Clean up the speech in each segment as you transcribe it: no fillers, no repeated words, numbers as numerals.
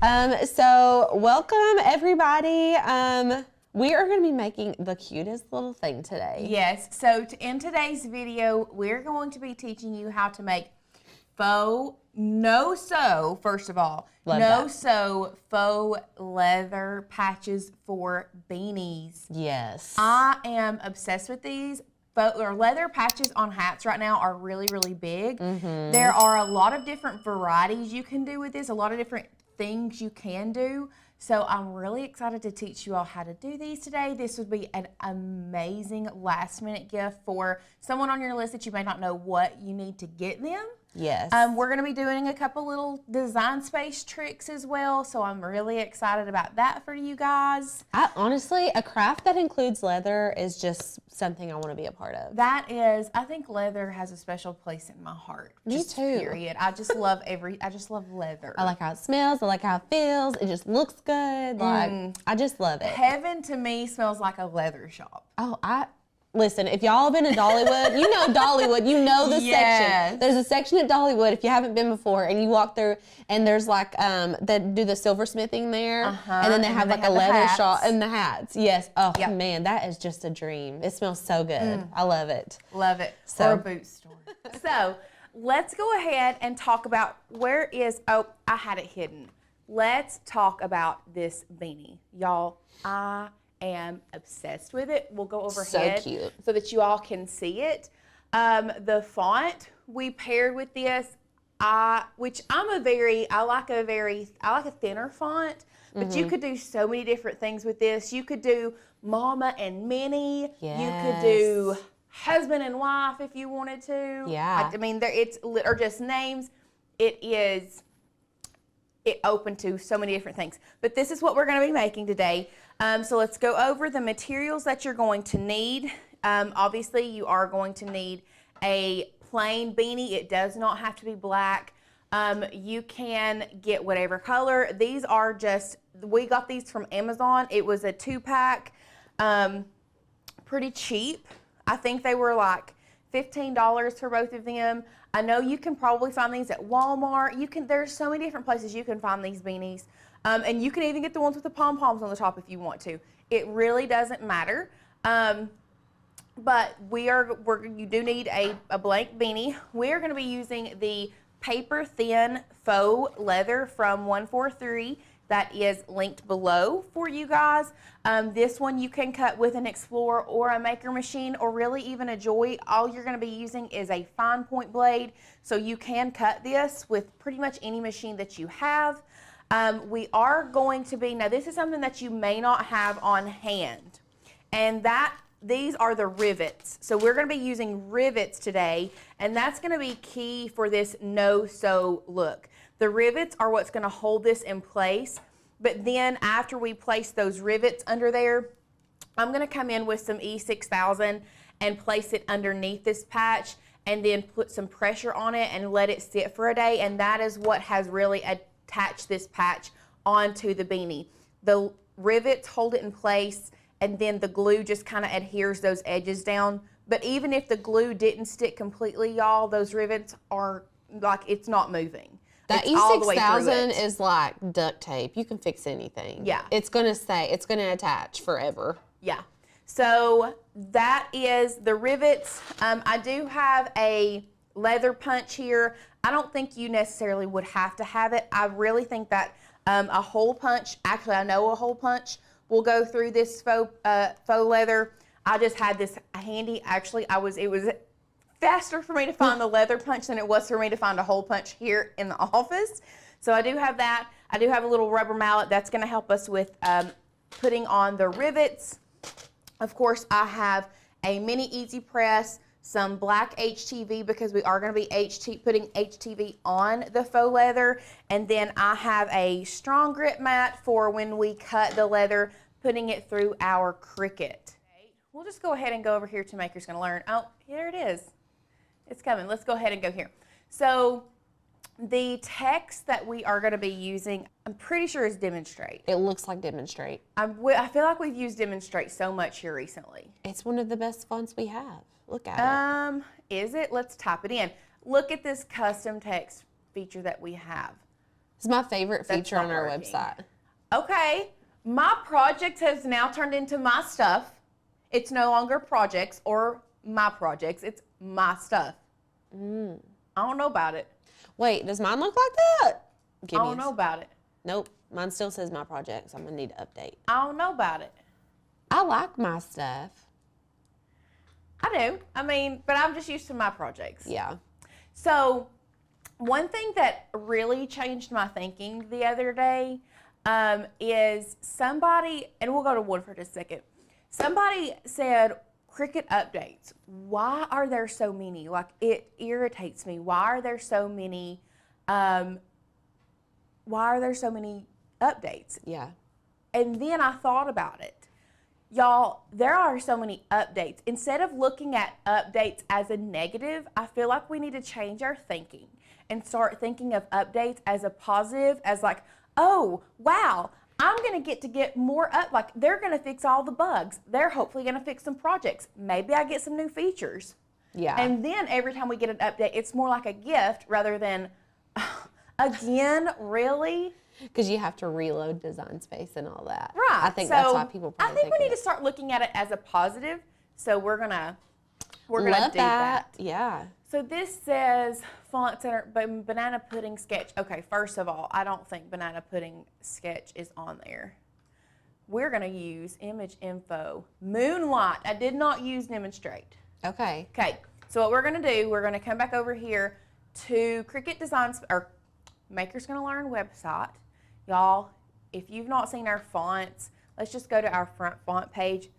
So welcome everybody. We are going to be making the cutest little thing today. Yes, so in today's video, we're going to be teaching you how to make faux, no-sew, first of all, no-sew faux leather patches for beanies. Yes. I am obsessed with these. Leather patches on hats right now are really, really big. There are a lot of different varieties you can do with this, a lot of different things you can do. So I'm really excited to teach you all how to do these today. This would be an amazing last minute gift for someone on your list that you may not know what you need to get them. Yes. We're going to be doing a couple little design space tricks as well, so I'm really excited about that for you guys. Honestly, a craft that includes leather is just something I want to be a part of. That is, I think leather has a special place in my heart. Me just too. Period. I just love leather. I like how it smells. I like how it feels. It just looks good. Like, I just love it. Heaven to me smells like a leather shop. Oh, listen, if y'all have been to Dollywood, you know Dollywood, you know the section. There's a section at Dollywood, if you haven't been before, and you walk through, and there's like, that do the silversmithing there, and then they have like a leather shop and the hats. Yes. Oh, man, that is just a dream. It smells so good. I love it. Love it. Or a boot store. So, let's go ahead and talk about I had it hidden. Let's talk about this beanie. Y'all, I am obsessed with it. We'll go overhead so cute so that you all can see it. The font we paired with this, I like a thinner font, but you could do so many different things with this. You could do Mama and Minnie. Yes. You could do husband and wife if you wanted to. Yeah. I mean, or just names. It open to so many different things. But this is what we're going to be making today. So let's go over the materials that you're going to need. Obviously, you are going to need a plain beanie. It does not have to be black. You can get whatever color. These are we got these from Amazon. It was a 2-pack, pretty cheap. I think they were like $15 for both of them. I know you can probably find these at Walmart. There's so many different places you can find these beanies. And you can even get the ones with the pom-poms on the top if you want to. It really doesn't matter. But you do need a blank beanie. We're going to be using the paper thin faux leather from 143. That is linked below for you guys. This one you can cut with an Explorer or a Maker Machine or really even a Joy. All you're going to be using is a fine point blade. So you can cut this with pretty much any machine that you have. We are going to be, now this is something that you may not have on hand. And these are the rivets. So we're going to be using rivets today. And that's going to be key for this no-sew look. The rivets are what's going to hold this in place, but then after we place those rivets under there, I'm going to come in with some E6000 and place it underneath this patch and then put some pressure on it and let it sit for a day, and that is what has really attached this patch onto the beanie. The rivets hold it in place, and then the glue just kind of adheres those edges down, but even if the glue didn't stick completely, y'all, those rivets are like, it's not moving. That E6000 is like duct tape. You can fix anything. Yeah. It's going to stay. It's going to attach forever. Yeah. So that is the rivets. I do have a leather punch here. I don't think you necessarily would have to have it. I really think that a hole punch, actually I know a hole punch will go through this faux leather. I just had this handy. Actually, it was faster for me to find the leather punch than it was for me to find a hole punch here in the office. So I do have that. I do have a little rubber mallet that's going to help us with putting on the rivets. Of course, I have a mini easy press, some black HTV because we are going to be putting HTV on the faux leather, and then I have a strong grip mat for when we cut the leather, putting it through our Cricut. We'll just go ahead and go over here to Maker's Gonna Learn. Oh, here it is. It's coming. Let's go ahead and go here. So the text that we are going to be using, I'm pretty sure is Demonstrate. It looks like Demonstrate. I feel like we've used Demonstrate so much here recently. It's one of the best fonts we have. Look at it. Is it? Let's type it in. Look at this custom text feature that we have. It's my favorite That's feature not on our working. website. Okay, my projects has now turned into my stuff. It's no longer projects or my projects. It's my stuff. I don't know about it. Wait, does mine look like that? I don't know about it. Nope, mine still says my projects. I'm gonna need to update. I don't know about it. I like my stuff. I do. I mean, but I'm just used to my projects. Yeah. So one thing that really changed my thinking the other day is somebody, and we'll go to one for just a second. Somebody said, Cricut updates. Why are there so many? Like, it irritates me. Why are there so many updates? Yeah. And then I thought about it. Y'all, there are so many updates. Instead of looking at updates as a negative, I feel like we need to change our thinking and start thinking of updates as a positive, as like, oh, wow, I'm going to get more up. Like, they're going to fix all the bugs. They're hopefully going to fix some projects. Maybe I get some new features. Yeah. And then every time we get an update, it's more like a gift rather than, again, really? Because you have to reload design space and all that. Right. I think so that's why people probably I think we need of to start looking at it as a positive. So we're gonna Love do that. Yeah. So this says font center, but banana pudding sketch. Okay, first of all, I don't think banana pudding sketch is on there. We're gonna use image info. Moonlight. I did not use demonstrate. Okay. Okay. So what we're gonna do, we're gonna come back over here to Cricut Designs or Maker's Gonna Learn website. Y'all, if you've not seen our fonts, let's just go to our front font page.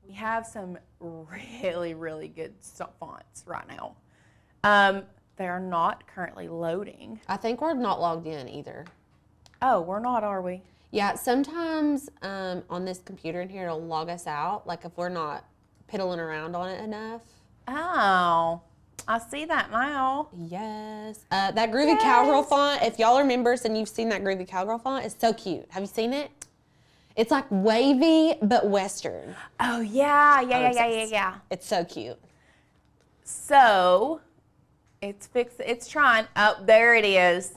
We have some really, really good fonts right now. They are not currently loading. I think we're not logged in either. Oh, we're not, are we? Yeah, sometimes on this computer in here, it'll log us out, like if we're not piddling around on it enough. Oh, I see that now. Yes. That Groovy Cowgirl font, if y'all are members and you've seen that Groovy Cowgirl font, it's so cute. Have you seen it? It's like wavy, but Western. Oh, yeah. It's so cute. So, it's trying. Oh, there it is.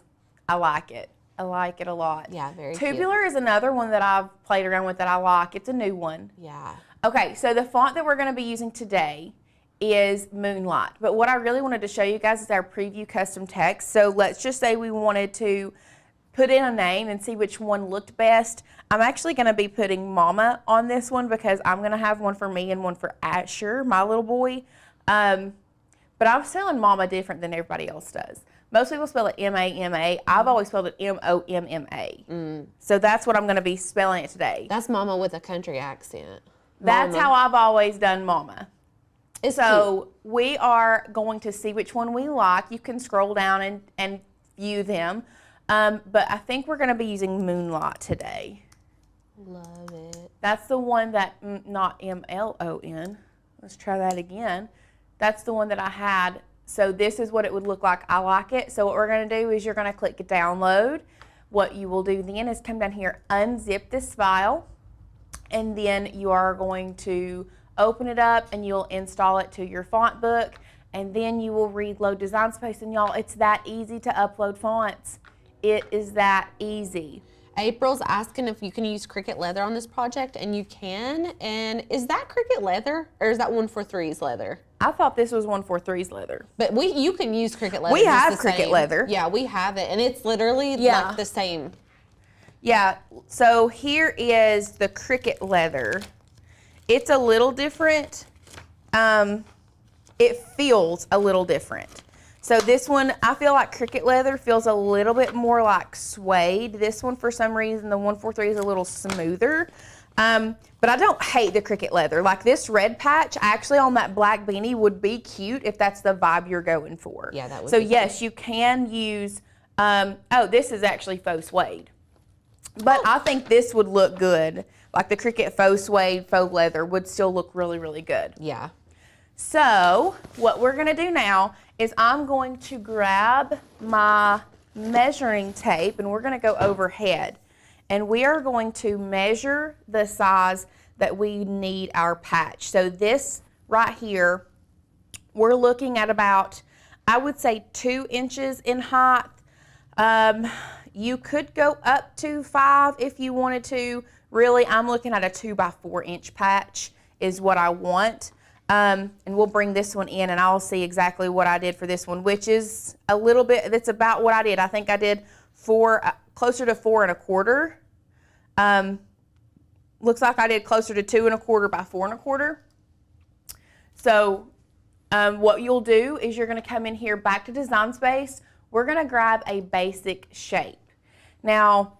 I like it. I like it a lot. Yeah, very cute. Tubular is another one that I've played around with that I like. It's a new one. Yeah. Okay, so the font that we're going to be using today is Moonlight. But what I really wanted to show you guys is our preview custom text. So let's just say we wanted to put in a name and see which one looked best. I'm actually going to be putting Mama on this one because I'm going to have one for me and one for Asher, my little boy. But I'm spelling Mama different than everybody else does. Most people spell it M-A-M-A. I've always spelled it M-O-M-M-A. So that's what I'm going to be spelling it today. That's Mama with a country accent. That's how I've always done Mama. It's so cute. We are going to see which one we like. You can scroll down and view them. But I think we're going to be using Moonlight today. Love it. That's the one that, not M-L-O-N. Let's try that again. That's the one that I had. So this is what it would look like. I like it. So what we're going to do is you're going to click download. What you will do then is come down here, unzip this file, and then you are going to open it up and you'll install it to your font book, and then you will reload design space. And y'all, it's that easy to upload fonts. It is that easy. April's asking if you can use Cricut leather on this project, and you can. And is that Cricut leather, or is that 143's leather? I thought this was 143's leather. But you can use Cricut leather. We have Cricut leather. Yeah, we have it, and it's literally like the same. Yeah, so here is the Cricut leather. It's a little different. It feels a little different. So this one, I feel like Cricut leather feels a little bit more like suede. This one, for some reason, the 143 is a little smoother. But I don't hate the Cricut leather. Like this red patch, actually on that black beanie would be cute if that's the vibe you're going for. Yeah, that would so be yes, you can use, oh, this is actually faux suede. But I think this would look good. Like the Cricut faux suede, faux leather would still look really, really good. Yeah. So what we're gonna do now is I'm going to grab my measuring tape and we're gonna go overhead. And we are going to measure the size that we need our patch. So this right here, we're looking at about, I would say 2 inches in height. You could go up to 5 if you wanted to. Really, I'm looking at a 2 by 4 inch patch is what I want. And we'll bring this one in and I'll see exactly what I did for this one, which is a little bit, that's about what I did. I think I did closer to 4 1/4. Looks like I did closer to 2 1/4 by 4 1/4. So what you'll do is you're going to come in here back to Design Space. We're going to grab a basic shape. Now,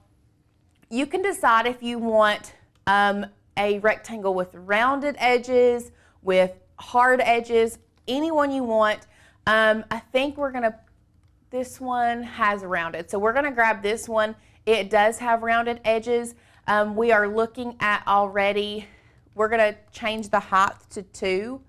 you can decide if you want a rectangle with rounded edges, with hard edges, any one you want. I think we're going to, this one has rounded. So we're going to grab this one. It does have rounded edges. We are looking at already, we're going to change the height to 2.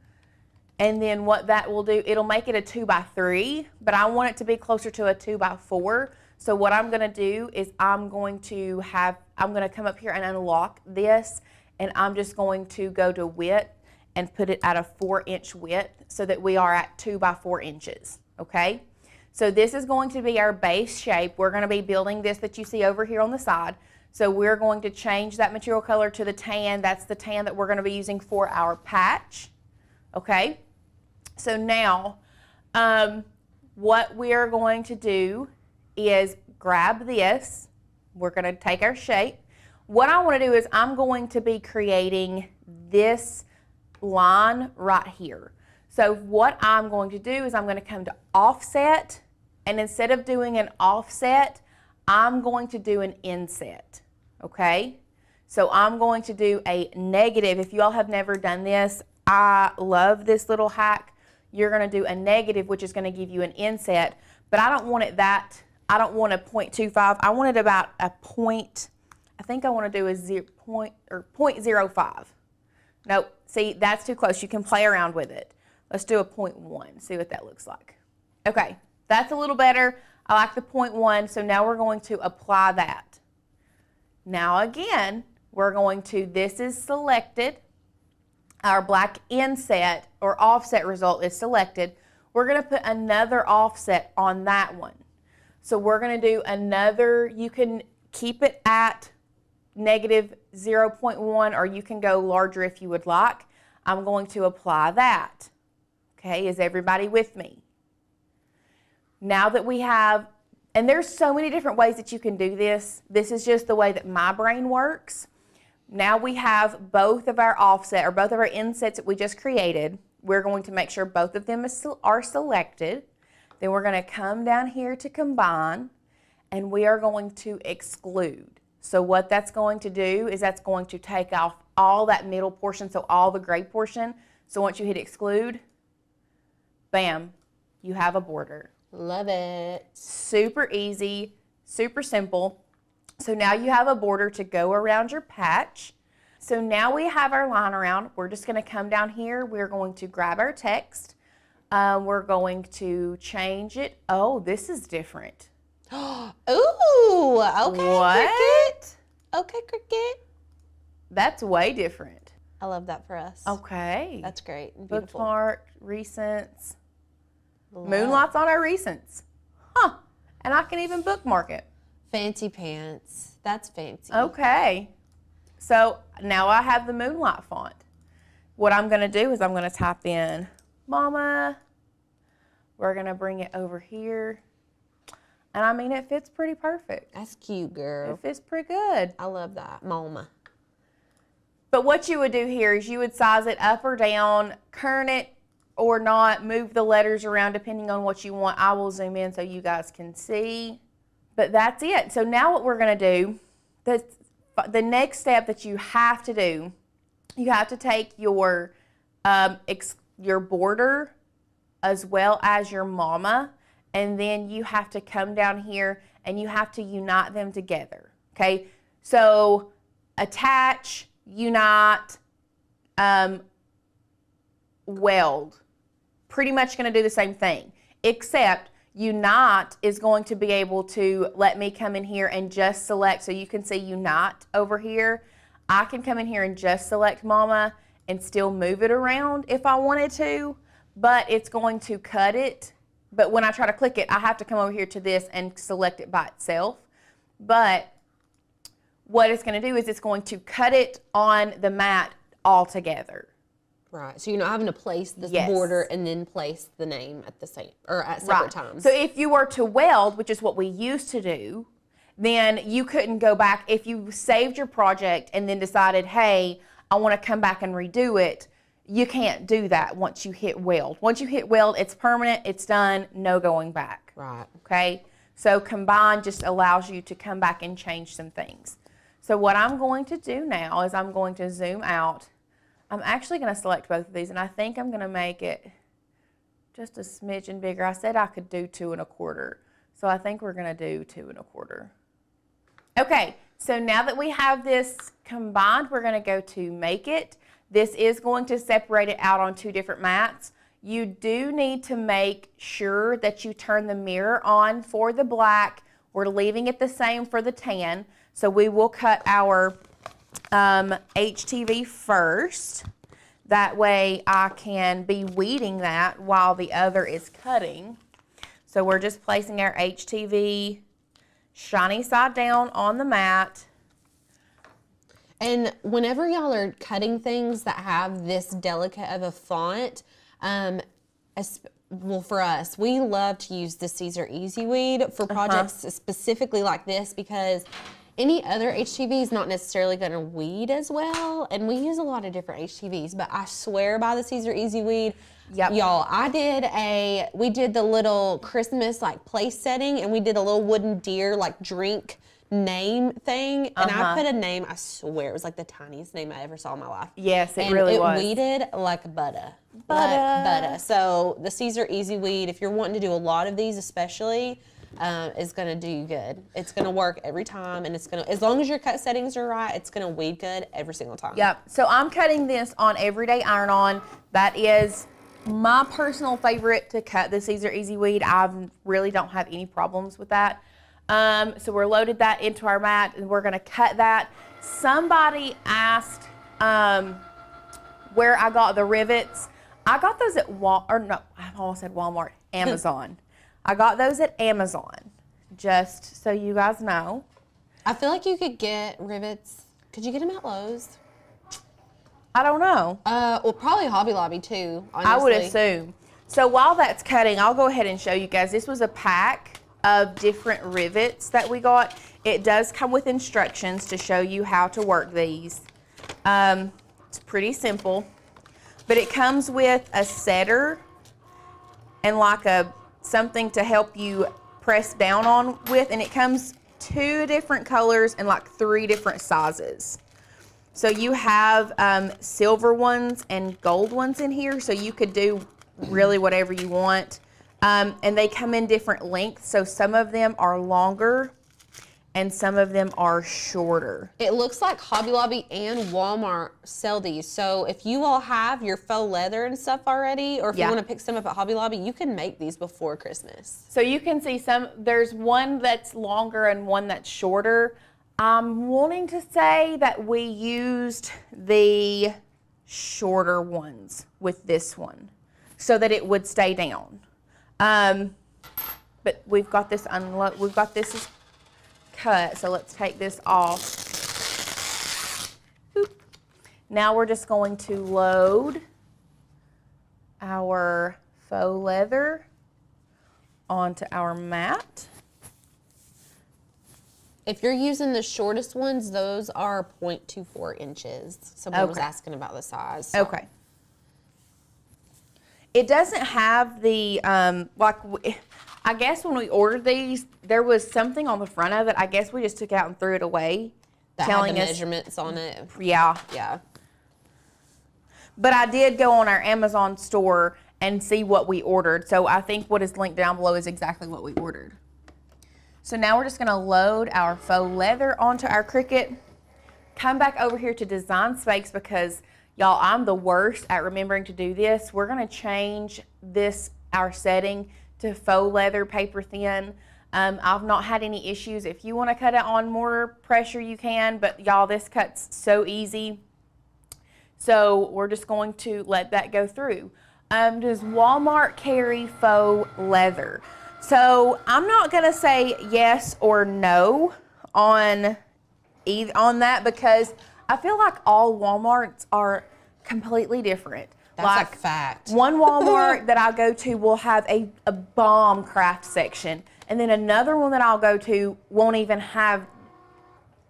And then what that will do, it'll make it a 2 by 3, but I want it to be closer to a 2 by 4. So what I'm going to do is I'm going to come up here and unlock this, and I'm just going to go to width and put it at a 4-inch width so that we are at 2 by 4 inches, okay? So this is going to be our base shape. We're going to be building this that you see over here on the side. So we're going to change that material color to the tan. That's the tan that we're going to be using for our patch, okay? So now what we're going to do is grab this. We're going to take our shape. What I want to do is I'm going to be creating this line right here. So what I'm going to do is I'm going to come to offset, and instead of doing an offset, I'm going to do an inset, okay? So I'm going to do a negative. If you all have never done this, I love this little hack. You're going to do a negative, which is going to give you an inset, but I don't want it that, I don't want a 0.25. I want it about a point, I think I want to do a 0.05. Nope, see, that's too close. You can play around with it. Let's do a 0.1, see what that looks like. Okay, that's a little better. I like the 0.1, so now we're going to apply that. Now again, we're going to, this is selected. Our black inset or offset result is selected. We're going to put another offset on that one. So we're going to do another, you can keep it at negative 0.1 or you can go larger if you would like. I'm going to apply that. Okay, is everybody with me? Now that we have, and there's so many different ways that you can do this. This is just the way that my brain works. Now we have both of our offset or both of our insets that we just created. We're going to make sure both of them are selected. Then we're going to come down here to combine, and we are going to exclude. So what that's going to do is that's going to take off all that middle portion, so all the gray portion. So once you hit exclude, bam, you have a border. Love it. Super easy, super simple. So now you have a border to go around your patch. So now we have our line around. We're just going to come down here. We're going to grab our text. We're going to change it. Oh, this is different. Ooh, okay, what? Cricut. Okay, Cricut. That's way different. I love that for us. Okay. That's great. Beautiful. Bookmark, recents. Love. Moonlight's on our recents. Huh. And I can even bookmark it. Fancy pants. That's fancy. Okay. So now I have the Moonlight font. What I'm going to do is I'm going to type in Mama. We're going to bring it over here. And I mean, it fits pretty perfect. That's cute, girl. It fits pretty good. I love that. Mama. But what you would do here is you would size it up or down, kern it or not, move the letters around depending on what you want. I will zoom in so you guys can see. But that's it. So now what we're going to do, the next step that you have to do, you have to take your border as well as your mama, and then you have to come down here and you have to unite them together. Okay? So attach, unite, weld. Pretty much going to do the same thing, except unite is going to be able to let me come in here and just select, so you can see unite over here. I can come in here and just select mama and still move it around if I wanted to, but it's going to cut it. But when I try to click it, I have to come over here to this and select it by itself. but what it's going to do is it's going to cut it on the mat all together. Right. So you're not having to place this Yes. border and then place the name at the same or at separate times. So if you were to weld, which is what we used to do, then you couldn't go back. If you saved your project and then decided, hey, I want to come back and redo it, you can't do that once you hit weld. Once you hit weld, it's permanent, it's done, no going back. Right. Okay? So combine just allows you to come back and change some things. So what I'm going to do now is I'm going to zoom out. I'm actually going to select both of these, and I think I'm going to make it just a smidgen bigger. I said I could do 2 1/4, so I think we're going to do 2 1/4. Okay, so now that we have this combined, we're going to go to Make It. This is going to separate it out on 2 different mats. You do need to make sure that you turn the mirror on for the black. We're leaving it the same for the tan, so we will cut our HTV first. That way I can be weeding that while the other is cutting. So we're just placing our HTV shiny side down on the mat. And whenever y'all are cutting things that have this delicate of a font, well, for us, we love to use the Caesar Easy Weed for projects specifically like this because any other HTV is not necessarily going to weed as well, and we use a lot of different HTVs, but I swear by the Caesar Easy Weed. Yep. Y'all, we did the little Christmas like place setting, and we did a little wooden deer like drink name thing, and I put a name, I swear it was like the tiniest name I ever saw in my life. Yes, it really was. And it weeded like butter. Butter. So the Caesar Easy Weed, if you're wanting to do a lot of these especially, is going to do you good. It's going to work every time, and it's going to, as long as your cut settings are right, it's going to weed good every single time. Yep. So I'm cutting this on Everyday Iron-On. That is my personal favorite to cut, the Caesar Easy Weed. I really don't have any problems with that. So we're loaded that into our mat, and we're going to cut that. Somebody asked where I got the rivets. I got those at I almost said Walmart, Amazon. I got those at Amazon, just so you guys know. I feel like you could get rivets. Could you get them at Lowe's? I don't know. Well, probably Hobby Lobby too, honestly. I would assume. So while that's cutting, I'll go ahead and show you guys. This was a pack of different rivets that we got. It does come with instructions to show you how to work these. It's pretty simple, but it comes with a setter and like something to help you press down on with, and it comes 2 different colors and like 3 different sizes. So you have silver ones and gold ones in here, so you could do really whatever you want. And they come in different lengths, so some of them are longer and some of them are shorter. It looks like Hobby Lobby and Walmart sell these. So if you all have your faux leather and stuff already, or if you want to pick some up at Hobby Lobby, you can make these before Christmas. So you can see there's one that's longer and one that's shorter. I'm wanting to say that we used the shorter ones with this one so that it would stay down. But we've got this cut, so let's take this off. Boop. Now we're just going to load our faux leather onto our mat. If you're using the shortest ones, those are 0.24 inches. Someone was asking about the size. So. Okay. It doesn't have the, I guess when we ordered these, there was something on the front of it. I guess we just took it out and threw it away. That had the measurements on it. Yeah. Yeah. But I did go on our Amazon store and see what we ordered. So I think what is linked down below is exactly what we ordered. So now we're just going to load our faux leather onto our Cricut. Come back over here to Design Space because, y'all, I'm the worst at remembering to do this. We're going to change our setting to faux leather paper thin. I've not had any issues. If you want to cut it on more pressure, you can. But, y'all, this cuts so easy. So we're just going to let that go through. Does Walmart carry faux leather? So I'm not going to say yes or no on that because I feel like all Walmarts are completely different. That's like, a fact. One Walmart that I go to will have a bomb craft section, and then another one that I'll go to won't even have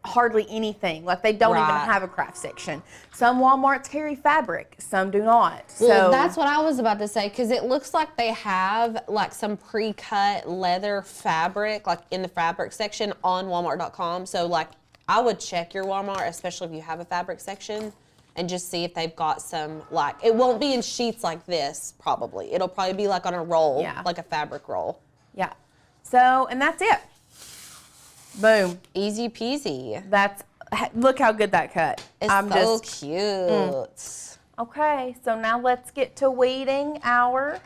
hardly anything. Like, they don't even have a craft section. Some Walmarts carry fabric, some do not. Well, so that's what I was about to say, because it looks like they have like some pre-cut leather fabric, like in the fabric section on Walmart.com. So like, I would check your Walmart, especially if you have a fabric section, and just see if they've got some, like, it won't be in sheets like this, probably. It'll probably be like on a roll, like a fabric roll. Yeah. So, and that's it. Boom. Easy peasy. Look how good that cut. It's cute. Okay, so now let's get to weeding our...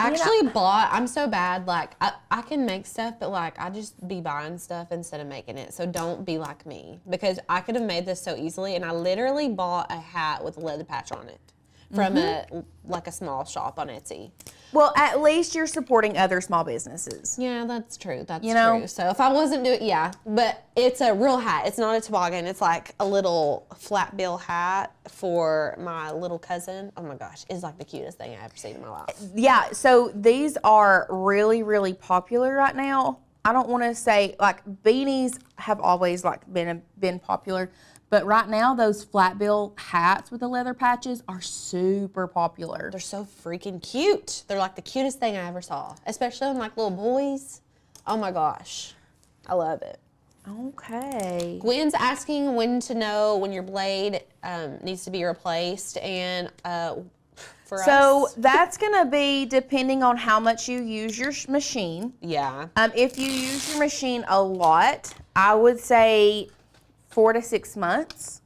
I'm so bad, like, I can make stuff, but like, I just be buying stuff instead of making it. So don't be like me, because I could have made this so easily, and I literally bought a hat with a leather patch on it from a small shop on Etsy. Well, at least you're supporting other small businesses. Yeah, that's true. That's true. So if I wasn't doing, but it's a real hat. It's not a toboggan. It's like a little flat bill hat for my little cousin. Oh my gosh, it's like the cutest thing I've ever seen in my life. Yeah, so these are really, really popular right now. I don't want to say, like, beanies have always like been popular. But right now, those flat bill hats with the leather patches are super popular. They're so freaking cute. They're like the cutest thing I ever saw, especially on like little boys. Oh my gosh, I love it. Okay. Gwen's asking when to know when your blade needs to be replaced, and for us. So that's gonna be depending on how much you use your machine. Yeah. If you use your machine a lot, I would say 4 to 6 months,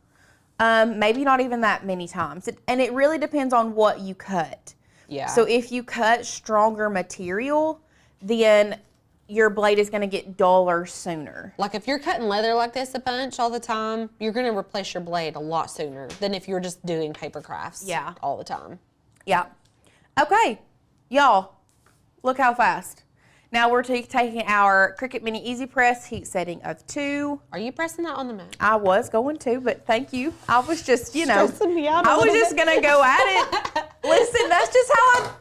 maybe not even that many times. And it really depends on what you cut. Yeah. So if you cut stronger material, then your blade is going to get duller sooner. Like if you're cutting leather like this a bunch all the time, you're going to replace your blade a lot sooner than if you're just doing paper crafts all the time. Yeah. Okay, y'all, look how fast. Now we're taking our Cricut Mini Easy Press heat setting of 2. Are you pressing that on the mat? I was going to, but thank you. I was just, stressing me out I was just going to go at it. Listen, that's just how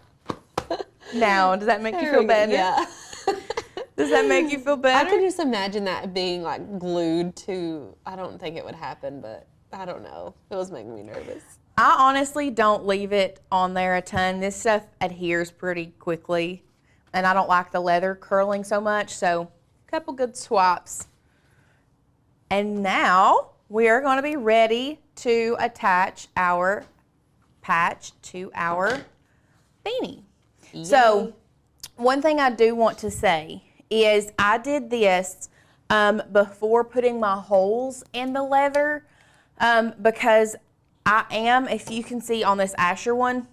Now, does that make you feel better? Yeah. Does that make you feel better? I can just imagine that being like glued to, I don't think it would happen, but I don't know. It was making me nervous. I honestly don't leave it on there a ton. This stuff adheres pretty quickly. And I don't like the leather curling so much, so a couple good swaps. And now we are going to be ready to attach our patch to our beanie. Yay. So one thing I do want to say is I did this before putting my holes in the leather because I am, if you can see on this Asher one,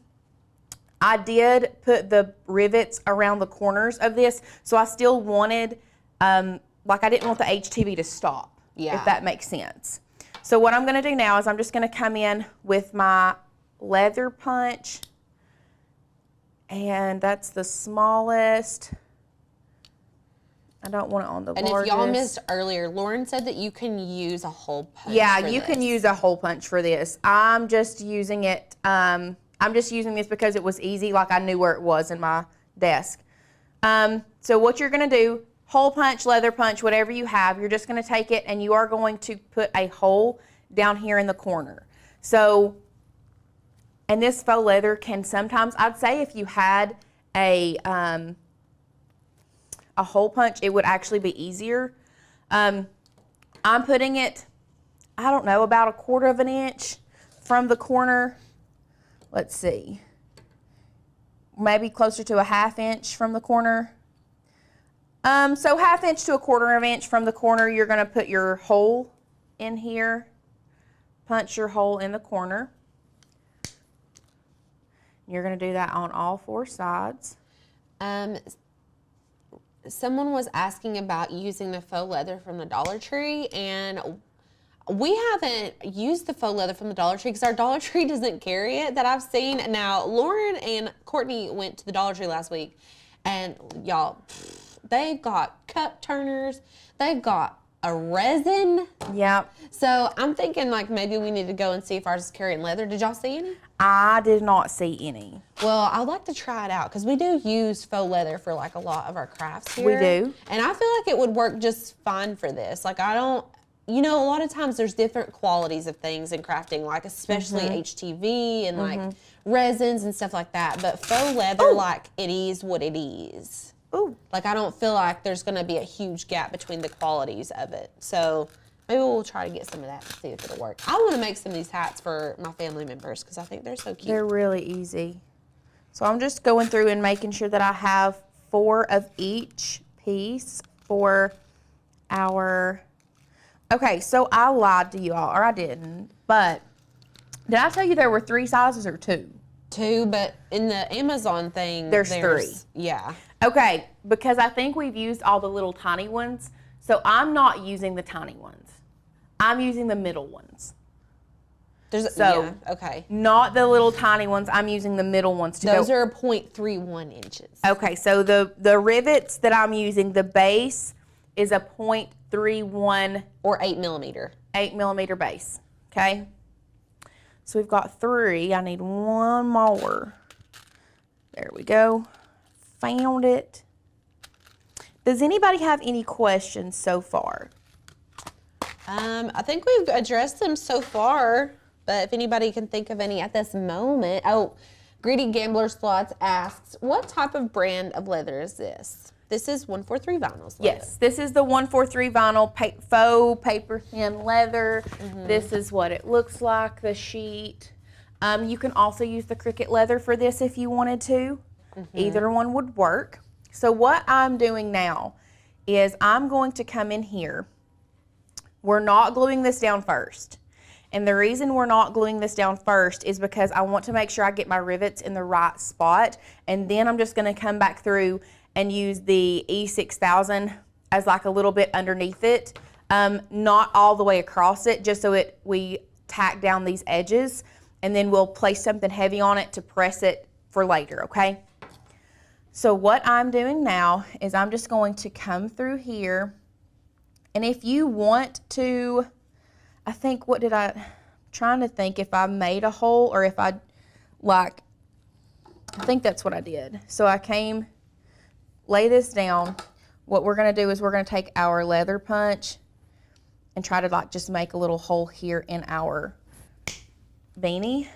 I did put the rivets around the corners of this, so I still wanted, like I didn't want the HTV to stop, if that makes sense. So what I'm going to do now is I'm just going to come in with my leather punch, and that's the smallest. I don't want it on the largest. And if y'all missed earlier, Lauren said that you can use a hole punch Yeah, you can use a hole punch for this. I'm just using it, I'm just using this because it was easy, like I knew where it was in my desk. So what you're going to do, hole punch, leather punch, whatever you have, you're just going to take it and you are going to put a hole down here in the corner. So, and this faux leather can sometimes, I'd say if you had a hole punch, it would actually be easier. I'm putting it, I don't know, about 1/4 of an inch from the corner. Let's see, maybe closer to a 1/2 inch from the corner. So 1/2 inch to 1/4 of an inch from the corner, you're going to put your hole in here, punch your hole in the corner. You're going to do that on all 4 sides. Someone was asking about using the faux leather from the Dollar Tree, and we haven't used the faux leather from the Dollar Tree because our Dollar Tree doesn't carry it that I've seen. Now, Lauren and Courtney went to the Dollar Tree last week, and y'all, stuff. They've got cup turners. They've got a resin. Yep. So I'm thinking like maybe we need to go and see if ours is carrying leather. Did y'all see any? I did not see any. Well, I'd like to try it out because we do use faux leather for like a lot of our crafts here. We do. And I feel like it would work just fine for this. Like I don't, you know, a lot of times there's different qualities of things in crafting, like especially HTV and like resins and stuff like that. But faux leather, like it is what it is. Ooh. Like I don't feel like there's going to be a huge gap between the qualities of it. So maybe we'll try to get some of that and see if it'll work. I want to make some of these hats for my family members because I think they're so cute. They're really easy. So I'm just going through and making sure that I have 4 of each piece for our... Okay, so I lied to you all, or I didn't, but did I tell you there were 3 sizes or 2? 2, but in the Amazon thing, there's 3. Yeah. Okay, because I think we've used all the little tiny ones, so I'm not using the tiny ones. I'm using the middle ones. Yeah, okay. Not the little tiny ones. I'm using the middle ones to go. Those are 0.31 inches. Okay, so the rivets that I'm using, the base is a 0.31 or 8 millimeter. 8 millimeter base. Okay. So we've got 3. I need 1 more. There we go. Found it. Does anybody have any questions so far? I think we've addressed them so far, but if anybody can think of any at this moment. Oh, Greedy Gambler Slots asks, what type of brand of leather is this? This is 143 Vinyl's leather. Yes, this is the 143 vinyl faux paper thin leather. This is what it looks like, the sheet. You can also use the Cricut leather for this if you wanted to. Either one would work. So what I'm doing now is I'm going to come in here. We're not gluing this down first. And the reason we're not gluing this down first is because I want to make sure I get my rivets in the right spot. And then I'm just going to come back through and use the E6000 as like a little bit underneath it. Not all the way across it, just so we tack down these edges. And then we'll place something heavy on it to press it for later, okay? So what I'm doing now is I'm just going to come through here. And if you want to, I think, trying to think if I made a hole or if I think that's what I did. So I lay this down. What we're gonna do is we're gonna take our leather punch and try to just make a little hole here in our beanie.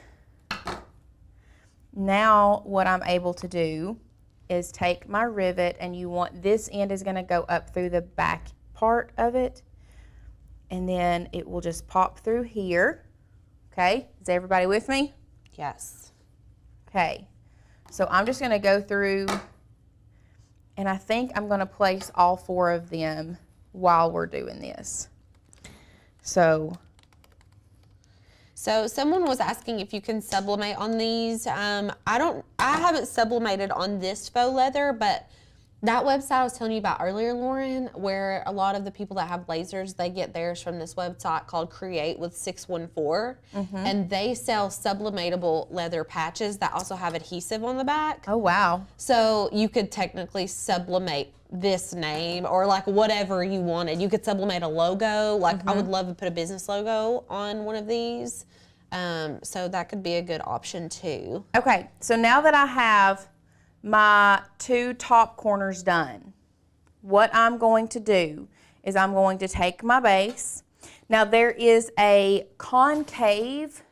Now what I'm able to do is take my rivet, and this end is gonna go up through the back part of it, and then it will just pop through here. Okay, is everybody with me? Yes. Okay, so I'm just gonna go through, and I think I'm gonna place all 4 of them while we're doing this. So someone was asking if you can sublimate on these. I haven't sublimated on this faux leather, but that website I was telling you about earlier, Lauren, where a lot of the people that have lasers, they get theirs from this website called Create with 614, and they sell sublimatable leather patches that also have adhesive on the back. Oh, wow. So you could technically sublimate this name or like whatever you wanted. You could sublimate a logo. Like I would love to put a business logo on one of these. So that could be a good option too. Okay, so now that I have my 2 top corners done, what I'm going to do is I'm going to take my base. Now there is a concave,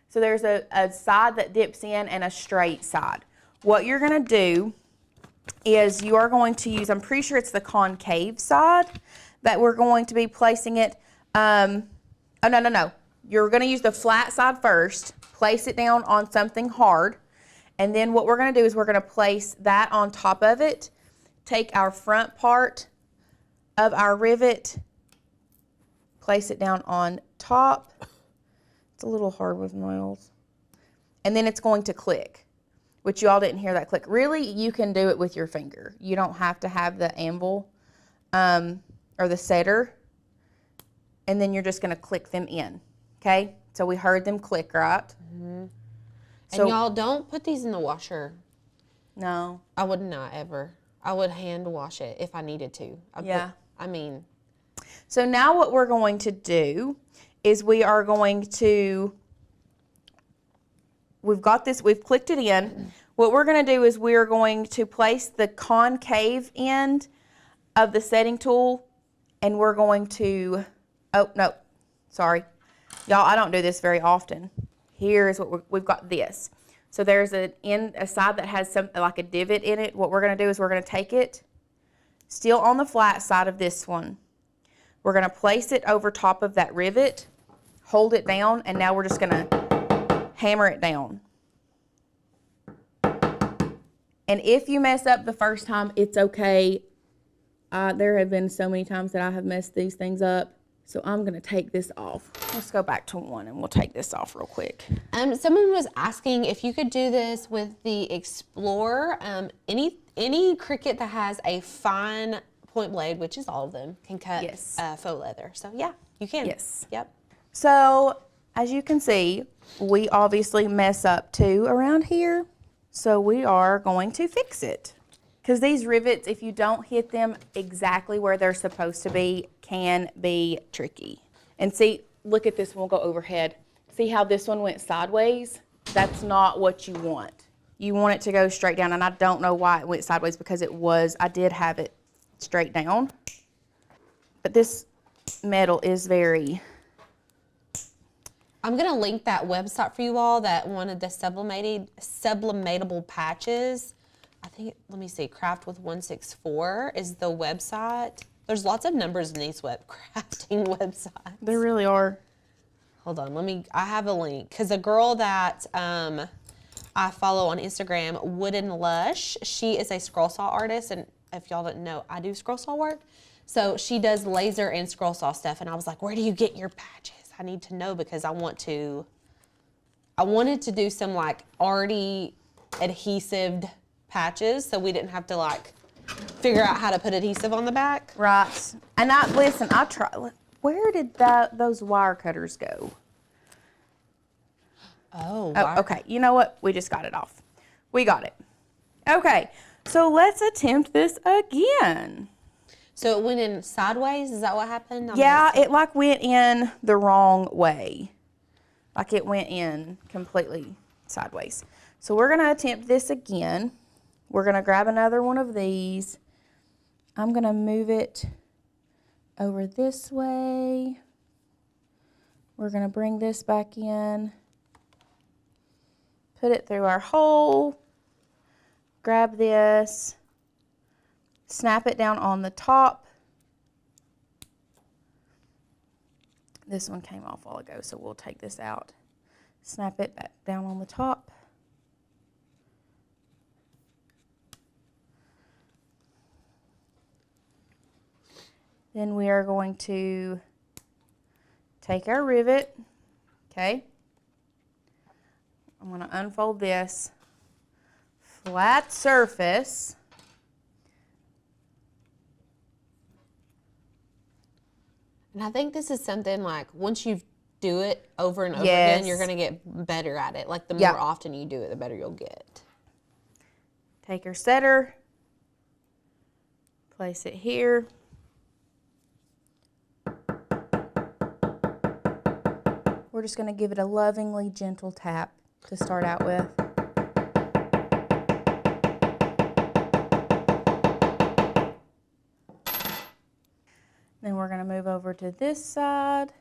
so there's a side that dips in and a straight side. What you're gonna do is you are going to use, I'm pretty sure it's the concave side that we're going to be placing it. Oh, no. You're gonna use the flat side first, place it down on something hard, and then what we're gonna do is we're gonna place that on top of it, take our front part of our rivet, place it down on top. It's a little hard with nails. And then it's going to click, which you all didn't hear that click. Really, you can do it with your finger. You don't have to have the anvil or the setter. And then you're just gonna click them in, okay? So we heard them click, right? So, and y'all don't put these in the washer. No. I would not ever. I would hand wash it if I needed to. So now what we're going to do is we've got this, we've clicked it in. What we're going to do is we're going to place the concave end of the setting tool, and we're going to, oh, no, sorry. Y'all, I don't do this very often. Here's what we've got this. So there's a side that has like a divot in it. What we're going to do is we're going to take it, still on the flat side of this one. We're going to place it over top of that rivet, hold it down, and now we're just going to hammer it down. And if you mess up the first time, it's okay. There have been so many times that I have messed these things up. So I'm going to take this off. Let's go back to one and we'll take this off real quick. Someone was asking if you could do this with the Explorer. Any Cricut that has a fine point blade, which is all of them, can cut faux leather. So yeah, you can. Yes. Yep. So as you can see, we obviously mess up too around here. So we are going to fix it. Because these rivets, if you don't hit them exactly where they're supposed to be, can be tricky. And see, look at this one, we'll go overhead. See how this one went sideways? That's not what you want. You want it to go straight down, and I don't know why it went sideways because I did have it straight down. But this metal is very... I'm going to link that website for you all, that one of the sublimatable patches. I think, let me see, Craft with 164 is the website. There's lots of numbers in these crafting websites. There really are. Hold on, I have a link. Because a girl that I follow on Instagram, Wooden Lush, she is a scroll saw artist. And if y'all didn't know, I do scroll saw work. So she does laser and scroll saw stuff. And I was like, where do you get your patches? I need to know because I wanted to do some like already adhesived patches so we didn't have to like figure out how to put adhesive on the back. Right. And I tried. Where did those wire cutters go? Oh, okay. You know what? We just got it off. We got it. Okay. So let's attempt this again. So it went in sideways? Is that what happened? Yeah, it like went in the wrong way. Like it went in completely sideways. So we're going to attempt this again. We're going to grab another one of these. I'm going to move it over this way. We're going to bring this back in. Put it through our hole. Grab this. Snap it down on the top. This one came off a while ago, so we'll take this out. Snap it back down on the top. Then we are going to take our rivet, okay? I'm going to unfold this. Flat surface. And I think this is something like once you do it over and over again, you're going to get better at it. Like the more often you do it, the better you'll get. Take your setter, place it here. We're just going to give it a lovingly gentle tap to start out with. Then we're going to move over to this side.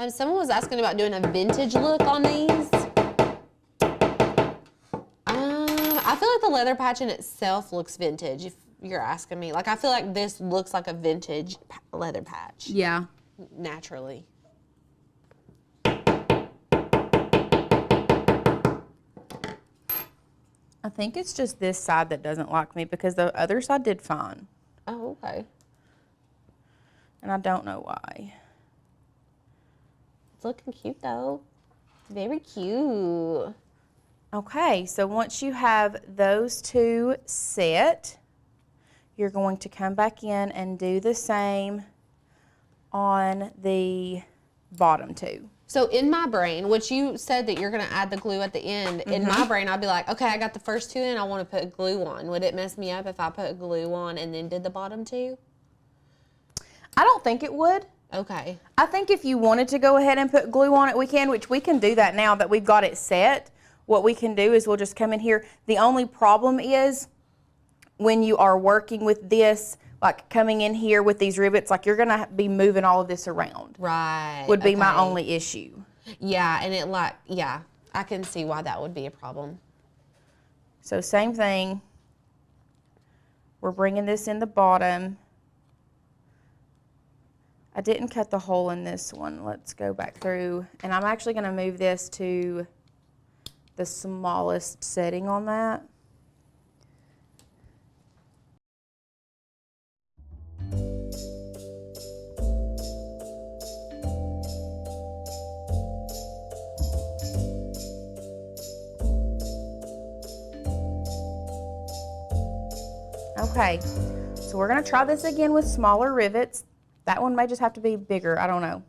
Someone was asking about doing a vintage look on these. I feel like the leather patch in itself looks vintage, if you're asking me. Like, I feel like this looks like a vintage leather patch. Yeah. Naturally. I think it's just this side that doesn't like me because the other side did fine. Oh, okay. And I don't know why. It's looking cute, though. Very cute. Okay, so once you have those two set, you're going to come back in and do the same on the bottom two. So in my brain, which you said that you're going to add the glue at the end, in my brain, I'd be like, okay, I got the first two in, I want to put glue on. Would it mess me up if I put glue on and then did the bottom two? I don't think it would. Okay. I think if you wanted to go ahead and put glue on it, we can, which we can do that now that we've got it set. What we can do is we'll just come in here. The only problem is when you are working with this, like coming in here with these rivets, like you're gonna be moving all of this around. Right. Would be my only issue. Yeah, and it like, yeah, I can see why that would be a problem. So same thing. We're bringing this in the bottom. I didn't cut the hole in this one. Let's go back through. And I'm actually gonna move this to the smallest setting on that. Okay, so we're gonna try this again with smaller rivets. That one may just have to be bigger, I don't know.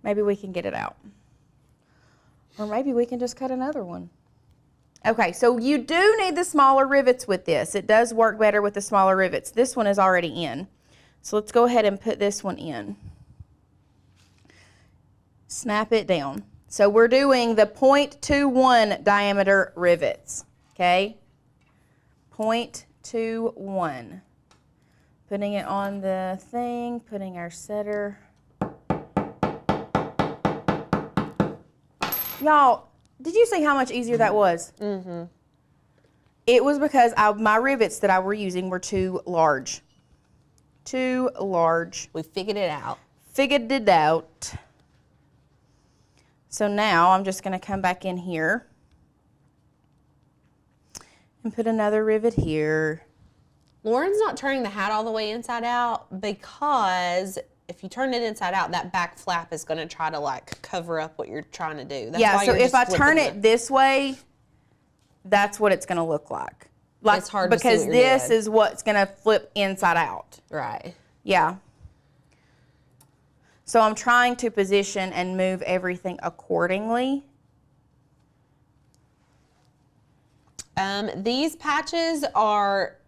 Maybe we can get it out. Or maybe we can just cut another one. Okay, so you do need the smaller rivets with this. It does work better with the smaller rivets. This one is already in. So let's go ahead and put this one in. Snap it down. So we're doing the 0.21 diameter rivets, okay? 0.21. Putting it on the thing, putting our setter. Y'all, did you see how much easier that was? Mm-hmm. It was because my rivets that I were using were too large. Too large. We figured it out. Figured it out. So now I'm just going to come back in here and put another rivet here. Lauren's not turning the hat all the way inside out because if you turn it inside out, that back flap is going to try to like cover up what you're trying to do. That's yeah, why so you're if I just turn flipping it this way, that's what it's going to look like. Like, it's hard to see because what you're this doing. is what's going to flip inside out. Right. Yeah. So I'm trying to position and move everything accordingly. These patches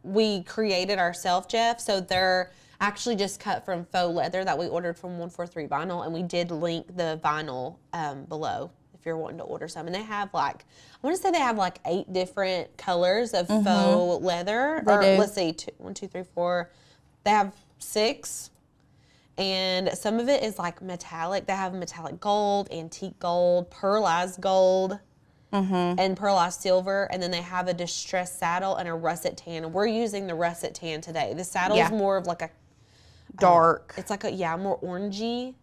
we created ourselves, Jeff, so they're actually just cut from faux leather that we ordered from 143 Vinyl, and we did link the vinyl below if you're wanting to order some. And they have like, I want to say they have like 8 different colors of faux leather. Let's see, 1, 2, 3, 4. They have 6. And some of it is like metallic. They have metallic gold, antique gold, pearlized gold, and pearlized silver. And then they have a distressed saddle and a russet tan. And we're using the russet tan today. The saddle is more of like a dark. It's like more orangey.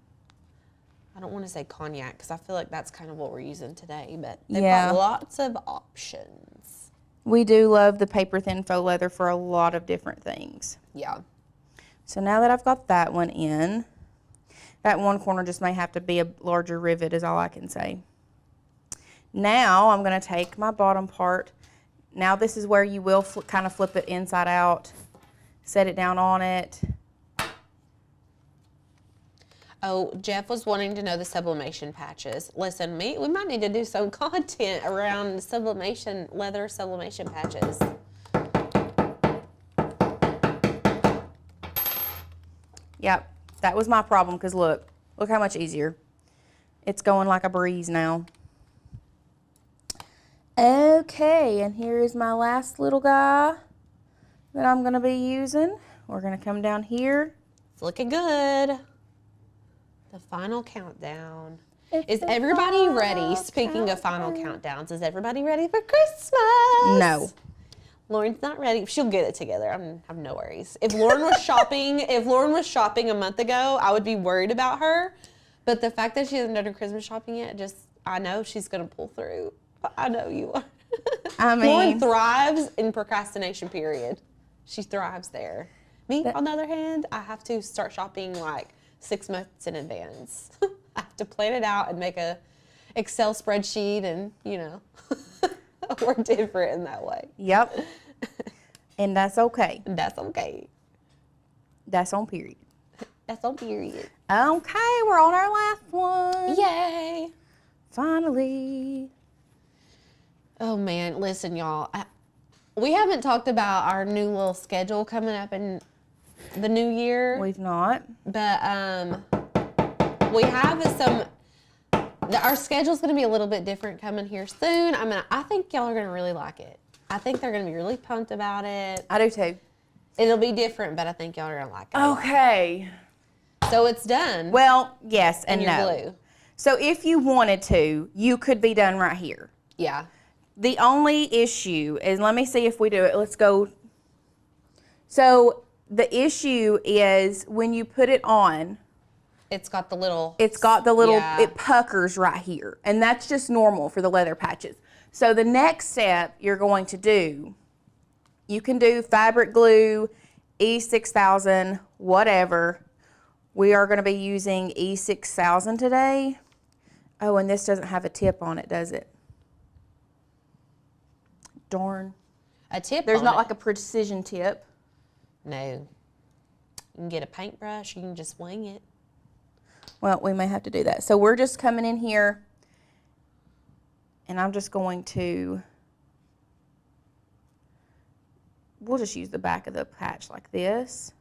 I don't want to say cognac because I feel like that's kind of what we're using today. But they've got lots of options. We do love the paper thin faux leather for a lot of different things. Yeah. So now that I've got that one in, that one corner just may have to be a larger rivet is all I can say. Now I'm going to take my bottom part. Now this is where you will kind of flip it inside out, set it down on it. Oh, Jeff was wanting to know the sublimation patches. Listen, we might need to do some content around sublimation, leather sublimation patches. Yep, that was my problem because look how much easier. It's going like a breeze now. Okay, and here is my last little guy that I'm going to be using. We're going to come down here. It's looking good. The final countdown. Is everybody ready? Speaking of final countdowns, is everybody ready for Christmas? No. Lauren's not ready. She'll get it together. I have no worries. If Lauren was shopping a month ago, I would be worried about her. But the fact that she hasn't done her Christmas shopping yet, I know she's gonna pull through. I know you are. I mean, Lauren thrives in procrastination period. She thrives there. Me, on the other hand, I have to start shopping like 6 months in advance. I have to plan it out and make a Excel spreadsheet, and we're different in that way. Yep. And that's okay. That's okay. That's on period. That's on period. Okay, we're on our last one. Yay. Finally. Oh man, listen y'all. We haven't talked about our new little schedule coming up in the new year. We've not. But we have our schedule's going to be a little bit different coming here soon. I think y'all are going to really like it. I think they're going to be really pumped about it. I do too. It'll be different, but I think y'all are going to like it. Okay. So it's done. Well, yes and no. Blue. So if you wanted to, you could be done right here. Yeah. The only issue is, let me see if we do it. Let's go. So the issue is when you put it on, it's got the little, yeah. It puckers right here. And that's just normal for the leather patches. So the next step you're going to do, you can do fabric glue, E6000, whatever. We are going to be using E6000 today. Oh, and this doesn't have a tip on it, does it? Darn. A tip There's on not it. like a precision tip. No. You can get a paintbrush. You can just wing it. Well, we may have to do that. So we're just coming in here, and I'm just going to, we'll just use the back of the patch like this.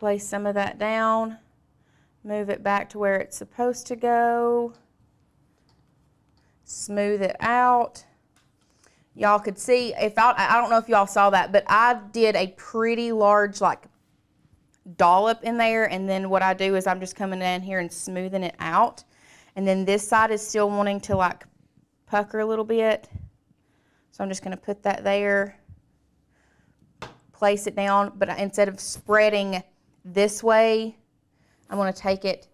Place some of that down, move it back to where it's supposed to go, smooth it out. Y'all could see, I don't know if y'all saw that, but I did a pretty large like dollop in there, and then what I do is I'm just coming down here and smoothing it out. And then this side is still wanting to like pucker a little bit. So I'm just gonna put that there, place it down, but instead of spreading this way, I'm gonna take it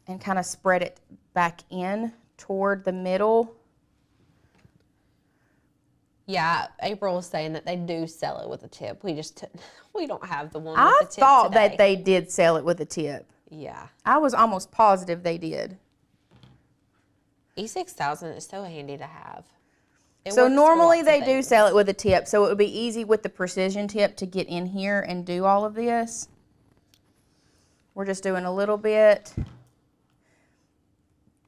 and kind of spread it back in toward the middle. Yeah, April was saying that they do sell it with a tip. We don't have the one with I the tip thought today. that they did sell it with a tip. Yeah. I was almost positive they did. E6000 is so handy to have. So normally they do sell it with a tip, so it would be easy with the precision tip to get in here and do all of this. We're just doing a little bit.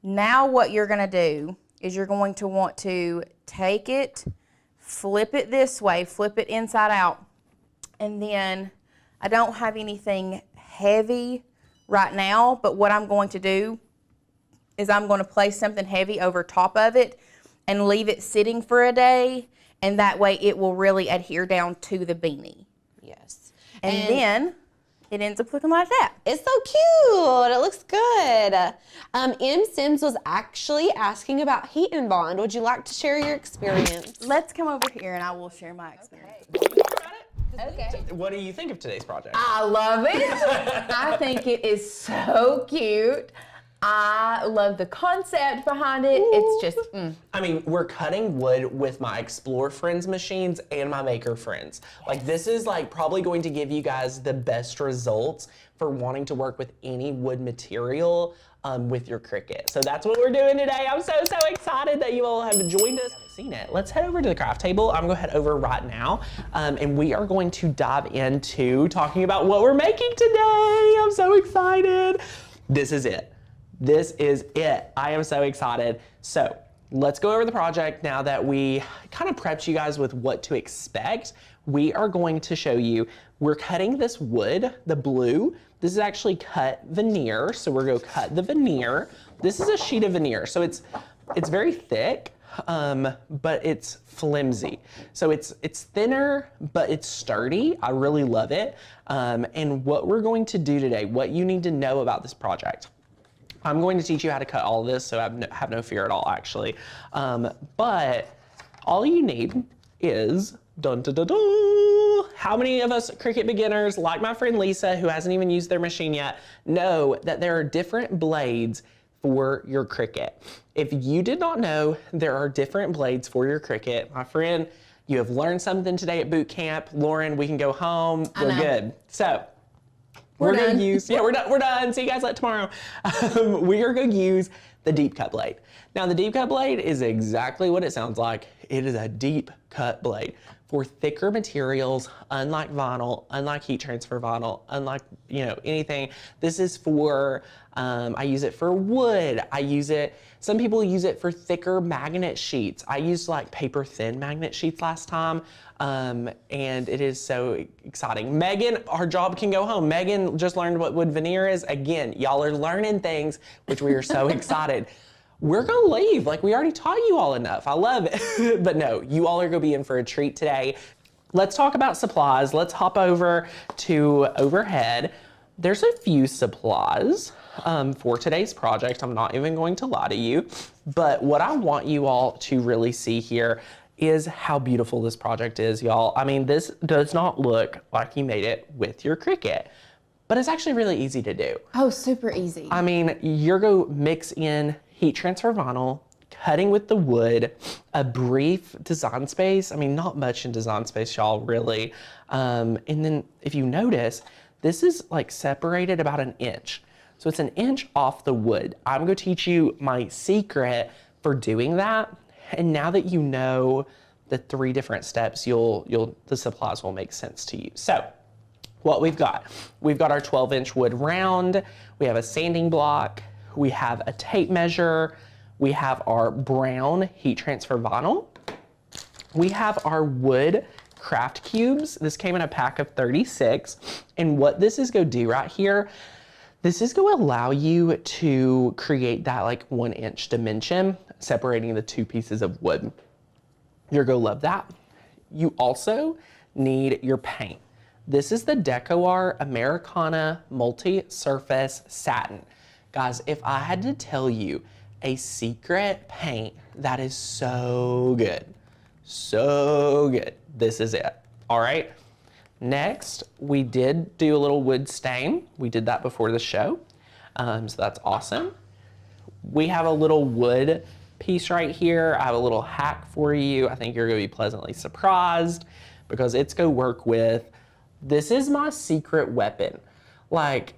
Now what you're gonna do is you're going to want to take it, flip it this way, flip it inside out, and then I don't have anything heavy right now, but what I'm going to do is I'm going to place something heavy over top of it and leave it sitting for a day, and that way it will really adhere down to the beanie. Yes. And then it ends up looking like that. It's so cute. It looks good. M. Sims was actually asking about heat and bond. Would you like to share your experience? Let's come over here and I will share my experience. Okay. What do you think of today's project? I love it. I think it is so cute. I love the concept behind it. It's just, I mean, we're cutting wood with my Explore Friends machines and my Maker Friends. Like, this is like probably going to give you guys the best results for wanting to work with any wood material with your Cricut. So that's what we're doing today. I'm so excited that you all have joined us. Seen it. Let's head over to the craft table. I'm gonna head over right now, and we are going to dive into talking about what we're making today. I'm so excited. This is it. This is it. I am so excited. So let's go over the project now that we kind of prepped you guys with what to expect. We are going to show you, we're cutting this wood, the blue. This is actually cut veneer. So we're gonna cut the veneer. This is a sheet of veneer. So it's very thick, but it's flimsy. So it's thinner, but it's sturdy. I really love it. And what we're going to do today, what you need to know about this project, I'm going to teach you how to cut all of this, so I have no fear at all, actually. But all you need is, dun dun dun dun. How many of us Cricut beginners, like my friend Lisa, who hasn't even used their machine yet, know that there are different blades for your Cricut? If you did not know, there are different blades for your Cricut. My friend, you have learned something today at boot camp. Lauren, we can go home. We're good. So. We're gonna use, we're done. See you guys tomorrow. We are gonna use the deep cut blade. Now the deep cut blade is exactly what it sounds like. It is a deep cut blade for thicker materials, unlike vinyl, unlike heat transfer vinyl, unlike, you know, anything. This is for, I use it for wood. Some people use it for thicker magnet sheets. I used like paper thin magnet sheets last time. And it is so exciting. Megan, our job can go home. Megan just learned what wood veneer is. Again, y'all are learning things, which we are so excited. We're gonna leave, like we already taught you all enough. I love it. But no, you all are gonna be in for a treat today. Let's talk about supplies. Let's hop over to overhead. There's a few supplies for today's project. I'm not even going to lie to you, but what I want you all to really see here is how beautiful this project is, y'all. I mean, this does not look like you made it with your Cricut, but it's actually really easy to do. Oh, super easy. I mean, you're gonna mix in heat transfer vinyl, cutting with the wood, a brief design space. I mean, not much in design space, y'all, really. And then if you notice, this is like separated about an inch. So it's an inch off the wood. I'm gonna teach you my secret for doing that. And now that you know the 3 different steps, the supplies will make sense to you. So what we've got our 12-inch wood round, we have a sanding block, we have a tape measure, we have our brown heat transfer vinyl, we have our wood craft cubes. This came in a pack of 36. And what this is gonna do right here, this is going to allow you to create that like 1-inch dimension separating the 2 pieces of wood. You're going to love that. You also need your paint. This is the DecoArt Americana Multi-Surface Satin. Guys, if I had to tell you a secret paint that is so good, this is it. All right. Next, we did do a little wood stain. We did that before the show, so that's awesome. We have a little wood piece right here. I have a little hack for you. I think you're gonna be pleasantly surprised because it's gonna work with, this is my secret weapon. Like,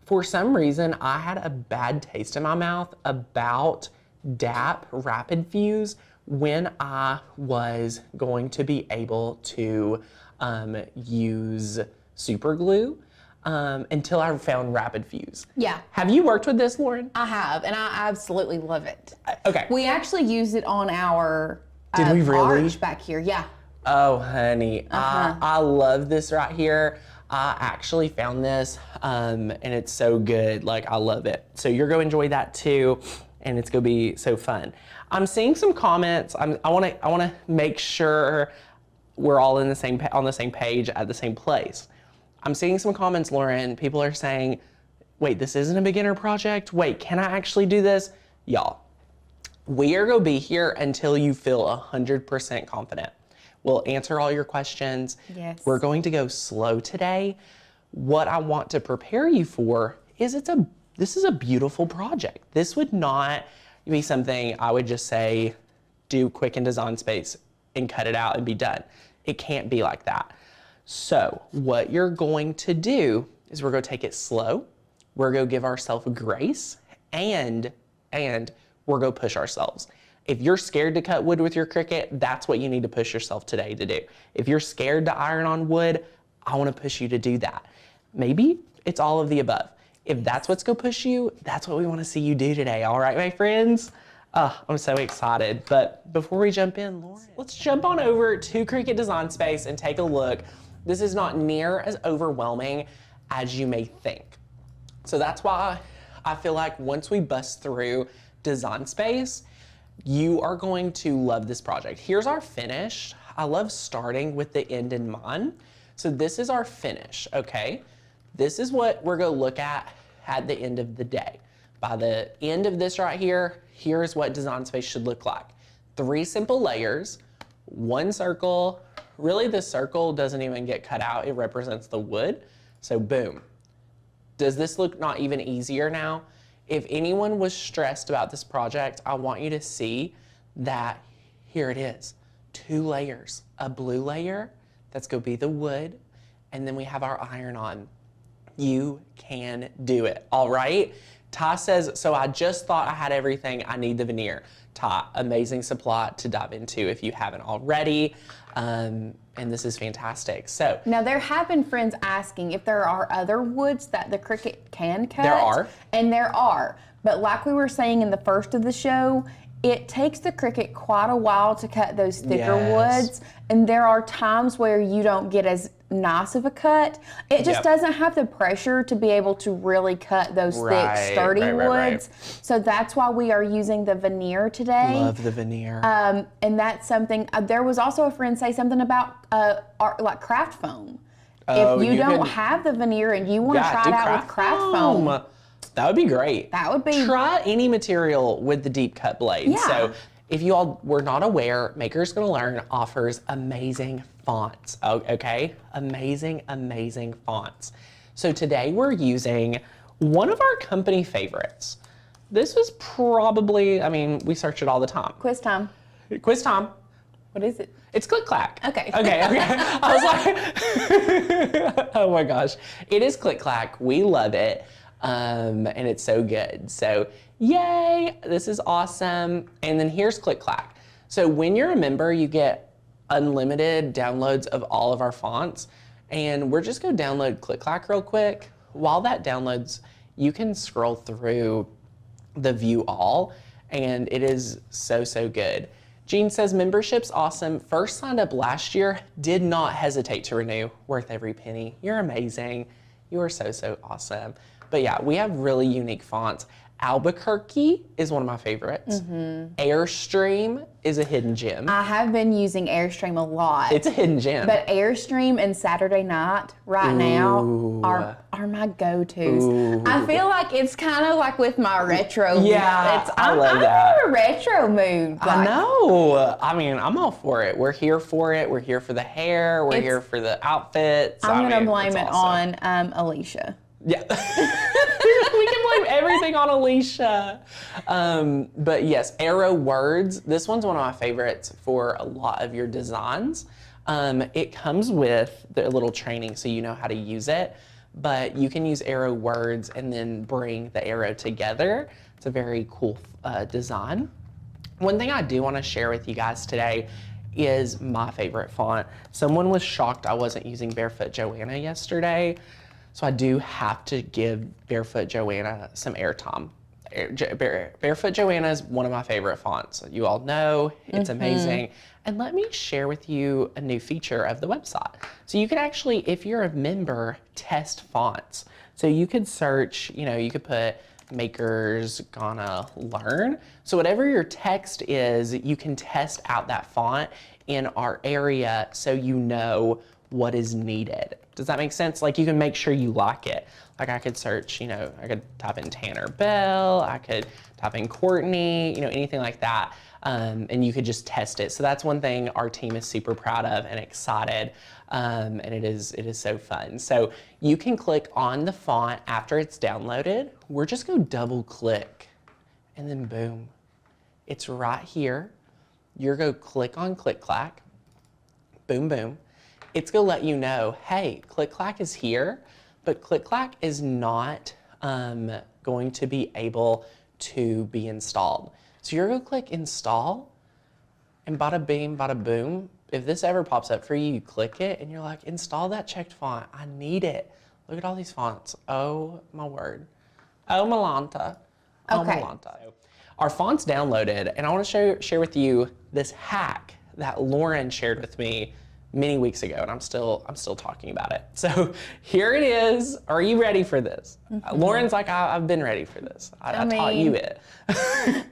for some reason, I had a bad taste in my mouth about DAP Rapid Fuse when I was going to be able to use super glue until I found Rapid Fuse. Yeah. Have you worked with this, Lauren? I have, and I absolutely love it. Okay. We actually use it on our Did we really? arch back here. Yeah. Oh, honey, I love this right here. I actually found this, and it's so good. Like, I love it. So you're going to enjoy that too, and it's going to be so fun. I'm seeing some comments. I want to make sure we're all on the same page at the same place. I'm seeing some comments, Lauren. People are saying, wait, this isn't a beginner project? Wait, can I actually do this? Y'all, we are going to be here until you feel 100% confident. We'll answer all your questions. Yes. We're going to go slow today. What I want to prepare you for is this is a beautiful project. This would not be something I would just say, do quick in design space and cut it out and be done. It can't be like that. So what you're going to do is we're going to take it slow. We're going to give ourselves grace and we're going to push ourselves. If you're scared to cut wood with your Cricut, that's what you need to push yourself today to do. If you're scared to iron on wood, I want to push you to do that. Maybe it's all of the above. If that's what's going to push you, that's what we want to see you do today. All right, my friends? I'm so excited. But before we jump in, Lauren, let's jump on over to Cricut Design Space and take a look. This is not near as overwhelming as you may think. So that's why I feel like once we bust through Design Space, you are going to love this project. Here's our finish. I love starting with the end in mind. So this is our finish, okay? This is what we're gonna look at the end of the day. By the end of this right here, here's what Design Space should look like. 3 simple layers, 1 circle. Really, the circle doesn't even get cut out. It represents the wood. So boom. Does this look not even easier now? If anyone was stressed about this project, I want you to see that here it is. 2 layers, a blue layer, that's gonna be the wood, and then we have our iron on. You can do it, all right? Ty says, so I just thought I had everything. I need the veneer. Ty, amazing supply to dive into if you haven't already. And this is fantastic. So now there have been friends asking if there are other woods that the Cricut can cut. There are. And there are. But like we were saying in the first of the show, it takes the Cricut quite a while to cut those thicker woods. And there are times where you don't get as nice of a cut. It just doesn't have the pressure to be able to really cut those thick, sturdy woods. So that's why we are using the veneer today. Love the veneer. And that's something, there was also a friend say something about like craft foam. Oh, if you don't have the veneer and you want to try it out with craft foam, that would be great. That would be. Try any material with the deep cut blade. Yeah. So if you all were not aware, Maker's Gonna Learn offers amazing fonts, okay? Amazing, amazing fonts. So today we're using one of our company favorites. This was probably, I mean, we search it all the time. Quiz time. Quiz time. What is it? It's Click Clack. Okay. Okay. I was like, oh my gosh. It is Click Clack. We love it. And it's so good. So yay, this is awesome. And then here's Click Clack. So when you're a member, you get unlimited downloads of all of our fonts. And we're just going to download Click Clack real quick. While that downloads, you can scroll through the view all, and it is so, so good. Jean says, membership's awesome. First signed up last year, did not hesitate to renew. Worth every penny. You're amazing. You are so, so awesome. But yeah, we have really unique fonts. Albuquerque is one of my favorites. Airstream is a hidden gem. I have been using Airstream a lot. It's a hidden gem. But Airstream and Saturday Night right now are my go-tos. I feel like it's kind of like with my retro. Yeah, I love that. I'm in a retro mood. I know. I mean, I'm all for it. We're here for it. We're here for the hair. We're here for the outfits. I'm going to blame it on Alicia. Yeah. We can blame everything on Alicia. But yes, Arrow Words. This one's one of my favorites for a lot of your designs. It comes with the little training so you know how to use it, but you can use Arrow Words and then bring the arrow together. It's a very cool design. One thing I do want to share with you guys today is my favorite font. Someone was shocked I wasn't using Barefoot Joanna yesterday. So I do have to give Barefoot Joanna some airtime. Barefoot Joanna is one of my favorite fonts. You all know, it's amazing. And let me share with you a new feature of the website. So you can actually, if you're a member, test fonts. So you could search, you could put Maker's Gonna Learn. So whatever your text is, you can test out that font in our area so you know what is needed. Does that make sense? Like you can make sure you like it. Like I could search, I could type in Tanner Bell, I could type in Courtney, anything like that. And you could just test it. So that's one thing our team is super proud of and excited. And it is so fun. So you can click on the font after it's downloaded. We're just gonna double click and then boom, it's right here. You're gonna click on Click Clack, boom, boom. It's gonna let you know, hey, Click Clack is here, but Click Clack is not going to be able to be installed. So you're gonna click install, and bada bing, bada boom. If this ever pops up for you, you click it, and you're like, install that checked font. I need it. Look at all these fonts. Oh my word. Oh Malanta. Oh Okay. Malanta. Our font's downloaded, and I want to share with you this hack that Lauren shared with me many weeks ago, and I'm still talking about it. So here it is. Are you ready for this? Lauren's like, I've been ready for this. I taught you it.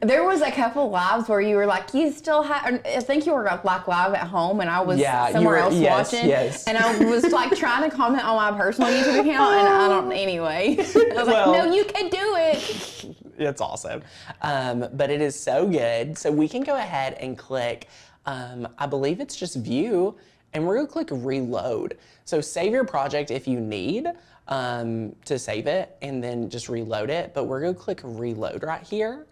There was a couple lives where you were like, you still have, I think you were like live at home and I was somewhere else watching. Yes. And I was like trying to comment on my personal YouTube account and I don't, anyway. I was like, no, you can do it. It's awesome. But it is so good. So we can go ahead and click, I believe it's just view, and we're gonna click reload. So save your project if you need to save it and then just reload it. But we're gonna click reload right here.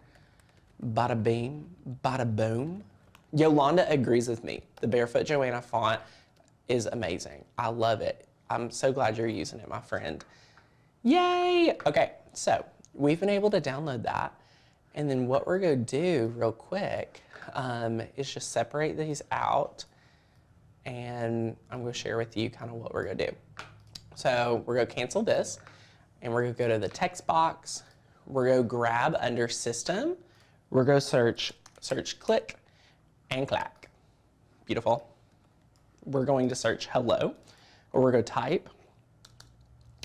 Bada bing, bada boom. Yolanda agrees with me. The Barefoot Joanna font is amazing. I love it. I'm so glad you're using it, my friend. Yay! Okay, so we've been able to download that. And then what we're gonna do real quick is just separate these out, and I'm gonna share with you kind of what we're gonna do. So we're gonna cancel this, and we're gonna go to the text box. We're gonna grab under System. We're gonna search click and clack. Beautiful. We're going to search hello, or we're gonna type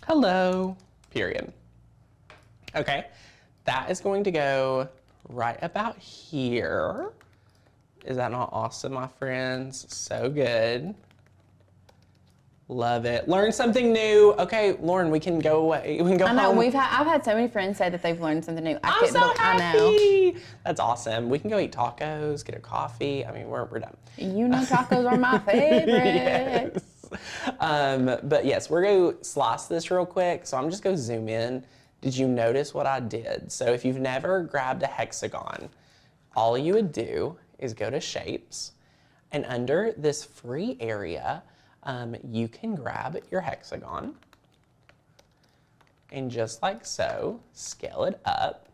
hello, period. Okay, that is going to go right about here. Is that not awesome, my friends? So good. Love it. Learn something new. Okay, Lauren, we can go away. We can go home. I know, I've had so many friends say that they've learned something new. I'm so happy. That's awesome. We can go eat tacos, get a coffee. I mean, we're done. You know tacos are my favorite. Yes. But yes, we're going to slice this real quick. So I'm just going to zoom in. Did you notice what I did? So if you've never grabbed a hexagon, all you would do is go to Shapes, and under this free area, you can grab your hexagon, and just like so, scale it up.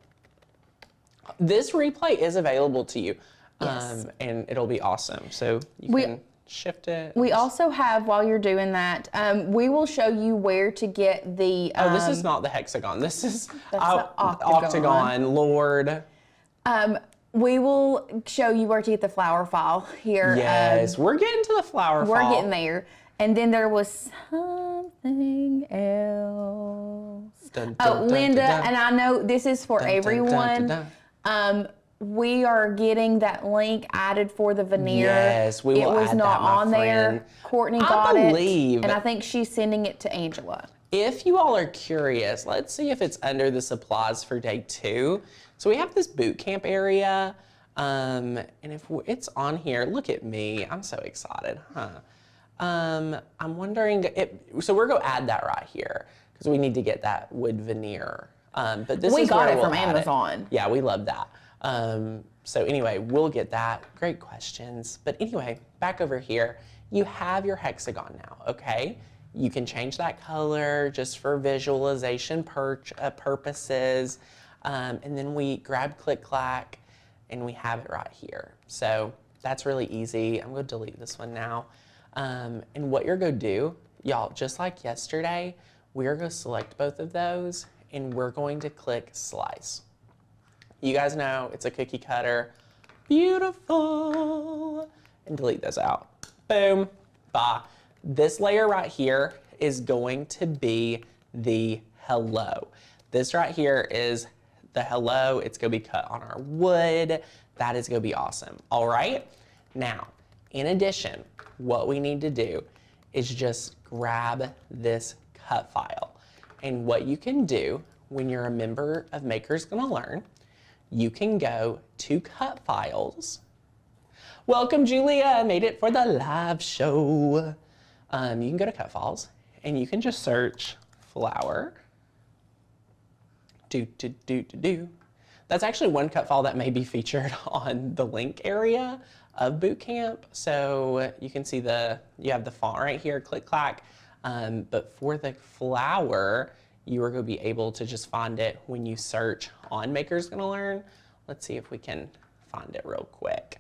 This replay is available to you, Yes. and it'll be awesome. So you can shift it. We also have, while you're doing that, we will show you where to get the... oh, this is not the hexagon. This is the octagon. Lord. We will show you where to get the flower file here. Yes, we're getting to the flower We're file. getting there. And then there was something else. Dun, dun, Oh, dun, Linda, dun, dun. and I know this is for Dun, dun, everyone. dun, dun, We are getting that link added for the veneer. Yes, we will It was add not that, my on there. friend. Courtney I got believe- it, and I think she's sending it to Angela. If you all are curious, let's see if it's under the supplies for day 2. So we have this boot camp area, and if it's on here, look at me, I'm so excited, huh? I'm wondering, so we're gonna add that right here, because we need to get that wood veneer. But this We is got where it we'll from add Amazon. Yeah, we love that. So anyway, we'll get that. Great questions. But anyway, back over here, you have your hexagon now, okay? You can change that color just for visualization purposes. And then we grab click clack and we have it right here. So that's really easy. I'm gonna delete this one now. And what you're gonna do, y'all, just like yesterday, we're gonna select both of those and we're going to click slice. You guys know it's a cookie cutter. Beautiful. And delete those out. Boom. Bye. This layer right here is going to be the hello. This right here is the hello. It's going to be cut on our wood. That is going to be awesome. All right. Now, in addition, what we need to do is just grab this cut file. And what you can do when you're a member of Maker's Gonna Learn, you can go to cut files. Welcome, Julia, made it for the live show. You can go to cut files and you can just search flower. That's actually one cut file that may be featured on the link area of Bootcamp. So you can see you have the font right here, click clack. But for the flower, you are going to be able to just find it when you search on Maker's Gonna Learn. Let's see if we can find it real quick.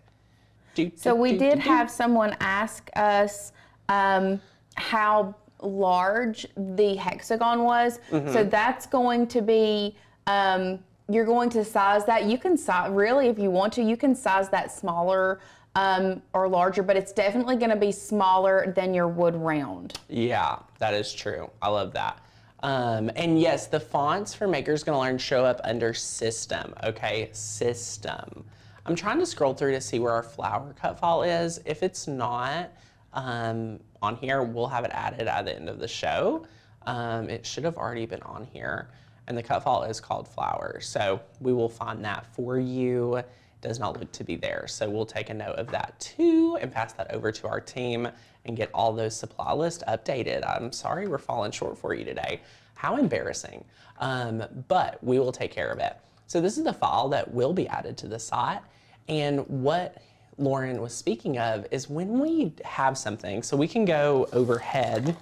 So we did have someone ask us how large the hexagon was. So that's going to be, you're going to size that. You can size, really, if you want to, you can size that smaller or larger, but it's definitely going to be smaller than your wood round. Yeah, that is true. I love that. And yes, the fonts for Maker's Gonna Learn show up under System, okay? System. I'm trying to scroll through to see where our flower cut file is. If it's not on here, we'll have it added at the end of the show. It should have already been on here. And the cut file is called flower. So we will find that for you. It does not look to be there. So we'll take a note of that too and pass that over to our team and get all those supply lists updated. I'm sorry we're falling short for you today. How embarrassing. But we will take care of it. So this is the file that will be added to the site. And what Lauren was speaking of is when we have something, so we can go overhead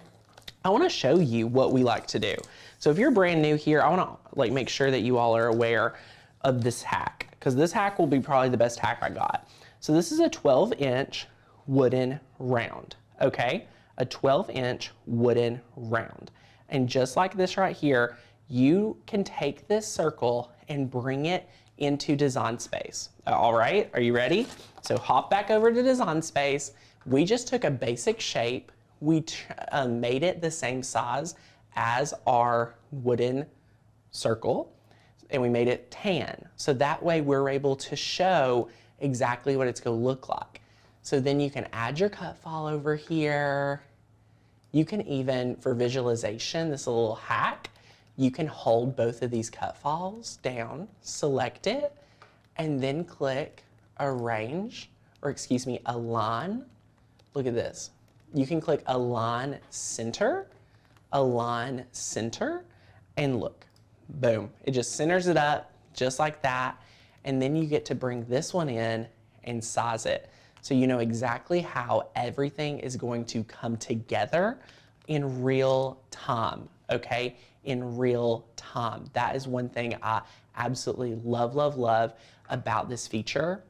I want to show you what we like to do. So if you're brand new here, I want to like make sure that you all are aware of this hack, because this hack will be probably the best hack I got. So this is a 12-inch wooden round, okay? A 12-inch wooden round. And just like this right here, you can take this circle and bring it into Design Space. All right, are you ready? So hop back over to Design Space. We just took a basic shape. We made it the same size as our wooden circle, and we made it tan. So that way we're able to show exactly what it's gonna look like. So then you can add your cut file over here. You can even, for visualization, this is a little hack, you can hold both of these cut files down, select it, and then click arrange, or excuse me, align. Look at this. You can click align center, and look, boom. It just centers it up just like that. And then you get to bring this one in and size it. So you know exactly how everything is going to come together in real time, okay? In real time. That is one thing I absolutely love, love, love about this feature,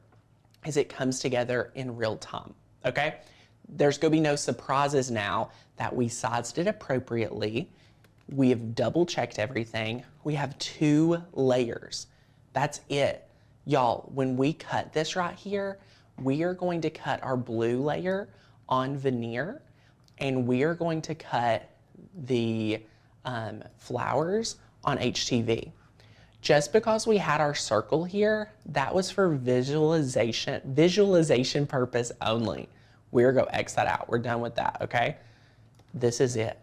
is it comes together in real time, okay? There's gonna be no surprises now that we sized it appropriately. We have double checked everything. We have 2 layers. That's it. Y'all, when we cut this right here, we are going to cut our blue layer on veneer, and we are going to cut the flowers on HTV. Just because we had our circle here, that was for visualization purpose only. We're gonna X that out. We're done with that, okay? This is it.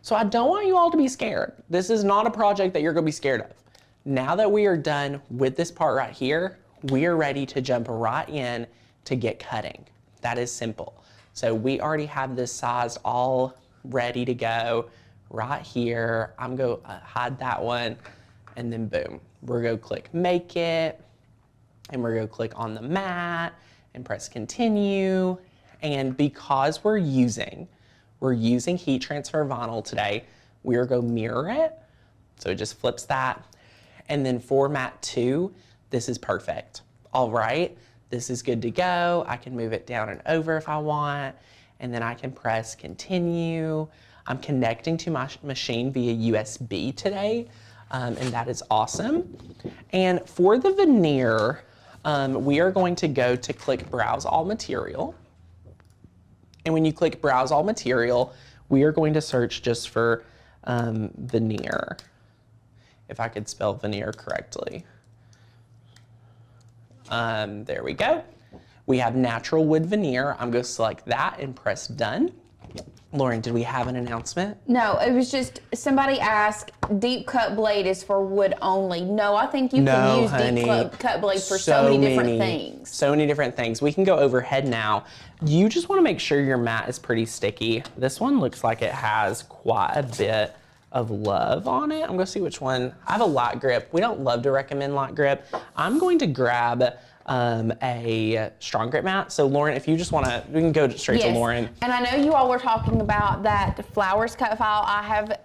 So I don't want you all to be scared. This is not a project that you're gonna be scared of. Now that we are done with this part right here, we are ready to jump right in to get cutting. That is simple. So we already have this sized all ready to go right here. I'm gonna hide that one, and then boom. We're gonna click make it, and we're gonna click on the mat and press continue. And because we're using heat transfer vinyl today, we're gonna mirror it. So it just flips that. And then for mat 2, this is perfect. All right, this is good to go. I can move it down and over if I want, and then I can press continue. I'm connecting to my machine via USB today, and that is awesome. And for the veneer, we are going to go to click Browse All Material. And when you click Browse All Material, we are going to search just for veneer, if I could spell veneer correctly. There we go. We have natural wood veneer. I'm going to select that and press done. Lauren, did we have an announcement? No, it was just somebody asked, deep cut blade is for wood only. No, I think you can use deep cut blade for so many different things. So many different things. We can go overhead now. You just want to make sure your mat is pretty sticky. This one looks like it has quite a bit of love on it. I'm going to see which one. I have a light grip. We don't love to recommend light grip. I'm going to grab a strong grip mat. So Lauren, if you just want to, we can go straight to Lauren. And I know you all were talking about that flowers cut file. I have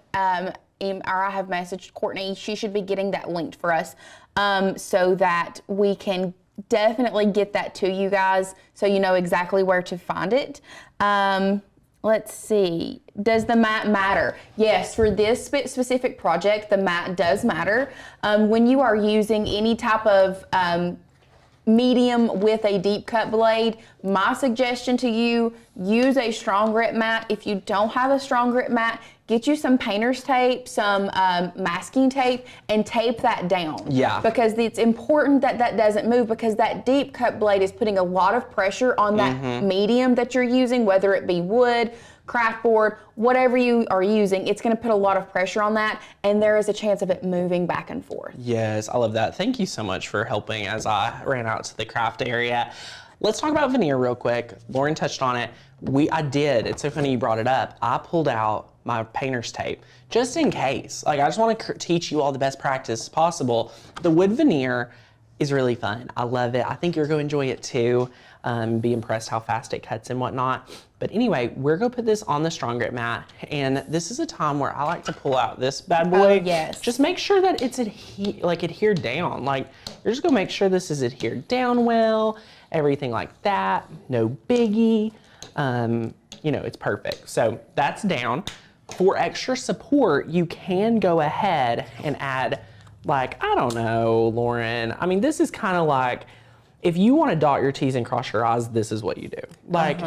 messaged Courtney. She should be getting that linked for us, so that we can definitely get that to you guys, so you know exactly where to find it. Let's see. Does the mat matter? Yes, for this specific project, the mat does matter. When you are using any type of medium with a deep cut blade, my suggestion to you, use a strong grip mat. If you don't have a strong grip mat, get you some painter's tape, some masking tape, and tape that down. Yeah. Because it's important that that doesn't move, because that deep cut blade is putting a lot of pressure on that medium that you're using, whether it be wood, craft board, whatever you are using, it's going to put a lot of pressure on that, and there is a chance of it moving back and forth. Yes, I love that. Thank you so much for helping as I ran out to the craft area. Let's talk about veneer real quick. Lauren touched on it. I did. It's so funny you brought it up. I pulled out my painter's tape just in case. Like, I just want to teach you all the best practice possible. The wood veneer is really fun. I love it. I think you're going to enjoy it too. Be impressed how fast it cuts and whatnot. But anyway, we're going to put this on the Strong Grip mat. And this is a time where I like to pull out this bad boy. Oh, yes. Just make sure that it's adhered down. Like, you're just going to make sure this is adhered down well, everything like that. No biggie. You know, it's perfect. So that's down. For extra support, you can go ahead and add, like, I don't know, Lauren. I mean, this is kind of like, if you want to dot your T's and cross your I's, this is what you do. Like,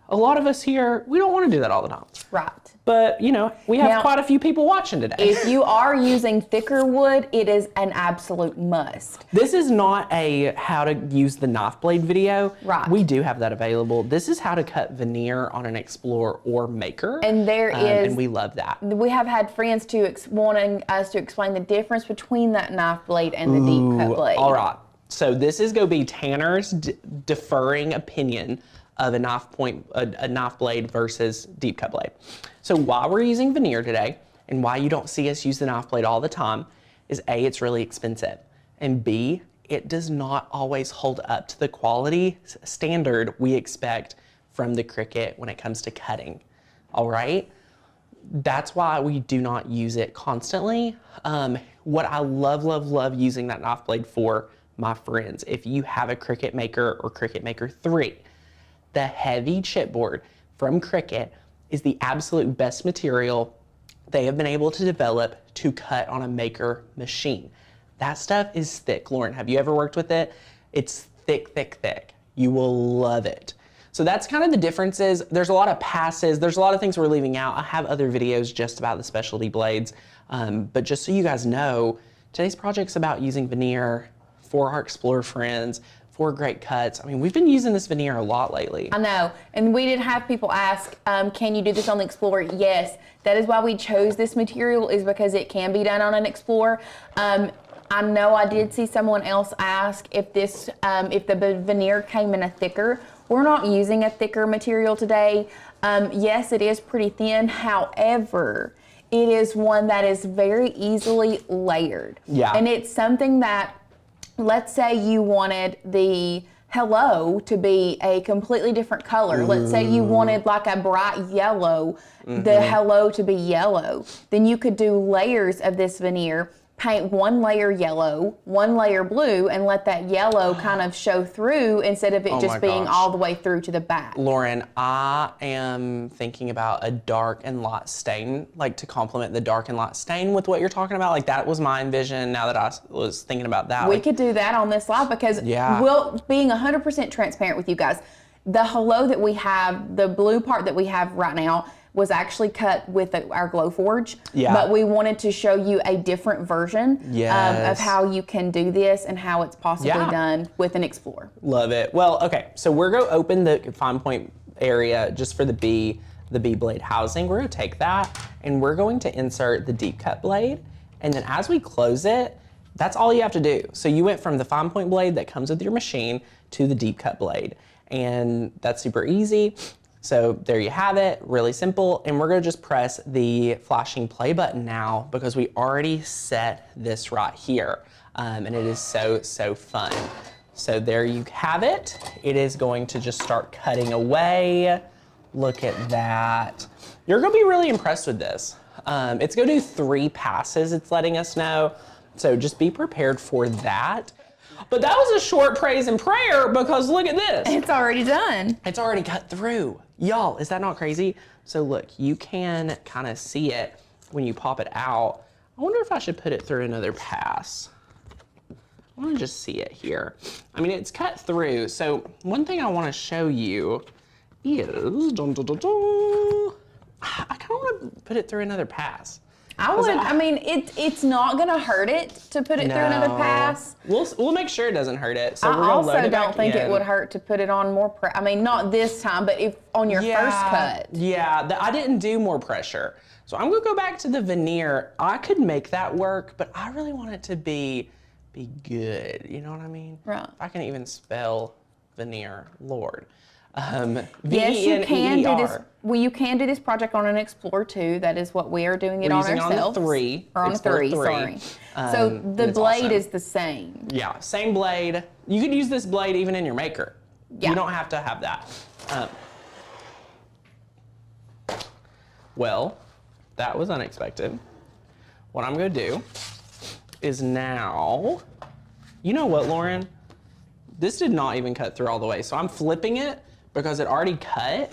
a lot of us here, we don't want to do that all the time. Right. But, you know, we have quite a few people watching today. If you are using thicker wood, it is an absolute must. This is not a how to use the knife blade video. Right. We do have that available. This is how to cut veneer on an Explorer or Maker. And there is... And we love that. We have had friends wanting us to explain the difference between that knife blade and the deep cut blade. All right. So this is going to be Tanner's differing opinion of a knife blade versus deep cut blade. So why we're using veneer today and why you don't see us use the knife blade all the time is A, it's really expensive, and B, it does not always hold up to the quality standard we expect from the Cricut when it comes to cutting. All right? That's why we do not use it constantly. What I love using that knife blade for, my friends, if you have a Cricut Maker or Cricut Maker 3, the heavy chipboard from Cricut is the absolute best material they have been able to develop to cut on a Maker machine. That stuff is thick. Lauren, have you ever worked with it? It's thick, thick, thick. You will love it. So that's kind of the differences. There's a lot of passes. There's a lot of things we're leaving out. I have other videos just about the specialty blades. But just so you guys know, today's project's about using veneer for our Explorer friends, for great cuts. I mean, we've been using this veneer a lot lately. I know, and we did have people ask, can you do this on the Explorer? Yes, that is why we chose this material, is because it can be done on an Explorer. I know I did see someone else ask if this, if the veneer came in a thicker. We're not using a thicker material today. Yes, it is pretty thin. However, it is one that is very easily layered. Yeah. And it's something that, let's say you wanted the hello to be a completely different color. Let's say you wanted like a bright yellow, the hello to be yellow. Then you could do layers of this veneer, paint one layer yellow, one layer blue, and let that yellow kind of show through instead of it just being all the way through to the back. Lauren, I am thinking about a dark and light stain, like to complement the dark and light stain with what you're talking about. Like that was my envision now that I was thinking about that. We could do that on this live because being 100% transparent with you guys, the hello that we have, the blue part that we have right now, was actually cut with our Glowforge, but we wanted to show you a different version of how you can do this and how it's possibly done with an Explorer. Love it. Well, okay, so we're going to open the fine point area just for the B blade housing. We're going to take that and we're going to insert the deep cut blade, and then as we close it, that's all you have to do. So you went from the fine point blade that comes with your machine to the deep cut blade, and that's super easy. So there you have it, really simple. And we're gonna just press the flashing play button now because we already set this right here. And it is so, so fun. So there you have it. It is going to just start cutting away. Look at that. You're gonna be really impressed with this. It's gonna do 3 passes, it's letting us know. So just be prepared for that. But that was a short praise and prayer because look at this. It's already done. It's already cut through. Y'all, is that not crazy? So look, you can kind of see it when you pop it out. I wonder if I should put it through another pass. I want to just see it here. I mean, it's cut through. So one thing I want to show you is, I kind of want to put it through another pass. I mean, it's not gonna hurt it to put it through another pass. We'll make sure it doesn't hurt it. So I also don't think it would hurt to put it on more I mean, not this time, but if on your first cut. Yeah, I didn't do more pressure. So I'm gonna go back to the veneer. I could make that work, but I really want it to be good. You know what I mean? Right. If I can even spell veneer, Lord. Yes, you can do this. VENER. Well, you can do this project on an Explorer 2. That is what we are doing it on Using ourselves. on the 3. Or on a Explorer 3, 3. sorry. So the It's blade awesome. is the same. Yeah, same blade. You could use this blade even in your maker. Yeah. You don't have to have that. Well, that was unexpected. What I'm going to do is now, you know what, Lauren? This did not even cut through all the way. So I'm flipping it because it already cut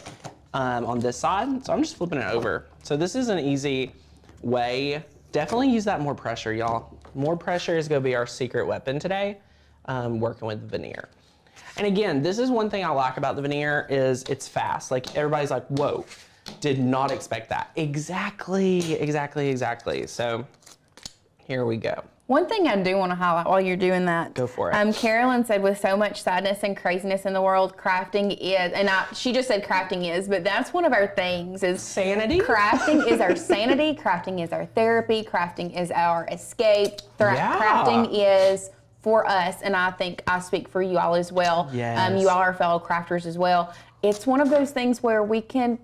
on this side. So I'm just flipping it over. So this is an easy way. Definitely use that more pressure, y'all. More pressure is going to be our secret weapon today, working with the veneer. And again, this is one thing I like about the veneer is it's fast. Like everybody's like, whoa, did not expect that. Exactly. So here we go. One thing I do want to highlight while you're doing that. Go for it. Carolyn said with so much sadness and craziness in the world, crafting is, and she just said crafting is, but that's one of our things is Sanity? Crafting is our sanity, crafting is our therapy, crafting is our escape, Yeah. crafting is for us, and I think I speak for you all as well. Yes. You all are fellow crafters as well. It's one of those things where we can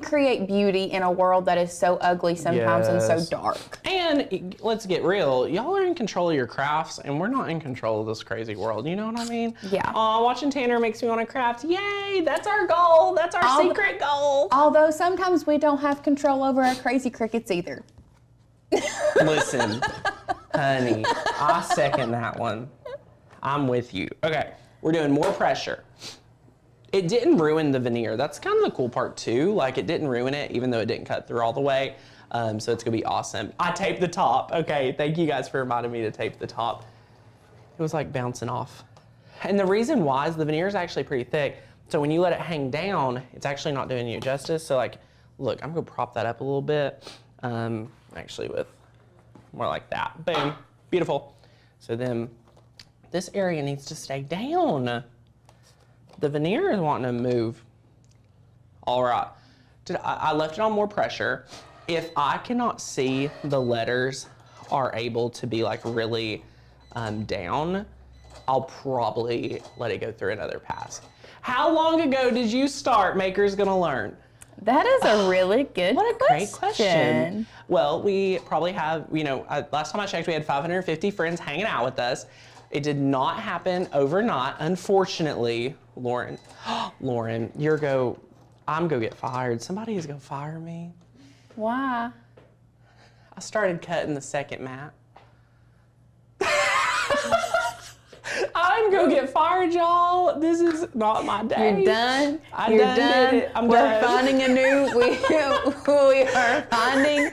create beauty in a world that is so ugly sometimes and Yes. so dark. And let's get real. Y'all are in control of your crafts, and we're not in control of this crazy world. You know what I mean? Yeah. Aw, watching Tanner makes me want to craft. Yay! That's our goal. That's our secret goal. Although sometimes we don't have control over our crazy crickets either. Listen, honey, I second that one. I'm with you. Okay, we're doing more pressure. It didn't ruin the veneer. That's kind of the cool part too. Like it didn't ruin it, even though it didn't cut through all the way. So it's gonna be awesome. I taped the top. Okay, thank you guys for reminding me to tape the top. It was like bouncing off. And the reason why is the veneer is actually pretty thick. So when you let it hang down, it's actually not doing you justice. So like, look, I'm gonna prop that up a little bit. Actually with more like that. Boom, beautiful. So then this area needs to stay down. The veneer is wanting to move. All right, I left it on more pressure. If I cannot see the letters are able to be like really down, I'll probably let it go through another pass. How long ago did you start Maker's Gonna Learn? That is a really good What a great question. Well, we probably have, last time I checked, we had 550 friends hanging out with us. It did not happen overnight, unfortunately. Lauren, I'm gonna get fired. Somebody is gonna fire me. Why? I started cutting the second mat. I'm gonna get fired, y'all. This is not my day. You're done. You're done. Did it. I'm We're done. finding a new. We are finding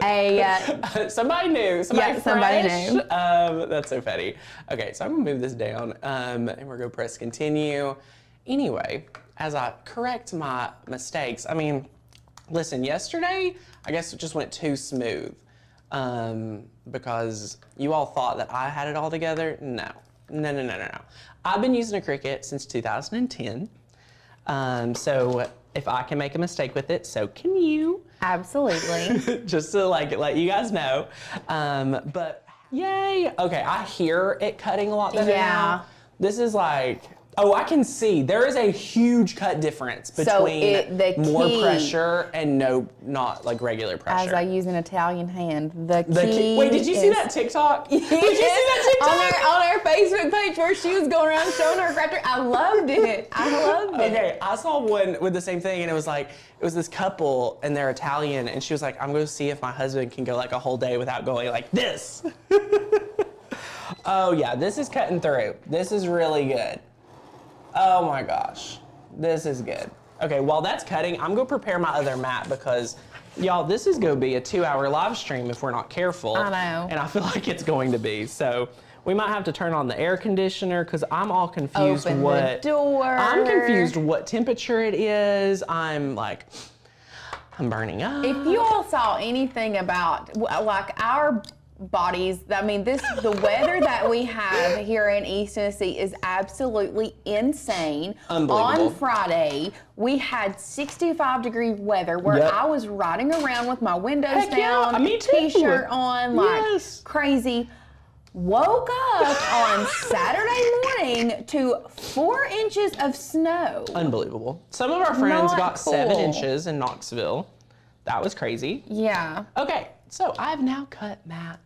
a. Somebody new. Yeah, somebody fresh. new. That's so funny. Okay, so I'm gonna move this down, and we're gonna press continue. Anyway, as I correct my mistakes, listen, yesterday I guess it just went too smooth, because you all thought that I had it all together. No. I've been using a Cricut since 2010. So if I can make a mistake with it, so can you. Absolutely. Just to let you guys know. But yay. Okay, I hear it cutting a lot better now. This is like, oh, I can see. There is a huge cut difference between more pressure and not like regular pressure. As I use an Italian hand, the key. Wait, did you see that TikTok? Did you see that TikTok? On our Facebook page where she was going around showing her crafter. I loved it. Okay, I saw one with the same thing, and it was this couple, and they're Italian, and she was like, I'm going to see if my husband can go like a whole day without going like this. Oh yeah, this is cutting through. This is really good. Oh my gosh, this is good. Okay, while that's cutting, I'm gonna prepare my other mat because, y'all, this is gonna be a 2-hour live stream if we're not careful. I know. And I feel like it's going to be. So we might have to turn on the air conditioner because I'm all confused Open the door. I'm confused what temperature it is. I'm burning up. If you all saw anything about like our bodies, the weather that we have here in East Tennessee is absolutely insane. Unbelievable. On Friday, we had 65-degree weather where I was riding around with my windows down, me too. t-shirt on, like Yes. crazy. woke up on Saturday morning to 4 inches of snow. Unbelievable. Some of our friends Not got cool. 7 inches in Knoxville. That was crazy. Yeah. Okay, so I've now cut mat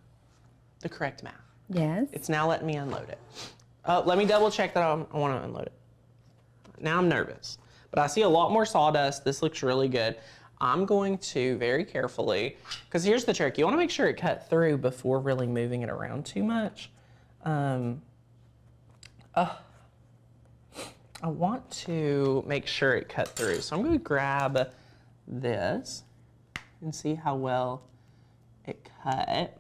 the correct mat. Yes. It's now letting me unload it. Let me double check that I want to unload it. Now I'm nervous, but I see a lot more sawdust. This looks really good. I'm going to very carefully, because here's the trick. You want to make sure it cut through before really moving it around too much. I want to make sure it cut through. So I'm going to grab this and see how well it cut.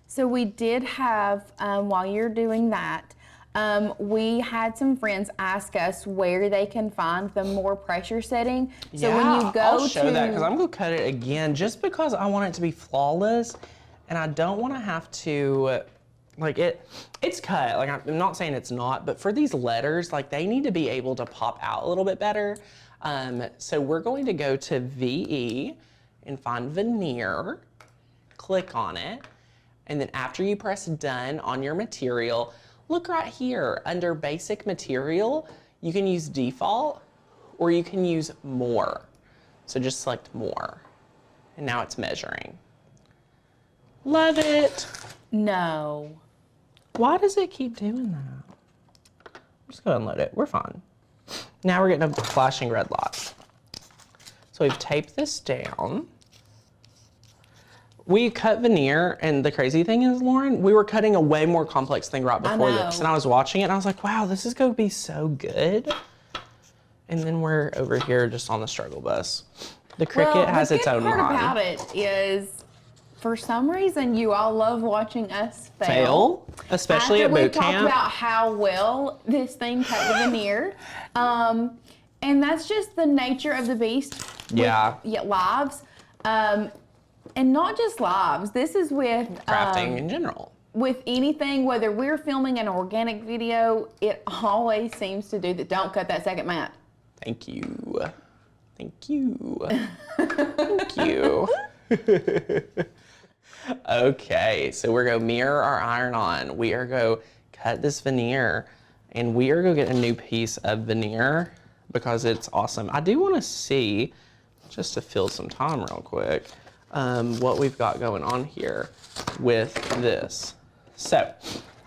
So we did have, while you're doing that, we had some friends ask us where they can find the more pressure setting. So when you go I'll show that because I'm going to cut it again just because I want it to be flawless and I don't want to have to, like it's cut. Like I'm not saying it's not, but for these letters, like they need to be able to pop out a little bit better. So we're going to go to VE and find veneer, click on it. And then after you press done on your material, look right here under basic material, you can use default or you can use more. So just select more. And now it's measuring. Love it. No. Why does it keep doing that? Just go unload it, we're fine. Now we're getting a flashing red light. So we've taped this down. We cut veneer, and the crazy thing is, Lauren, we were cutting a way more complex thing right before this. And I was watching it, and I was like, wow, this is going to be so good. And then we're over here just on the struggle bus. The Cricut has its own mind. The mind. part about it is, for some reason, you all love watching us Fail? Especially at boot camp. After we talk about how well this thing cut the veneer. And that's just the nature of the beast. Yeah. Lives. And not just lives. This is with Crafting in general. With anything, whether we're filming an organic video, it always seems to do that. Don't cut that second mat. Thank you. Thank you. Thank you. Okay, so we're going to mirror our iron on. We are going to cut this veneer, and we are going to get a new piece of veneer because it's awesome. I do want to see, just to fill some time real quick, what we've got going on here with this. So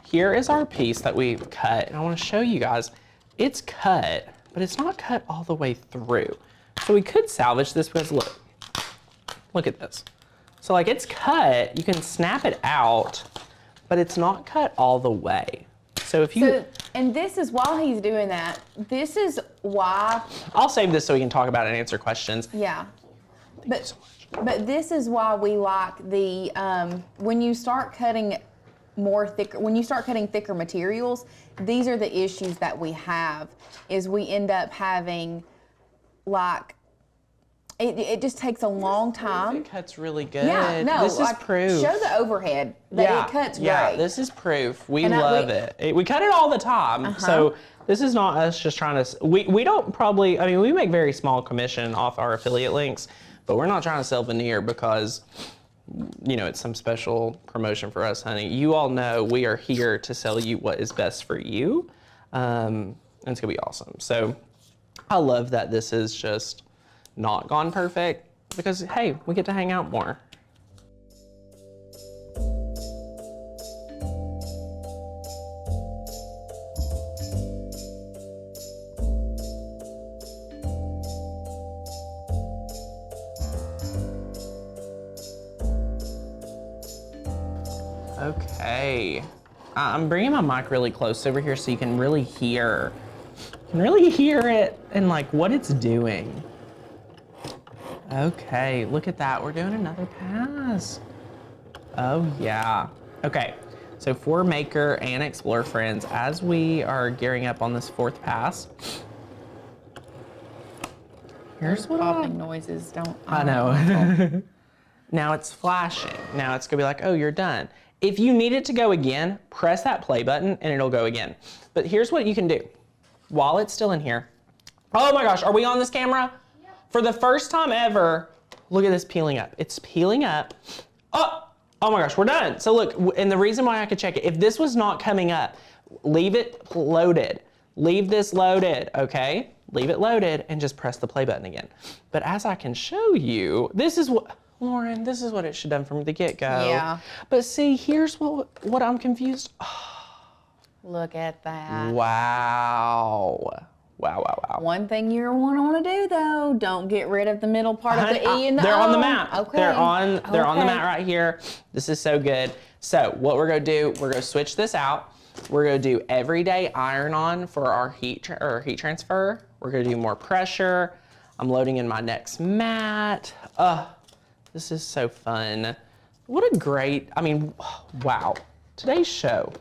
here is our piece that we've cut, and I want to show you guys, it's cut, but it's not cut all the way through. So we could salvage this because look at this. So like it's cut, you can snap it out, but it's not cut all the way. So if you... and this is, while he's doing that, this is why... I'll save this so we can talk about it and answer questions. Yeah. Thank you so much. But this is why we like the, when you start cutting thicker materials, these are the issues that we have, is we end up having like, it just takes a long time. It cuts really good. Yeah, no, this is proof. Show the overhead that it cuts great. Yeah, this is proof. We love it. We cut it all the time. So this is not us just trying to, we don't probably, I mean, we make very small commission off our affiliate links, but we're not trying to sell veneer because, you know, it's some special promotion for us, honey. You all know we are here to sell you what is best for you. And it's gonna be awesome. So I love that this is just not gone perfect because, hey, we get to hang out more. Okay, I'm bringing my mic really close over here so you can really hear. You can really hear it and like what it's doing. Okay, look at that. We're doing another pass. Oh yeah. Okay, so for Maker and Explorer friends, as we are gearing up on this fourth pass, here's what popping noises. I know. Now it's flashing. Now it's gonna be like, oh, you're done. If you need it to go again, press that play button and it'll go again. But here's what you can do. While it's still in here. Oh my gosh, are we on this camera? Yep. For the first time ever, look at this peeling up. It's peeling up. Oh, Oh my gosh, we're done. So look, and the reason why I could check it, if this was not coming up, leave it loaded. Leave this loaded, okay? Leave it loaded and just press the play button again. But as I can show you, this is what, Lauren, this is what it should have done from the get-go. Yeah. But see, here's what I'm confused. Look at that. Wow. Wow. One thing you're going to want to do though, don't get rid of the middle part of the E and the O. They're on the mat. Okay. They're on the mat right here. This is so good. So what we're going to do, we're going to switch this out. We're going to do everyday iron on for our heat transfer. We're going to do more pressure. I'm loading in my next mat. This is so fun. What a great, I mean, wow. Today's show.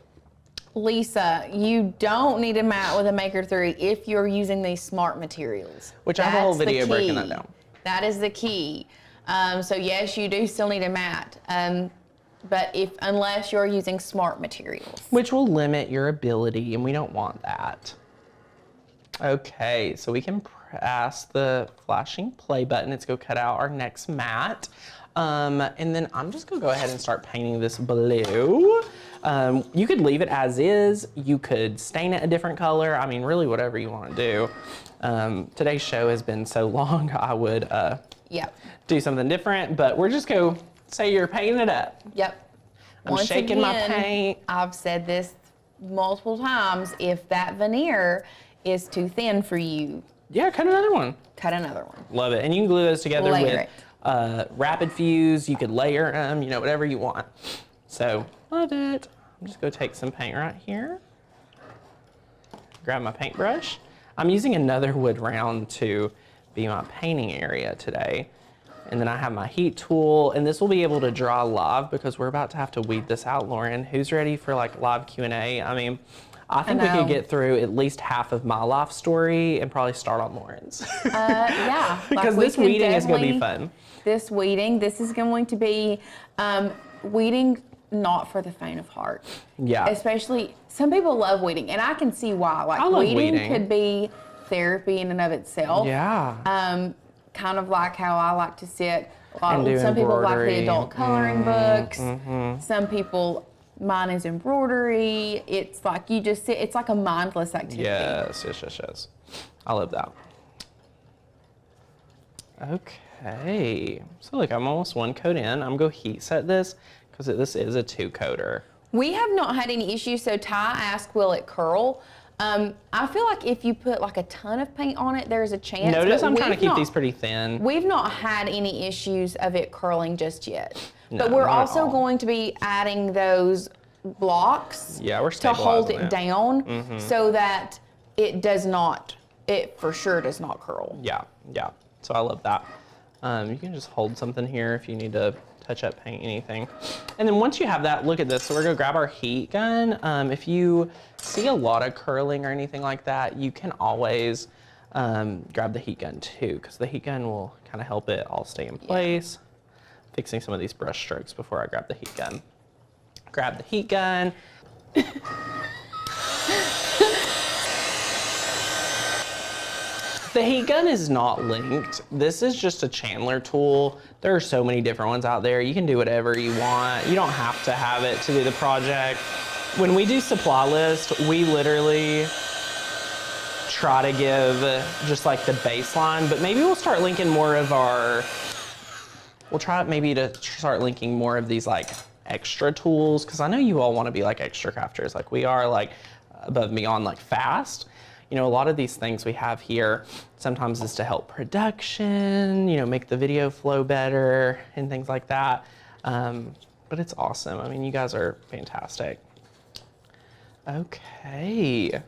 Lisa, you don't need a mat with a Maker 3 if you're using these smart materials. Which I have a whole video breaking that down. That is the key. So yes, you do still need a mat, but unless you're using smart materials. Which will limit your ability, and we don't want that. Okay, so we can press the flashing play button. It's gonna cut out our next mat. And then I'm just gonna go ahead and start painting this blue. You could leave it as is. You could stain it a different color. I mean, really whatever you wanna do. Today's show has been so long, I would do something different, but we're just gonna say you're painting it up. Yep. I'm shaking my paint. I've said this multiple times. If that veneer is too thin for you, yeah, cut another one. Cut another one. Love it. And you can glue those together Layer with rapid fuse. You could layer them, you know, whatever you want. So, love it. I'm just gonna take some paint right here. Grab my paintbrush. I'm using another wood round to be my painting area today. And then I have my heat tool, and this will be able to draw live because we're about to have to weed this out, Lauren. Who's ready for like live Q&A? I mean, I think we could get through at least half of my life story and probably start on Lauren's. Yeah. Because this weeding is going to be fun. This is going to be weeding not for the faint of heart. Yeah. Especially, some people love weeding, and I can see why. Like, I love weeding could be therapy in and of itself. Yeah. Kind of like how I like to sit. And do some people like the embroidery. adult coloring books. Some people, mine is embroidery. It's like you just sit, it's like a mindless activity. Yes. I love that. Okay. So look, I'm almost one coat in. I'm going to heat set this because this is a 2-coater. We have not had any issues. So Ty asked, will it curl? I feel like if you put like a ton of paint on it, there's a chance. Notice I'm trying to keep these pretty thin. We've not had any issues of it curling just yet. No, but we're not at also all. going to be adding those blocks Yeah, we're to hold stabilizing it down so that it for sure does not curl. Yeah. So I love that. You can just hold something here if you need to touch up paint, anything. And then once you have that, look at this. So we're gonna grab our heat gun. If you see a lot of curling or anything like that, you can always grab the heat gun too, because the heat gun will kind of help it all stay in place. Fixing some of these brush strokes before I grab the heat gun. Grab the heat gun. The heat gun is not linked. This is just a Chandler tool. There are so many different ones out there. You can do whatever you want. You don't have to have it to do the project. When we do supply list, we literally try to give just like the baseline, but maybe we'll start linking more of we'll try maybe to start linking more of these like extra tools, because I know you all want to be like extra crafters, like we are, like above and beyond, like fast. You know, a lot of these things we have here sometimes is to help production, you know, make the video flow better and things like that. But it's awesome. I mean, you guys are fantastic. Okay.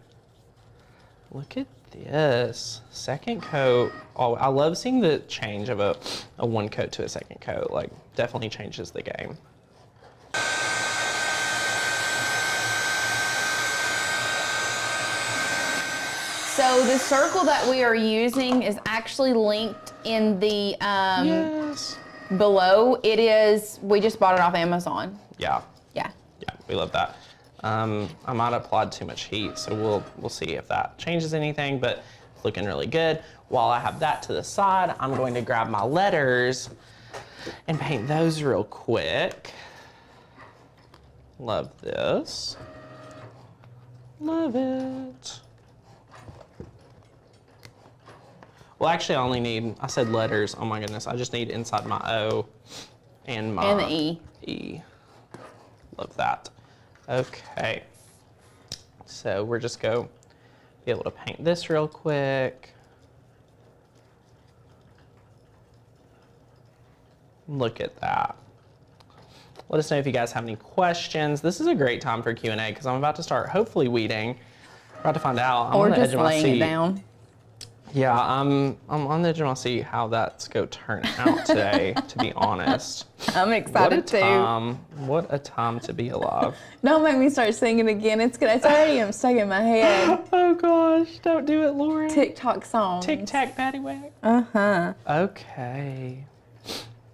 Look at this. Second coat. Oh, I love seeing the change of a 1 coat to a second coat. Like, definitely changes the game. So the circle that we are using is actually linked in the below. It is, we just bought it off Amazon. Yeah. Yeah. Yeah, we love that. I might have applied too much heat, so we'll see if that changes anything, but it's looking really good. While I have that to the side, I'm going to grab my letters and paint those real quick. Love this. Love it. Well, actually, I only need, I said letters. Oh my goodness. I just need inside my O and my And the E. E. Love that. Okay. So we're just going to be able to paint this real quick. Look at that. Let us know if you guys have any questions. This is a great time for Q&A because I'm about to start hopefully weeding. I'm about to find out. I'm Or on the edge just of my laying seat. it down. Yeah, I'm on the edge of my seat how that's going to turn out today, to be honest. I'm excited too. What a time to be alive. Don't make me start singing again. It's already stuck in my head. Oh gosh, don't do it, Lauren. TikTok song. Tic tac paddywhack. Uh-huh. Okay.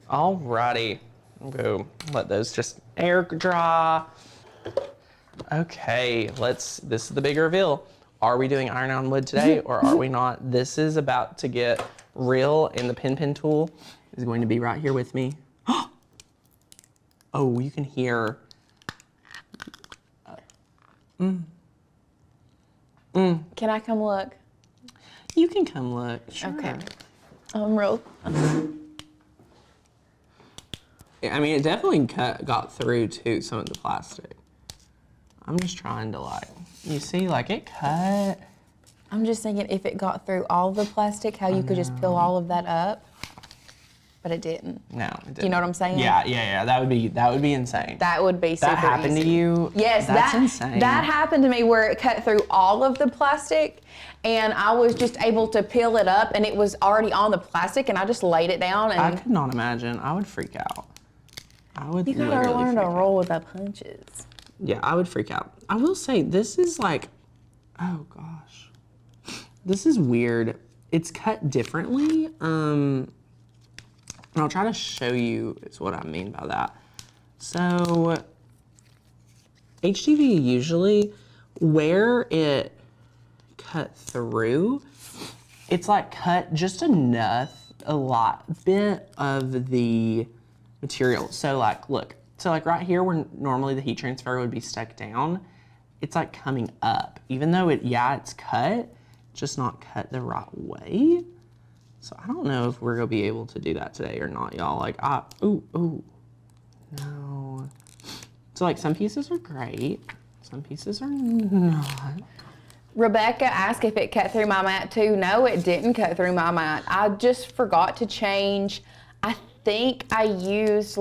Alrighty. I'll go let those just air dry. Okay, this is the big reveal. Are we doing iron on wood today or are we not? This is about to get real, and the pin tool is going to be right here with me. Oh, you can hear. Can I come look? You can come look. Sure. Okay. I'm real. I mean, it definitely got through to some of the plastic. I'm just trying to you see, it cut. I'm just thinking if it got through all the plastic, how you could just peel all of that up, but it didn't. No, it didn't. Do you know what I'm saying? Yeah. That would be insane. That would be super That happened easy. to you? Yes, That's insane. That happened to me where it cut through all of the plastic, and I was just able to peel it up, and it was already on the plastic, and I just laid it down. And I could not imagine. I would freak out. I would you gotta literally learn freak to out. roll with the punches. Yeah, I would freak out. I will say, this is oh gosh. This is weird. It's cut differently. And I'll try to show you is what I mean by that. So, HTV usually, where it cut through, it's cut just enough, a bit of the material. So look. So right here where normally the heat transfer would be stuck down, it's coming up. Even though it's cut, just not cut the right way. So I don't know if we're gonna be able to do that today or not, y'all. Ooh, no. So some pieces are great, some pieces are not. Rebecca asked if it cut through my mat too. No, it didn't cut through my mat. I just forgot to change. I think I used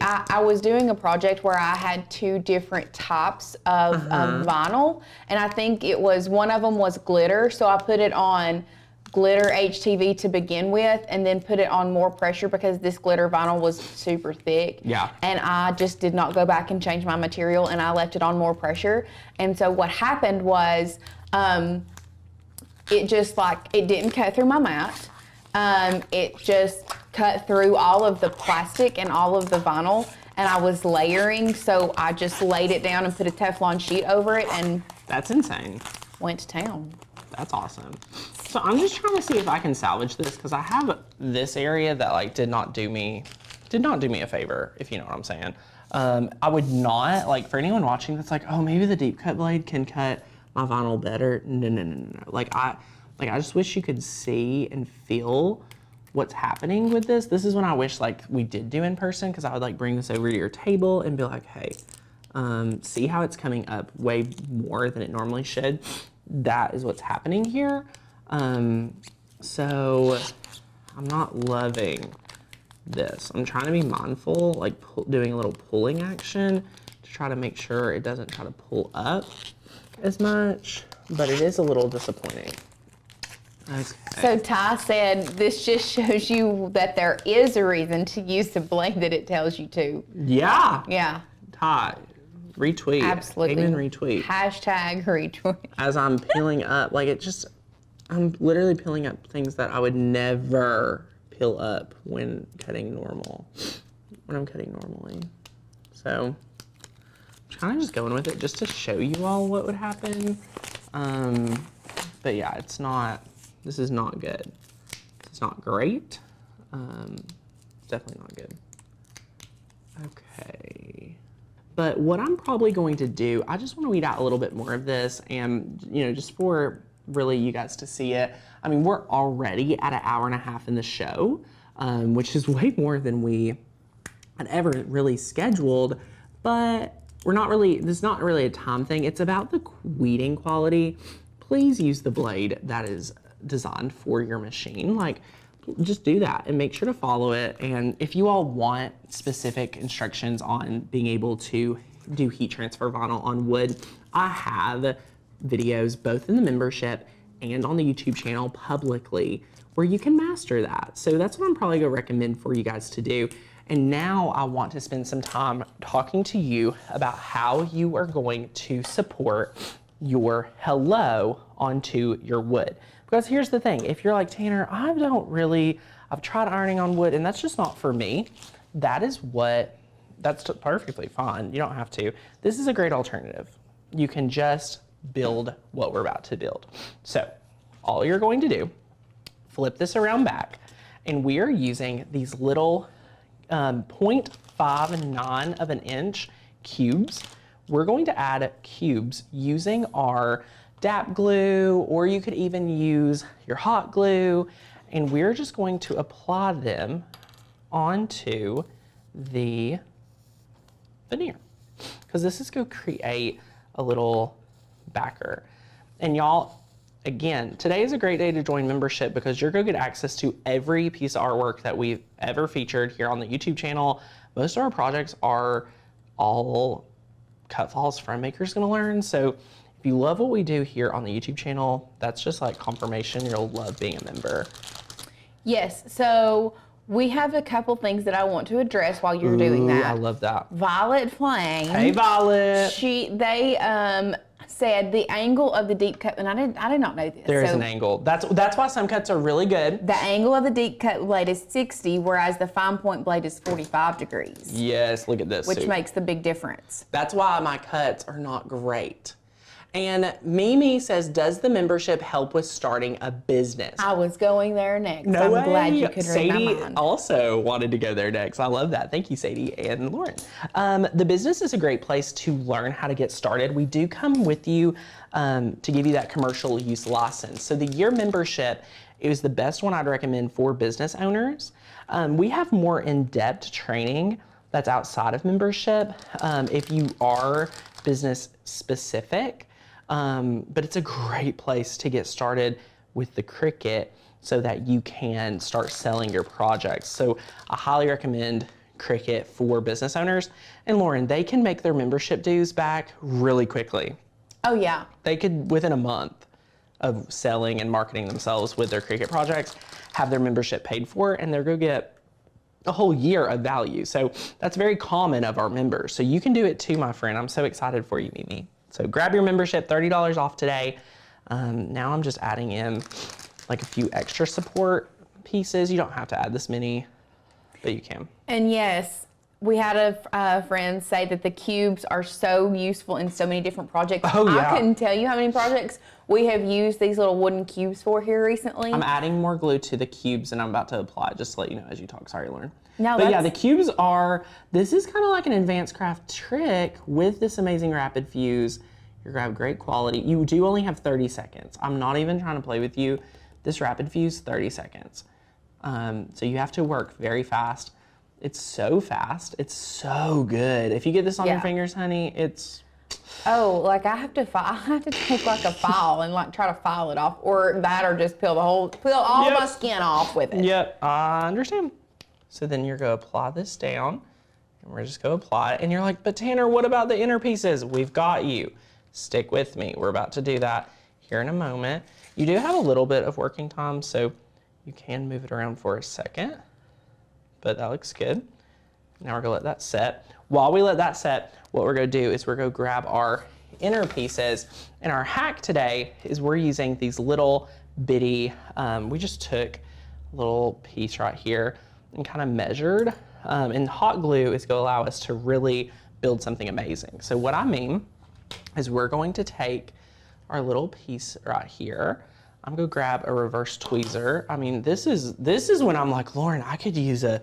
I was doing a project where I had two different types of vinyl, and I think it was one of them was glitter, so I put it on glitter HTV to begin with, and then put it on more pressure because this glitter vinyl was super thick. Yeah. And I just did not go back and change my material, and I left it on more pressure. And so what happened was, it just it didn't cut through my mat. It just cut through all of the plastic and all of the vinyl, and I was layering, so I just laid it down and put a Teflon sheet over it and That's insane. went to town. That's awesome. So I'm just trying to see if I can salvage this because I have this area that did not do me a favor, if you know what I'm saying. I would not, for anyone watching that's oh, maybe the deep cut blade can cut my vinyl better. No. I just wish you could see and feel what's happening with this. This is when I wish we did do in person, because I would bring this over to your table and be hey, see how it's coming up way more than it normally should. That is what's happening here. So I'm not loving this. I'm trying to be mindful, doing a little pulling action to try to make sure it doesn't try to pull up as much, but it is a little disappointing. Okay. So Ty said, this just shows you that there is a reason to use the blade that it tells you to. Yeah. Yeah. Ty, retweet. Absolutely. Amen, retweet. Hashtag retweet. As I'm peeling up, I'm literally peeling up things that I would never peel up when I'm cutting normally. So I'm kind of just going with it just to show you all what would happen. But yeah, this is not good. It's not great. It's definitely not good. Okay. But what I'm probably going to do, I just want to weed out a little bit more of this and, you know, just for really you guys to see it. I mean, we're already at 1.5 hours in the show, which is way more than we had ever really scheduled, but we're not really, this is not really a time thing. It's about the weeding quality. Please use the blade that is designed for your machine. Like, just do that and make sure to follow it. And if you all want specific instructions on being able to do heat transfer vinyl on wood, I have videos both in the membership and on the YouTube channel publicly where you can master that. So that's what I'm probably gonna recommend for you guys to do. And now I want to spend some time talking to you about how you are going to support your hello onto your wood. Because here's the thing, if you're like, Tanner, I've tried ironing on wood and that's just not for me, that's perfectly fine. You don't have to. This is a great alternative. You can just build what we're about to build. So all you're going to do, flip this around back, and we are using these little 0.59 of an inch cubes. We're going to add cubes using our DAP glue, or you could even use your hot glue, and we're just going to apply them onto the veneer, because this is going to create a little backer. And y'all, again, today is a great day to join membership because you're going to get access to every piece of artwork that we've ever featured here on the YouTube channel. Most of our projects are all cut files from Maker's Gonna Learn. So if you love what we do here on the YouTube channel, that's just like confirmation you'll love being a member. Yes, so we have a couple things that I want to address while you're doing that. I love that. Violet Flame. Hey, Violet. They said the angle of the deep cut, and I did not know this. There is an angle. That's why some cuts are really good. The angle of the deep cut blade is 60, whereas the fine point blade is 45 degrees. Yes, look at this. Which makes the big difference. That's why my cuts are not great. And Mimi says, does the membership help with starting a business? I was going there next. No way. I'm glad you could read my Sadie mind. also wanted to go there next. I love that. Thank you, Sadie and Lauren. The business is a great place to learn how to get started. We do come with you to give you that commercial use license. So the year membership is the best one I'd recommend for business owners. We have more in-depth training that's outside of membership if you are business specific. But it's a great place to get started with the Cricut so that you can start selling your projects. So I highly recommend Cricut for business owners. And Lauren, they can make their membership dues back really quickly. Oh yeah. They could, within a month of selling and marketing themselves with their Cricut projects, have their membership paid for, and they're going to get a whole year of value. So that's very common of our members. So you can do it too, my friend. I'm so excited for you, Mimi. So grab your membership, $30 off today. Now I'm just adding in like a few extra support pieces. You don't have to add this many, but you can. And yes, we had a friend say that the cubes are so useful in so many different projects. Oh, yeah. I couldn't tell you how many projects we have used these little wooden cubes for here recently. I'm adding more glue to the cubes and I'm about to apply it, just to let you know as you talk. Sorry, Lauren. No, but yeah, the cubes are, this is kind of like an advanced craft trick with this amazing rapid fuse. You're gonna have great quality. You do only have 30 seconds. I'm not even trying to play with you. This rapid fuse, 30 seconds. So you have to work very fast. It's so fast. It's so good. If you get this on your fingers, honey, it's... Oh, like I have to take like a file and like try to file it off, or that, or just peel all of my skin off with it. Yep, I understand. So then you're gonna apply this down, and we're just gonna apply it. And you're like, but Tanner, what about the inner pieces? We've got you. Stick with me. We're about to do that here in a moment. You do have a little bit of working time, so you can move it around for a second, but that looks good. Now we're gonna let that set. While we let that set, what we're gonna do is we're gonna grab our inner pieces, and our hack today is we're using these little bitty, we just took a little piece right here and kind of measured, and hot glue is gonna allow us to really build something amazing. So what I mean is we're going to take our little piece right here. I'm gonna grab a reverse tweezer. I mean, this is when I'm like, Lauren, I could use a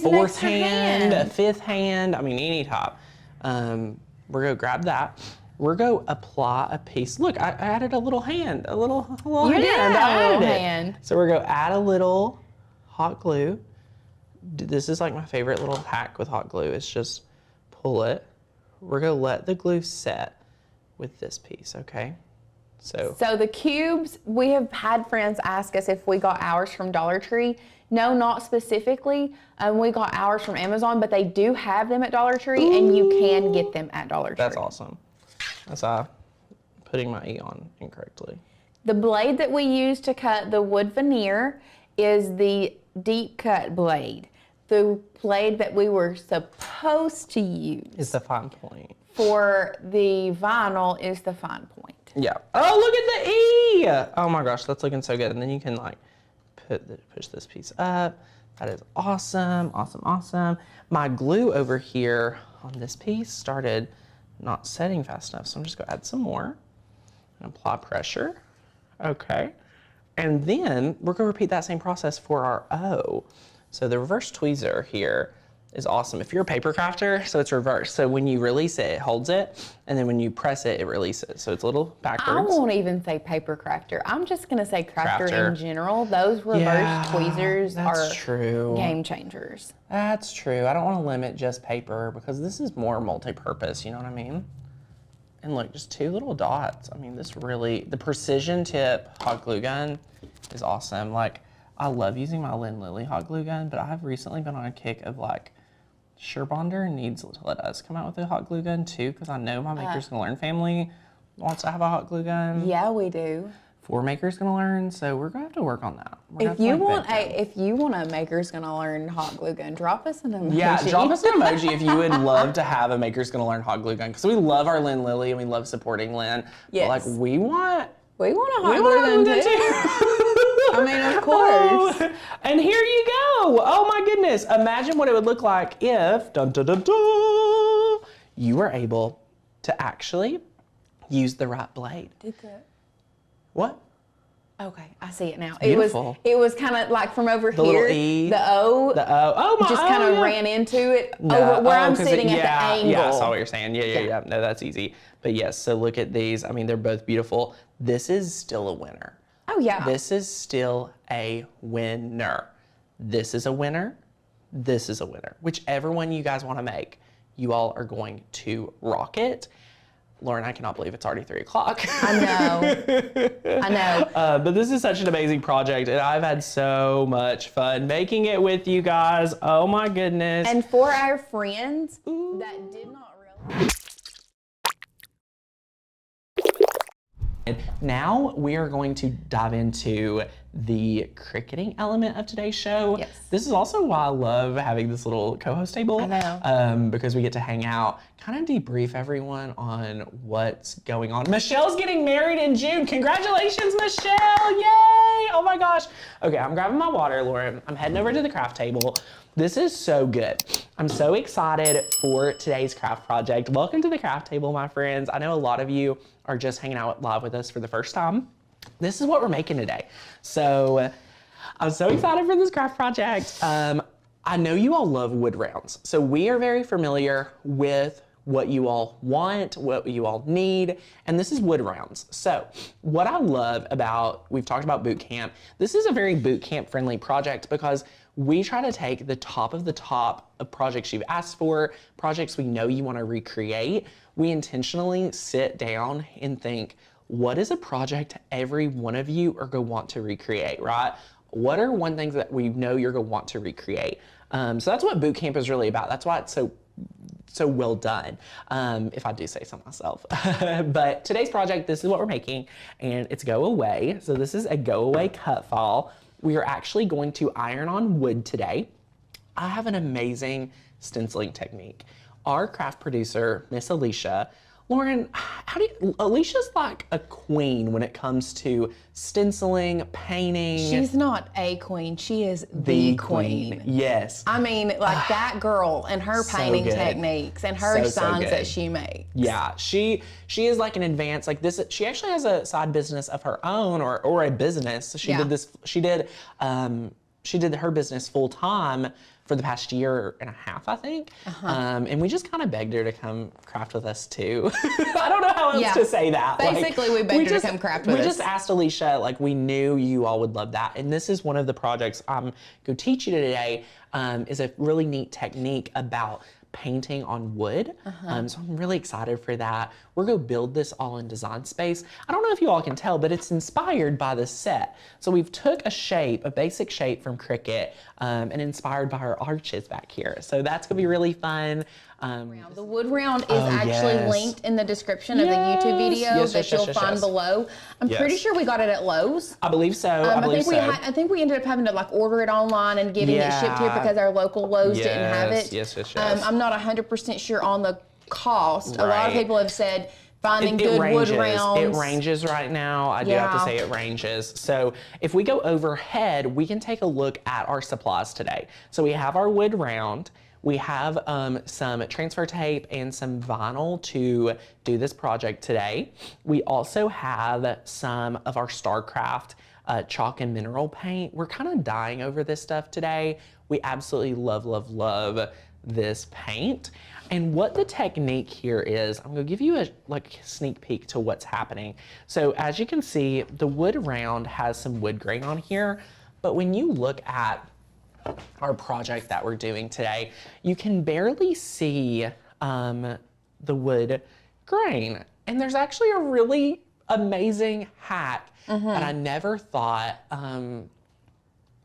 fourth hand, a fifth hand, I mean, any type. We're gonna grab that. We're gonna apply a piece. Look, I added a little hand, a little hand. You did add a little hand. So we're gonna add a little hot glue. This is like my favorite little hack with hot glue. It's just pull it. We're gonna let the glue set with this piece, okay? So the cubes, we have had friends ask us if we got ours from Dollar Tree. No, not specifically. We got ours from Amazon, but they do have them at Dollar Tree, and you can get them at Dollar Tree. That's awesome. That's putting my E on incorrectly. The blade that we use to cut the wood veneer is the deep cut blade. The blade that we were supposed to use Is the fine point. for the vinyl is the fine point. Yeah. Oh, look at the E! Oh my gosh, that's looking so good. And then you can like push this piece up. That is awesome, awesome, awesome. My glue over here on this piece started not setting fast enough, so I'm just gonna add some more and apply pressure. Okay. And then we're gonna repeat that same process for our O. So the reverse tweezer here is awesome. If you're a paper crafter, so it's reversed. So when you release it, it holds it, and then when you press it, it releases. So it's a little backwards. I won't even say paper crafter. I'm just gonna say crafter in general. Those reverse tweezers are true. game changers. That's true. I don't want to limit just paper because this is more multi-purpose, you know what I mean? And look, just 2 little dots. I mean, this really, the precision tip hot glue gun is awesome. Like, I love using my Lynn Lilly hot glue gun, but I've recently been on a kick of like, Surebonder needs to let us come out with a hot glue gun too, because I know my Makers Gonna Learn family wants to have a hot glue gun. Yeah, we do. 4 Makers Gonna Learn, so we're gonna have to work on that. If you want a Makers Gonna Learn hot glue gun, drop us an emoji. Yeah, drop us an emoji if you would love to have a Makers Gonna Learn hot glue gun, because we love our Lynn Lilly and we love supporting Lynn. Yes. But like we want a hot glue gun too. I mean, of course. Oh, and here you go. Oh my goodness. Imagine what it would look like if dun, dun, dun, dun, you were able to actually use the right blade. Did that? What? Okay, I see it now. Beautiful. It was kind of like from over The here. little E. The O. The O. Oh my. Just kind of yeah. ran into it No, over where I'm 'cause sitting at the angle. Yeah, I saw what you're saying. Yeah. No, that's easy. But yes, so look at these. I mean, they're both beautiful. This is still a winner. Oh yeah. This is still a winner. This is a winner. This is a winner. Whichever one you guys want to make, you all are going to rock it. Lauren, I cannot believe it's already 3 o'clock. I know. But this is such an amazing project, and I've had so much fun making it with you guys. Oh my goodness. And for our friends that did not realize. Now we are going to dive into the cricketing element of today's show. Yes. This is also why I love having this little co-host table. I know. Because we get to hang out, kind of debrief everyone on what's going on. Michelle's getting married in June. Congratulations, Michelle! Yay! Oh my gosh. Okay, I'm grabbing my water, Lauren. I'm heading over to the craft table. This is so good. I'm so excited for today's craft project. Welcome to the craft table, my friends. I know a lot of you are just hanging out live with us for the first time. This is what we're making today. So I'm so excited for this craft project. I know you all love wood rounds. So we are very familiar with what you all want, what you all need, and this is wood rounds. So what I love about, we've talked about boot camp. This is a very boot camp friendly project because we try to take the top of projects you've asked for, projects we know you want to recreate. We intentionally sit down and think, what is a project every one of you are going to want to recreate, right? What are one things that we know you're going to want to recreate? So that's what boot camp is really about. That's why it's so well done, if I do say so myself. But today's project, this is what we're making, and it's go away. So this is a go away cut file. We are actually going to iron on wood today. I have an amazing stenciling technique. Our craft producer, Miss Alicia, Lauren, Alicia's like a queen when it comes to stenciling, painting. She's not a queen, she is the queen. Yes. I mean, like that girl and her So painting good. techniques and her So signs good. that she makes. Yeah, she is like an advanced, like this, she actually has a side business of her own or a business. So she Yeah. did this, she she did her business full time for the past year and a half, I think. And we just kind of begged her to come craft with us too. I don't know how else to say that. Basically, we begged her to come craft with us. We just asked Alicia, like, we knew you all would love that. And this is one of the projects I'm going to teach you today, is a really neat technique about painting on wood. So I'm really excited for that. We're going to build this all in Design Space. I don't know if you all can tell, but it's inspired by this set. So we've took a shape, a basic shape from Cricut, and inspired by our arches back here. So that's going to be really fun. The wood round is actually linked in the description of the YouTube video that you'll find below. I'm pretty sure we got it at Lowe's. I believe so. I think we ended up having to like order it online and getting it shipped here because our local Lowe's didn't have it. Yes. I'm not 100% sure on the cost. A lot of people have said finding good wood rounds. It ranges right now. I do have to say it ranges. So if we go overhead, we can take a look at our supplies today. So we have our wood round. We have some transfer tape and some vinyl to do this project today. We also have some of our StarCraft chalk and mineral paint. We're kind of dying over this stuff today. We absolutely love this paint. And what the technique here is, I'm gonna give you a sneak peek to what's happening. So as you can see, the wood round has some wood grain on here, but when you look at our project that we're doing today, you can barely see the wood grain. And there's actually a really amazing hack that I never thought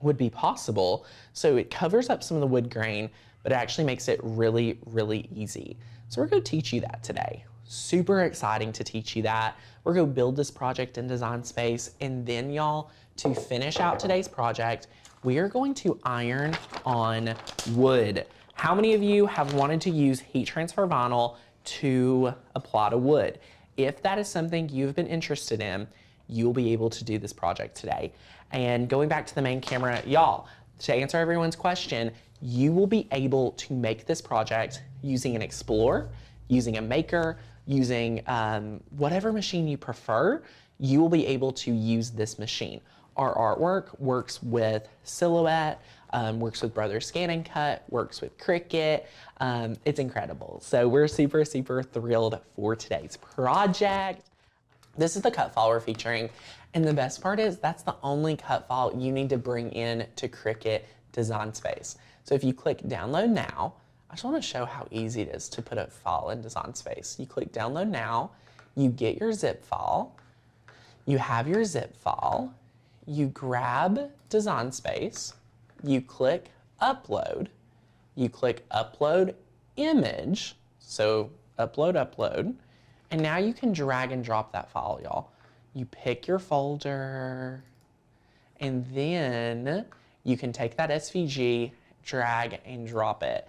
would be possible. So it covers up some of the wood grain, but it actually makes it really easy. So we're going to teach you that today. Super exciting to teach you that. We're going to build this project in Design Space, and then y'all, to finish out today's project, we are going to iron on wood. How many of you have wanted to use heat transfer vinyl to apply to wood? If that is something you've been interested in, you'll be able to do this project today. And going back to the main camera, y'all, to answer everyone's question, you will be able to make this project using an Explorer, using a Maker, using whatever machine you prefer. You will be able to use this machine. Our artwork works with Silhouette, works with Brothers Scan and Cut, works with Cricut. It's incredible. So we're super thrilled for today's project. This is the cut file we're featuring. And the best part is that's the only cut file you need to bring in to Cricut Design Space. So if you click download now, I just want to show how easy it is to put a file in Design Space. You click download now, you get your zip file, you have your zip file, you grab Design Space, you click upload image, so upload, and now you can drag and drop that file, y'all. You pick your folder, and then you can take that SVG, drag and drop it.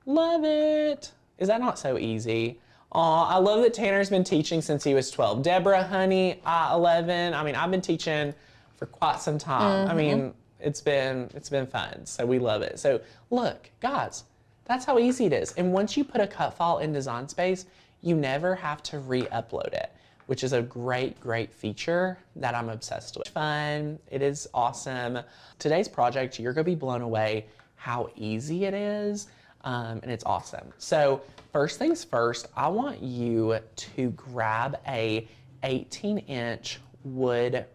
Love it. Is that not so easy? Aw, I love that Tanner's been teaching since he was 12. Deborah, honey, 11. I mean, I've been teaching for quite some time. I mean, it's been fun, so we love it. So look, guys, that's how easy it is. And once you put a cut file in Design Space, you never have to re-upload it, which is a great feature that I'm obsessed with. Fun, it is awesome. Today's project, you're gonna be blown away how easy it is, and it's awesome. So first things first, I want you to grab a 18-inch wood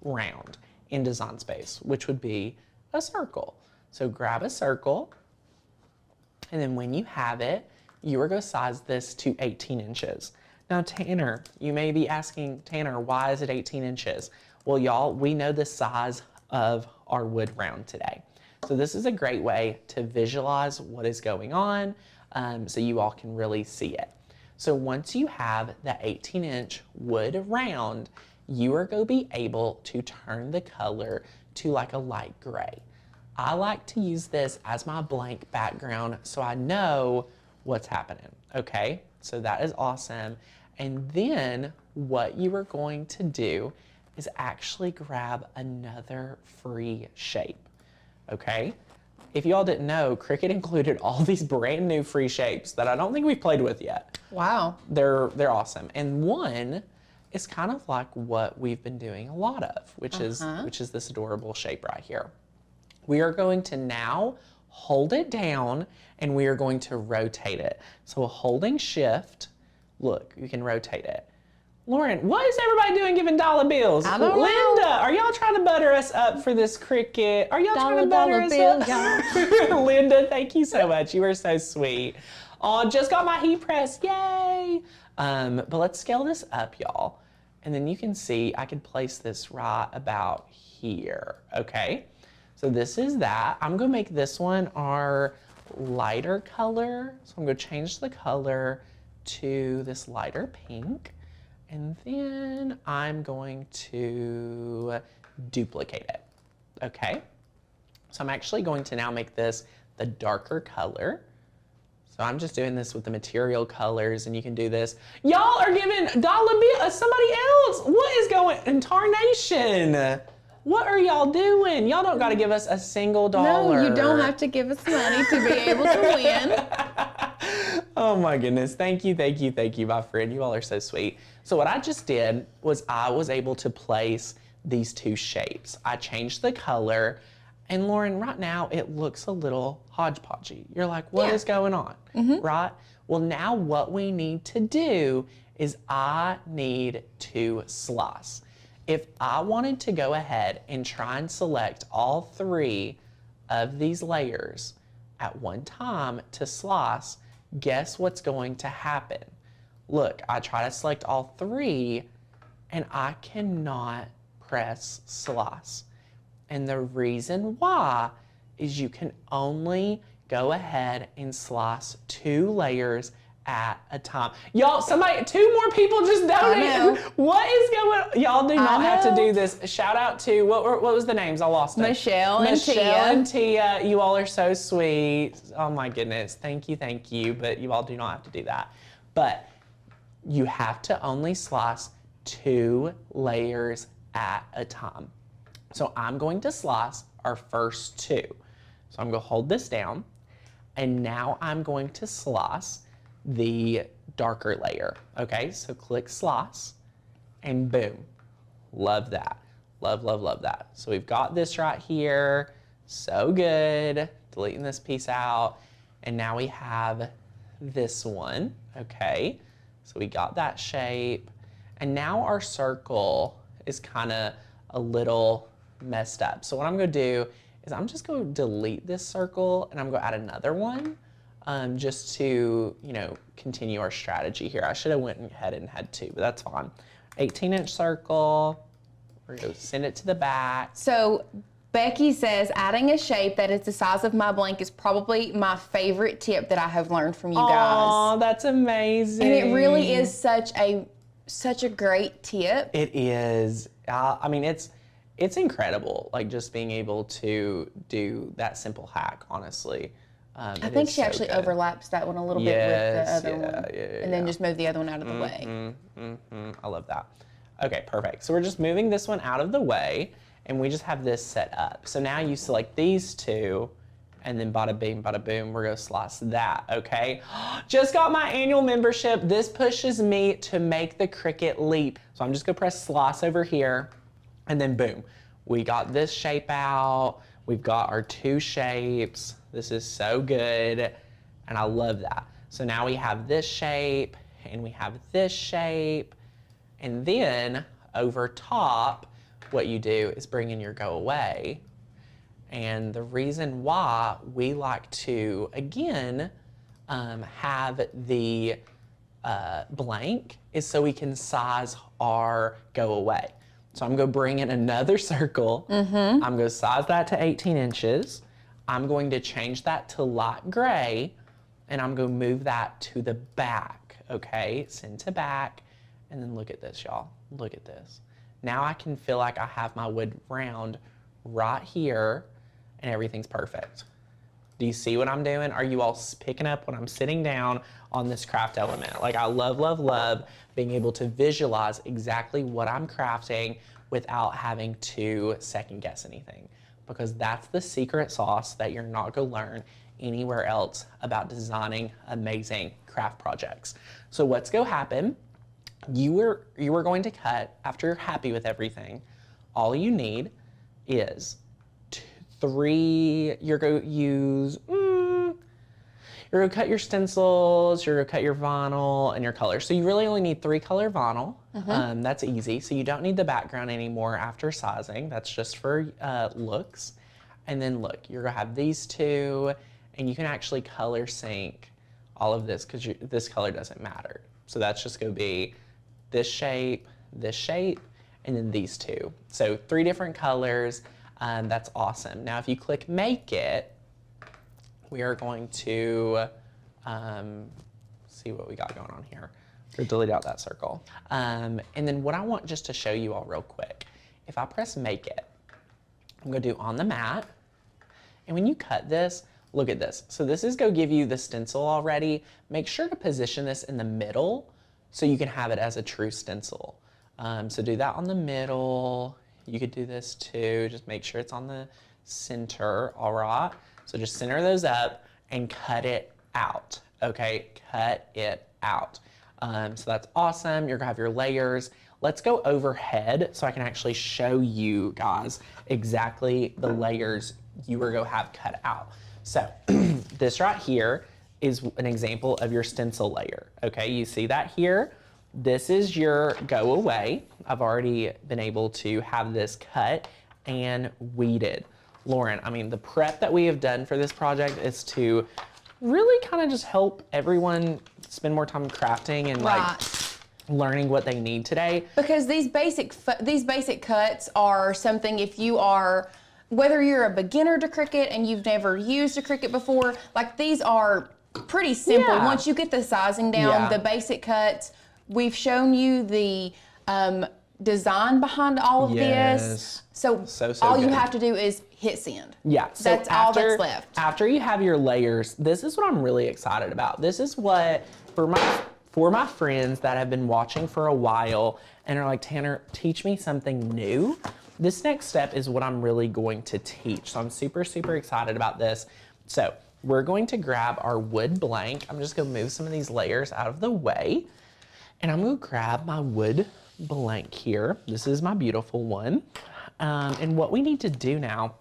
round in Design Space, which would be a circle. So grab a circle, and then when you have it, you are going to size this to 18 inches. Now, Tanner, you may be asking, Tanner, why is it 18 inches? Well, y'all, we know the size of our wood round today. So this is a great way to visualize what is going on, so you all can really see it. So once you have the 18-inch wood round, you are going to be able to turn the color to like a light gray. I like to use this as my blank background so I know what's happening, okay? So that is awesome. And then what you are going to do is actually grab another free shape, okay? If y'all didn't know, Cricut included all these brand new free shapes that I don't think we've played with yet. Wow. They're awesome. And one is kind of like what we've been doing a lot of, which is this adorable shape right here. We are going to now hold it down and we are going to rotate it. So holding shift, look, you can rotate it. Lauren, what is everybody doing giving dollar bills? I don't know. Linda, are y'all trying to butter us up for this Cricut? Are y'all trying to butter us up? Linda, thank you so much. You are so sweet. Oh, just got my heat press, yay! But let's scale this up, y'all. And then you can see I could place this right about here, okay? So this is that. I'm gonna make this one our lighter color. So I'm gonna change the color to this lighter pink. And then I'm going to duplicate it, okay? So I'm actually going to now make this the darker color. So I'm just doing this with the material colors, and you can do this. Y'all are giving dollar bill somebody else. What is going in tarnation? What are y'all doing? Y'all don't got to give us a single dollar. No, you don't have to give us money to be able to win. Oh my goodness. Thank you, thank you, thank you, my friend. You all are so sweet. So what I just did was I was able to place these two shapes. I changed the color, and Lauren, right now it looks a little hodgepodgey. You're like, what is going on, right? Well, now what we need to do is I need to slice. If I wanted to go ahead and try and select all three of these layers at one time to slice, guess what's going to happen? Look, I try to select all three and I cannot press slice. And the reason why is you can only go ahead and slice 2 layers at a time. Y'all, somebody, 2 more people just donated. What is going on? Y'all do not have to do this. Shout out to, what was the names? I lost it. Michelle and Tia. Michelle and Tia, you all are so sweet. Oh my goodness, thank you, but you all do not have to do that. But you have to only slice 2 layers at a time. So I'm going to slice our first 2. So I'm gonna hold this down, and now I'm going to slice the darker layer. Okay, so click slice, and boom. Love that. Love, love, love that. So we've got this right here. So good. Deleting this piece out. And now we have this one. Okay, so we got that shape. And now our circle is kind of a little messed up. So what I'm gonna do is I'm just gonna delete this circle, and I'm gonna add another one. Just to, continue our strategy here. I should have went ahead and had 2, but that's fine. 18-inch circle, we're gonna send it to the back. So Becky says, adding a shape that is the size of my blank is probably my favorite tip that I have learned from you guys. Oh, that's amazing. And it really is such a great tip. It is. I mean, it's incredible, like just being able to do that simple hack, honestly. I think she actually overlaps that one a little bit with the other one. And then just move the other one out of the way. I love that. Okay, perfect. So we're just moving this one out of the way, and we just have this set up. So now you select these 2, and then bada boom, we're gonna slice that, okay? Just got my annual membership. This pushes me to make the Cricut leap. So I'm just gonna press slice over here, and then boom. We got this shape out. We've got our 2 shapes. This is so good, and I love that. So now we have this shape, and we have this shape, and then over top, what you do is bring in your go away. And the reason why we like to, again, have the blank is so we can size our go away. So I'm gonna bring in another circle. I'm gonna size that to 18 inches. I'm going to change that to light gray, and I'm gonna move that to the back, okay? Send to back, and then look at this, y'all. Look at this. Now I can feel like I have my wood round right here, and everything's perfect. Do you see what I'm doing? Are you all picking up when I'm sitting down on this craft element? Like, I love, love, love being able to visualize exactly what I'm crafting without having to second guess anything, because that's the secret sauce that you're not gonna learn anywhere else about designing amazing craft projects. So what's gonna happen, you are going to cut after you're happy with everything. All you need is you're going to use, you're going to cut your stencils, you're going to cut your vinyl, and your colors. So you really only need 3 color vinyl. That's easy. So you don't need the background anymore after sizing. That's just for looks. And then look, you're going to have these 2, and you can actually color sync all of this because this color doesn't matter. So that's just going to be this shape, and then these 2. So 3 different colors. That's awesome. Now, if you click Make It, we are going to see what we got going on here. Or delete out that circle. And then what I want just to show you all real quick, if I press Make It, I'm going to do On the Mat. And when you cut this, look at this. So this is going to give you the stencil already. Make sure to position this in the middle so you can have it as a true stencil. So do that on the middle. You could do this too. Just make sure it's on the center, all right? So just center those up and cut it out, okay? Cut it out. So that's awesome. You're gonna have your layers. Let's go overhead so I can actually show you guys exactly the layers you are gonna have cut out. So this right here is an example of your stencil layer, okay? You see that here? This is your go away. I've already been able to have this cut and weeded. Lauren, I mean, the prep that we have done for this project is to really kind of just help everyone spend more time crafting and like learning what they need today. Because these basic cuts are something, if you are, whether you're a beginner to Cricut and you've never used a Cricut before, like these are pretty simple. Yeah. Once you get the sizing down, the basic cuts, we've shown you the design behind all of this. So all you have to do is hit send. Yeah, so that's all that's left. After you have your layers, this is what I'm really excited about. This is what, for my friends that have been watching for a while and are like, Tanner, teach me something new. This next step is what I'm really going to teach. So I'm super, super excited about this. So we're going to grab our wood blank. I'm just gonna move some of these layers out of the way. And I'm gonna grab my wood blank here. This is my beautiful one. And what we need to do now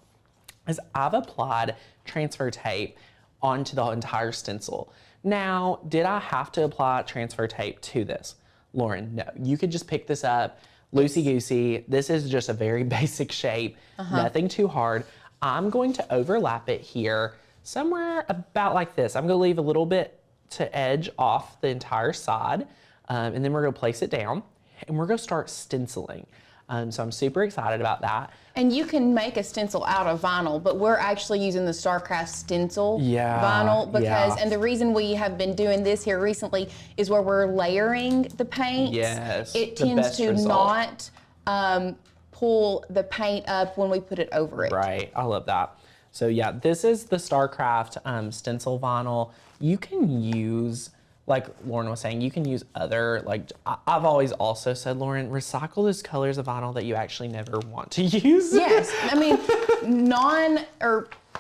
is I've applied transfer tape onto the entire stencil. Now, did I have to apply transfer tape to this? Lauren, no. You could just pick this up, loosey-goosey. This is just a very basic shape, nothing too hard. I'm going to overlap it here somewhere about like this. I'm gonna leave a little bit to edge off the entire side. And then we're gonna place it down and we're gonna start stenciling. So I'm super excited about that. And you can make a stencil out of vinyl, but we're actually using the StarCraft stencil vinyl because, and the reason we have been doing this here recently is where we're layering the paint. Yes, it tends to not pull the paint up when we put it over it. Right, I love that. So yeah, this is the StarCraft stencil vinyl. You can use, like Lauren was saying, you can use other, like, I've always also said, Lauren, recycle those colors of vinyl that you actually never want to use. Yes, I mean,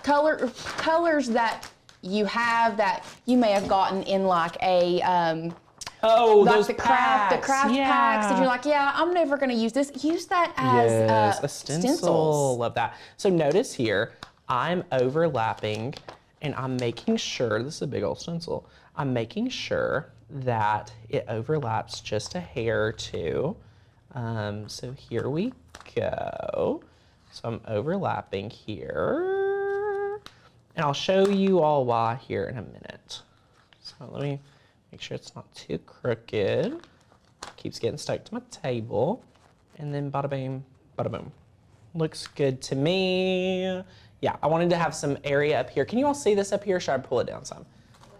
colors that you have that you may have gotten in like a, like those the craft packs, and you're like, yeah, I'm never gonna use this. Use that as a stencil. stencils. Love that. So notice here, I'm overlapping and I'm making sure, this is a big old stencil, I'm making sure that it overlaps just a hair or two. So here we go. So I'm overlapping here. And I'll show you all why here in a minute. So let me make sure it's not too crooked. Keeps getting stuck to my table. And then bada bing, bada boom. Looks good to me. Yeah, I wanted to have some area up here. Can you all see this up here? Should I pull it down some?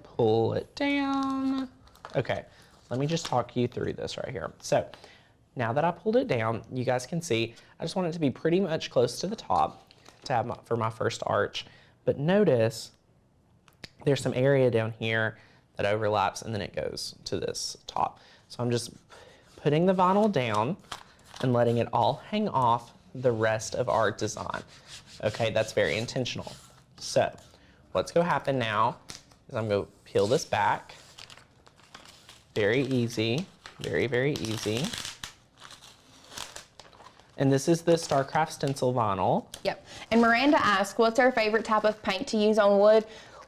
Pull it down. Okay, let me just talk you through this right here. So now that I pulled it down, you guys can see, I just want it to be pretty much close to the top to have for my first arch. But notice there's some area down here that overlaps and then it goes to this top. So I'm just putting the vinyl down and letting it all hang off the rest of our design. Okay, that's very intentional. So what's gonna happen now is I'm gonna peel this back. Very easy, very, very easy. And this is the StarCraft stencil vinyl. Yep. And Miranda asked, what's our favorite type of paint to use on wood?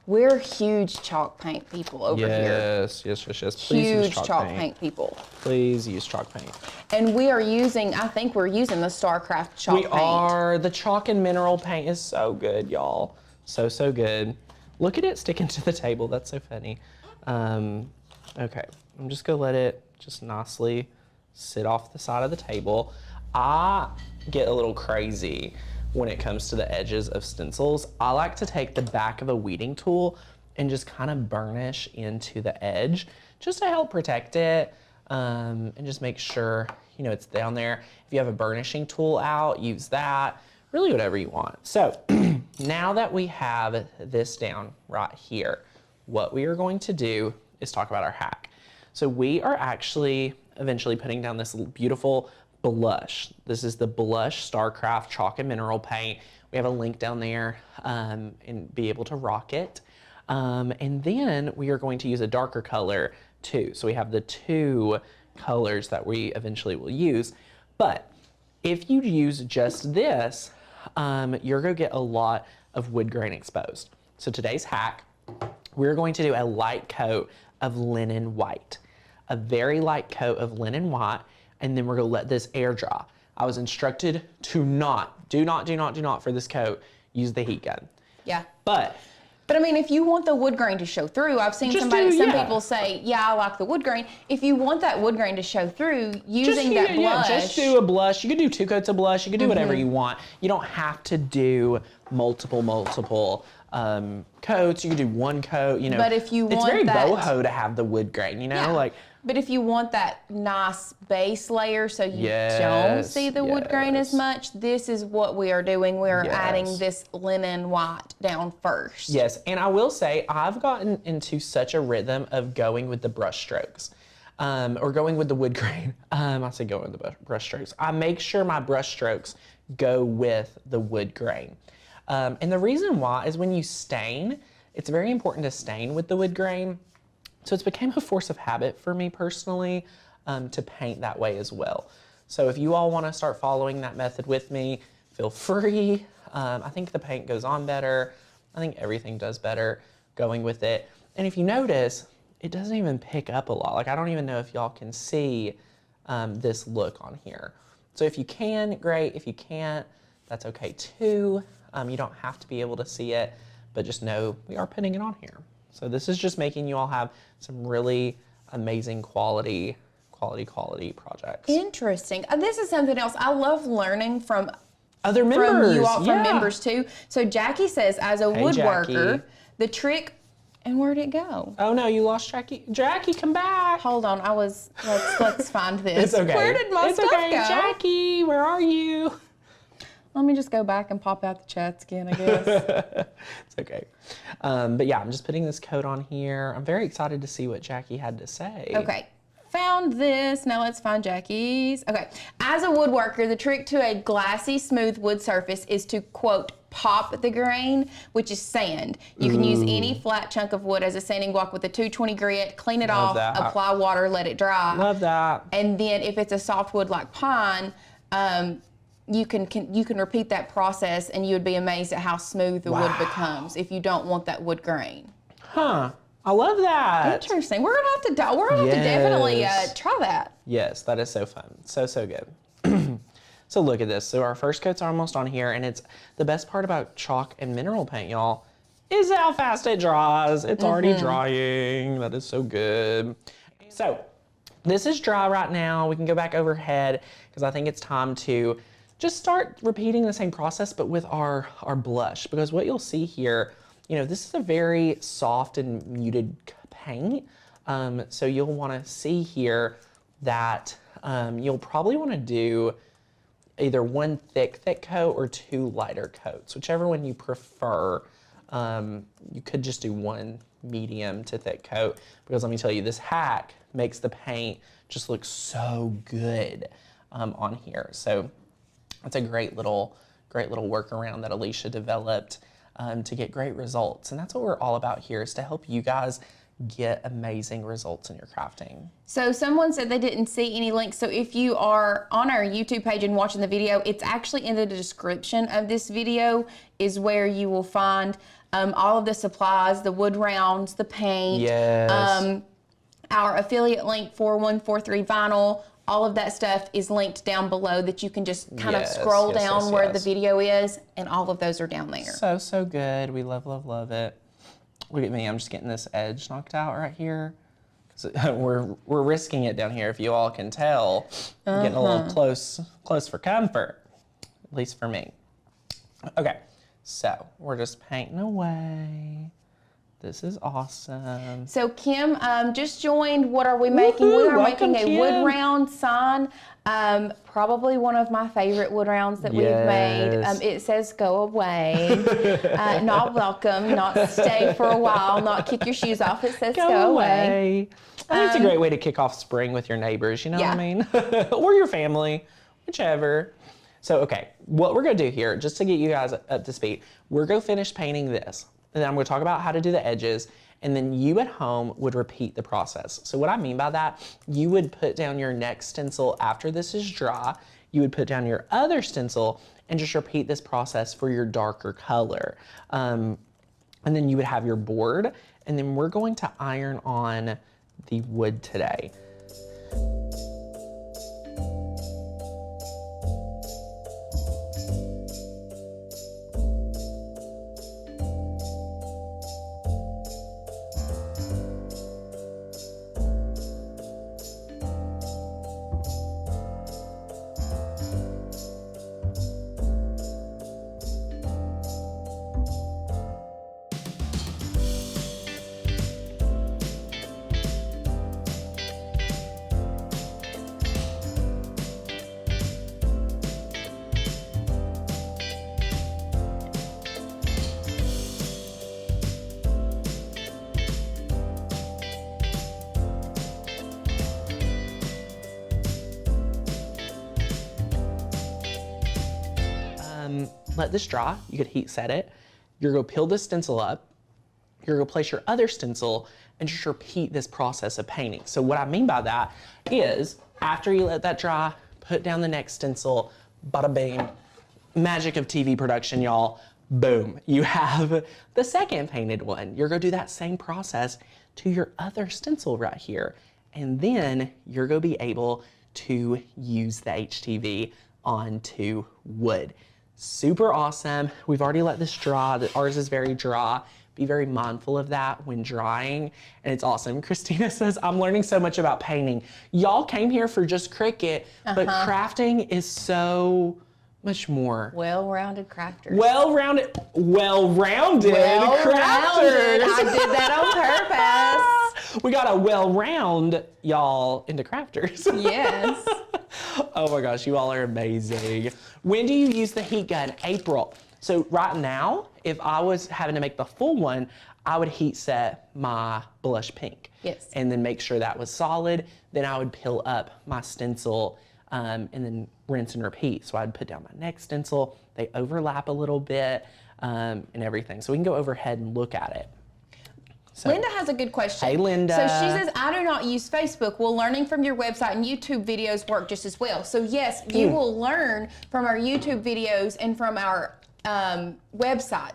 We're huge chalk paint people over here. Yes. Please use chalk paint people. Please use chalk paint. And we are using, I think we're using the StarCraft chalk paint. We are. The chalk and mineral paint is so good, y'all. So good. Look at it sticking to the table. That's so funny. Okay, I'm just gonna let it just nicely sit off the side of the table. I get a little crazy when it comes to the edges of stencils. I like to take the back of a weeding tool and just kind of burnish into the edge just to help protect it and just make sure, you know, it's down there. If you have a burnishing tool out, use that, really whatever you want. So now that we have this down right here, what we are going to do is talk about our hack. So we are actually eventually putting down this beautiful blush. This is the Blush StarCraft Chalk and Mineral Paint. We have a link down there and be able to rock it. And then we are going to use a darker color too. So we have the two colors that we eventually will use. But if you use just this, you're gonna get a lot of wood grain exposed. So today's hack, we're going to do a light coat of linen white. A very light coat of linen white, and then we're gonna let this air dry. I was instructed to do not for this coat, use the heat gun. Yeah. But I mean, if you want the wood grain to show through, I've seen some people say, yeah, I like the wood grain. If you want that wood grain to show through, using that blush. Just do a blush. You could do 2 coats of blush. You could do whatever you want. You don't have to do multiple coats. You could do 1 coat, you know. But if you want it's very boho to have the wood grain, you know, like. But if you want that nice base layer so you don't see the wood grain as much, this is what we are doing. We are adding this linen white down first. Yes, and I will say I've gotten into such a rhythm of going with the brush strokes. Or going with the wood grain. I say going with the brush strokes. I make sure my brush strokes go with the wood grain. And the reason why is when you stain, it's very important to stain with the wood grain. So it's became a force of habit for me personally to paint that way as well. So if you all want to start following that method with me, feel free. I think the paint goes on better. I think everything does better going with it. And if you notice, it doesn't even pick up a lot. Like I don't even know if y'all can see this look on here. So if you can, great. If you can't, that's okay too. You don't have to be able to see it, but just know we are putting it on here. So this is just making you all have some really amazing quality projects. Interesting. This is something else. I love learning from other members. From you all, from members too. So Jackie says, as a woodworker, the trick, and where'd it go? Oh no, you lost Jackie. Jackie, come back. Hold on, let's find this. It's okay. Where did my stuff go? Jackie, where are you? Let me just go back and pop out the chats again, I guess. It's okay. But yeah, I'm just putting this coat on here. I'm very excited to see what Jackie had to say. Okay, found this. Now let's find Jackie's. Okay, as a woodworker, the trick to a glassy, smooth wood surface is to, quote, pop the grain, which is sand. You can use any flat chunk of wood as a sanding block with a 220 grit, clean it off, apply water, let it dry. Love that. And then if it's a softwood like pine, you can repeat that process and you would be amazed at how smooth the wood becomes if you don't want that wood grain. Huh. I love that. Interesting. We're gonna have to definitely try that. Yes, that is so fun. So good. So look at this. So our first coats are almost on here, and it's the best part about chalk and mineral paint, y'all, is how fast it dries. It's already drying. That is so good. So this is dry right now. We can go back overhead because I think it's time to just start repeating the same process, but with our blush, because what you'll see here, you know, this is a very soft and muted paint. So you'll wanna see here that you'll probably wanna do either 1 thick coat or 2 lighter coats, whichever one you prefer. You could just do 1 medium to thick coat, because let me tell you, this hack makes the paint just look so good on here. So that's a great little workaround that Alicia developed to get great results. And that's what we're all about here, is to help you guys get amazing results in your crafting. So someone said they didn't see any links. So if you are on our YouTube page and watching the video, it's actually in the description of this video is where you will find all of the supplies, the wood rounds, the paint, Yes. Our affiliate link for 143 vinyl. All of that stuff is linked down below that you can just kind of scroll down where the video is, and all of those are down there. So good. We love, love, love it. Look at me. I'm just getting this edge knocked out right here. We're risking it down here, if you all can tell. I'm getting a little close for comfort, at least for me. Okay, so we're just painting away. This is awesome. So Kim just joined. What are we making? We are making a wood round sign. Probably one of my favorite wood rounds that we've made. It says "Go away," not welcome, not stay for a while, not kick your shoes off. It says "Go away." I think it's a great way to kick off spring with your neighbors. You know what I mean? Or your family, whichever. So okay, what we're gonna do here, just to get you guys up to speed, we're gonna finish painting this. And then I'm going to talk about how to do the edges, and then you at home would repeat the process. So what I mean by that, you would put down your next stencil after this is dry, you would put down your other stencil, and just repeat this process for your darker color. And then you would have your board, and then we're going to iron on the wood today. Let this dry. You could heat set it. You're gonna peel this stencil up. You're gonna place your other stencil and just repeat this process of painting. So what I mean by that is after you let that dry, put down the next stencil, bada bing, magic of TV production, y'all. Boom, you have the second painted one. You're gonna do that same process to your other stencil right here. And then you're gonna be able to use the HTV onto wood. Super awesome. We've already let this dry. Ours is very dry. Be very mindful of that when drying, and it's awesome. Christina says, I'm learning so much about painting. Y'all came here for just Cricut, but crafting is so much more. Well-rounded crafters. Well-rounded crafters. I did that on purpose. We got a well-round y'all into crafters. Yes. Oh my gosh, you all are amazing. When do you use the heat gun? April. So right now, if I was having to make the full one, I would heat set my blush pink. Yes. And then make sure that was solid. Then I would peel up my stencil and then rinse and repeat. So I'd put down my next stencil. They overlap a little bit and everything. So we can go overhead and look at it. So, Linda has a good question. Hey, Linda. So she says, I do not use Facebook. Will learning from your website and YouTube videos work just as well? So yes, you will learn from our YouTube videos and from our website.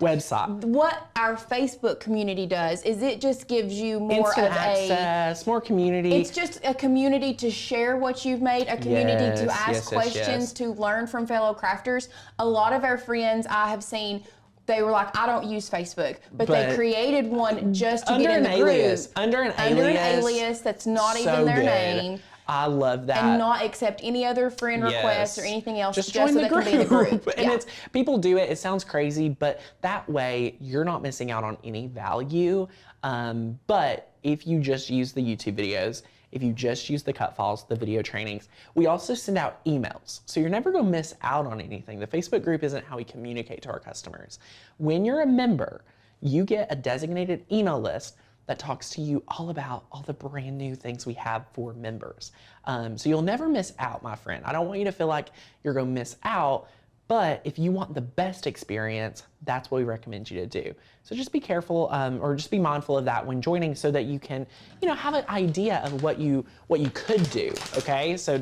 What our Facebook community does is it just gives you more instant of access, more community. It's just a community to share what you've made, a community to ask questions, to learn from fellow crafters. A lot of our friends I have seen, they were like, I don't use Facebook, but they created one just to get in the group. Under an alias that's not even their name. I love that. And not accept any other friend requests or anything else. Just join the group. Can be the group. And it's, people do it, it sounds crazy, but that way you're not missing out on any value. But if you just use the YouTube videos, if you just use the cut files, the video trainings, we also send out emails. So you're never gonna miss out on anything. The Facebook group isn't how we communicate to our customers. When you're a member, you get a designated email list that talks to you all about all the brand new things we have for members. So you'll never miss out, my friend. I don't want you to feel like you're gonna miss out, But if you want the best experience, that's what we recommend you to do. So just be careful, or just be mindful of that when joining, so that you can, have an idea of what you could do. Okay, so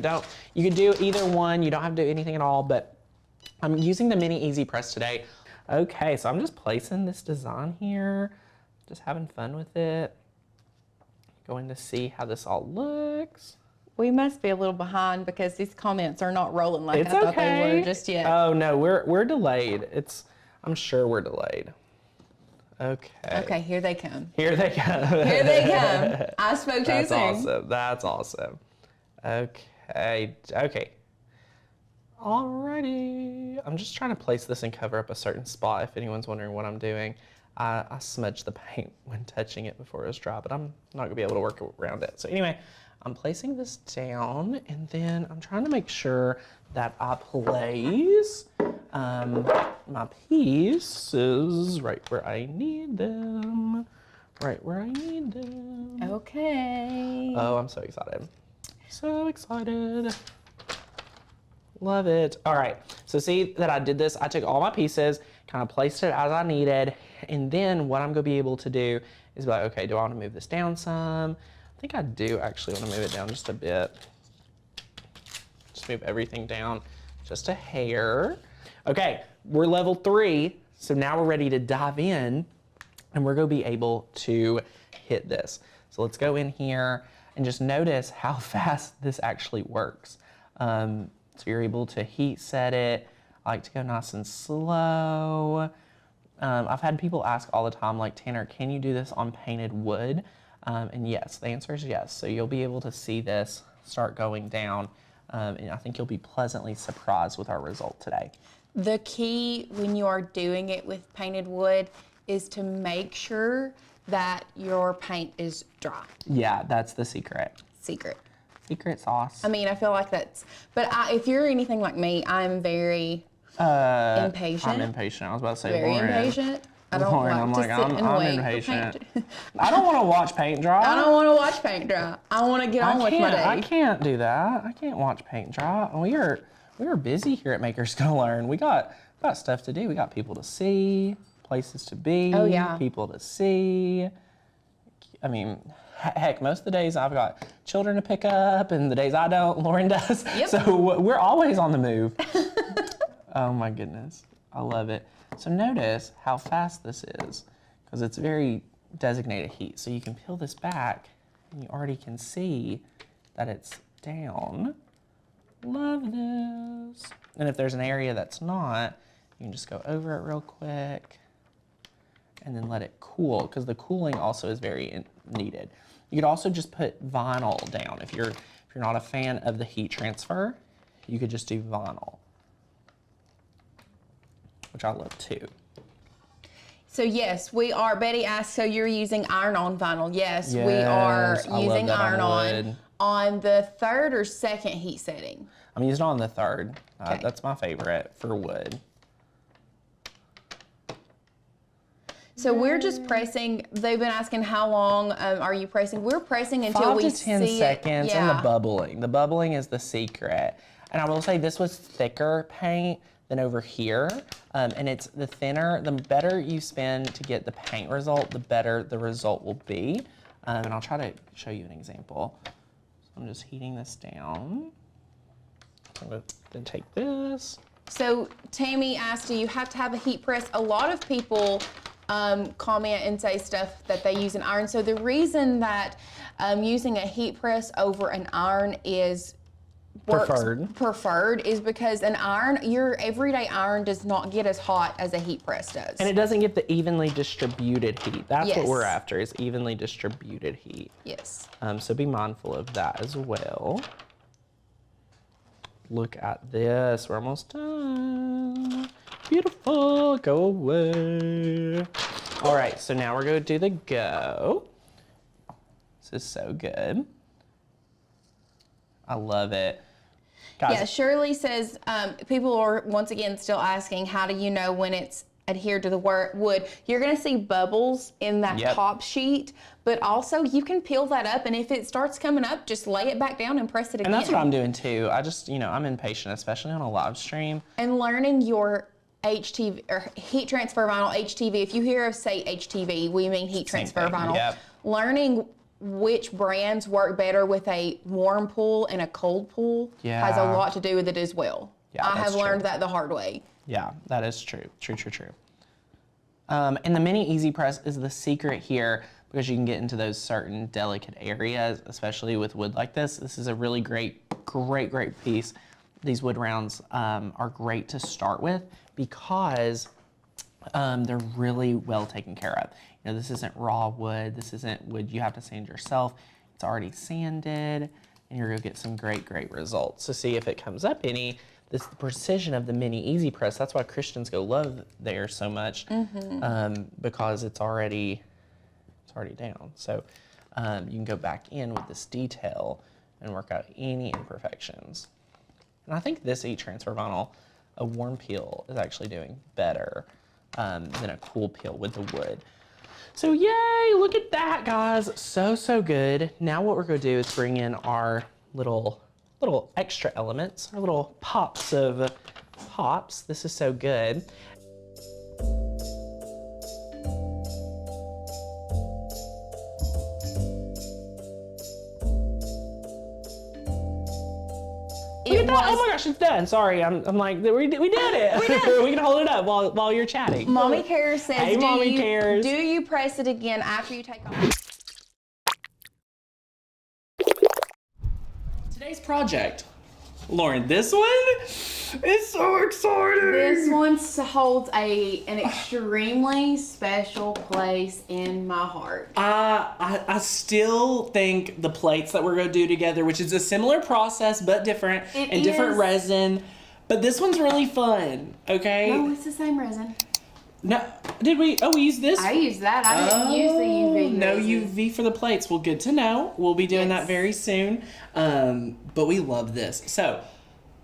you could do either one. You don't have to do anything at all. But I'm using the mini easy press today. Okay, so I'm just placing this design here, just having fun with it. Going to see how this all looks. We must be a little behind because these comments are not rolling like It's I thought okay. they were just yet. Oh no, we're delayed. I'm sure we're delayed. Okay. Okay, here they come. Here they come. Here they come. I spoke too soon. That's awesome. That's awesome. Okay. Alrighty. I'm just trying to place this and cover up a certain spot if anyone's wondering what I'm doing. I smudged the paint when touching it before it was dry, but I'm not gonna be able to work around it. So anyway, I'm placing this down, and then I'm trying to make sure that I place my pieces right where I need them. Right where I need them. Okay. Oh, I'm so excited. So excited. Love it. All right, so see that I did this. I took all my pieces, kind of placed it as I needed, and then what I'm gonna be able to do is be like, okay, do I wanna move this down some? I think I do actually wanna move it down just a bit. Just move everything down just a hair. Okay, we're level 3, so now we're ready to dive in, and we're gonna be able to hit this. So let's go in here and just notice how fast this actually works. So you're able to heat set it. I like to go nice and slow. I've had people ask all the time, like, Tanner, can you do this on painted wood? And yes, the answer is yes. So you'll be able to see this start going down, and I think you'll be pleasantly surprised with our result today. The key when you are doing it with painted wood is to make sure that your paint is dry. Yeah, that's the secret. Secret sauce. I mean, I feel like that's, but if you're anything like me, I'm very impatient. I'm impatient. I was about to say Very Lauren. impatient. I don't Lauren, like to sit and I'm wait impatient. for paint. I don't want to watch paint dry. I don't want to watch paint dry. I want to get on with my day. I can't do that. I can't watch paint dry. We are busy here at Makers Gonna Learn. We got stuff to do. We got people to see, places to be. Oh, yeah. People to see. I mean, heck, most of the days I've got children to pick up, and the days I don't, Lauren does. Yep. So we're always on the move. Oh my goodness, I love it. So notice how fast this is, because it's very designated heat. So you can peel this back, and you already can see that it's down. Love this. And if there's an area that's not, you can just go over it real quick and then let it cool, because the cooling also is very needed. You could also just put vinyl down. If you're not a fan of the heat transfer, you could just do vinyl, which I love too. So yes, we are, Betty asked, so you're using iron-on vinyl. Yes, we are using iron-on on the 3rd or 2nd heat setting. I'm using it on the 3rd. Okay. That's my favorite for wood. So we're just pressing. They've been asking how long are you pressing? We're pressing until 5 we to 10 see seconds, it. and the bubbling. The bubbling is the secret. And I will say this was thicker paint than over here. And it's the thinner, the better you spend to get the paint result, the better the result will be. And I'll try to show you an example. So I'm just heating this down. I'm going to then take this. So Tammy asked, do you have to have a heat press? A lot of people comment and say stuff that they use an iron. So the reason that using a heat press over an iron is preferred is because an iron, your everyday iron does not get as hot as a heat press does. And it doesn't get the evenly distributed heat. That's Yes. what we're after, is evenly distributed heat. Yes. So be mindful of that as well. Look at this, we're almost done. Beautiful, go away. All right, so now we're gonna do the go. This is so good. I love it. Guys, Yeah, Shirley says, people are once again still asking, how do you know when it's adhere to the wood. You're gonna see bubbles in that top sheet, but also you can peel that up, and if it starts coming up, just lay it back down and press it again. And that's what I'm doing too. I just, I'm impatient, especially on a live stream. And learning your HTV or heat transfer vinyl, HTV. If you hear us say HTV, we mean heat transfer vinyl. Yep. Learning which brands work better with a warm pull and a cold pull has a lot to do with it as well. Yeah, I have learned that the hard way. Yeah, that is true. True. And the mini easy press is the secret here because you can get into those certain delicate areas, especially with wood like this. This is a really great piece. These wood rounds are great to start with because they're really well taken care of. This isn't raw wood. This isn't wood you have to sand yourself. It's already sanded, and you're gonna get some great results. So see if it comes up any. The precision of the mini easy press. That's why Christians go love theirs so much, because it's already down. So you can go back in with this detail and work out any imperfections. And I think this heat transfer vinyl, a warm peel is actually doing better than a cool peel with the wood. So yay, look at that, guys. So good. Now what we're gonna do is bring in our little extra elements, our little pops of pops. This is so good. Look at that. Oh my gosh, it's done. Sorry, I'm like, we did it. We can hold it up while you're chatting. Mommy Cares says, hey, Mommy Cares. Do you press it again after you take off? Today's project, Lauren, this one is so exciting. This one holds an extremely special place in my heart. I still think the plates that we're gonna do together, which is a similar process but different, different resin, but this one's really fun. Okay. No, it's the same resin. No, did we? Oh, we used this. I used that. I didn't use the UV. No resin. UV for the plates. Well, good to know. We'll be doing that very soon. But we love this. So.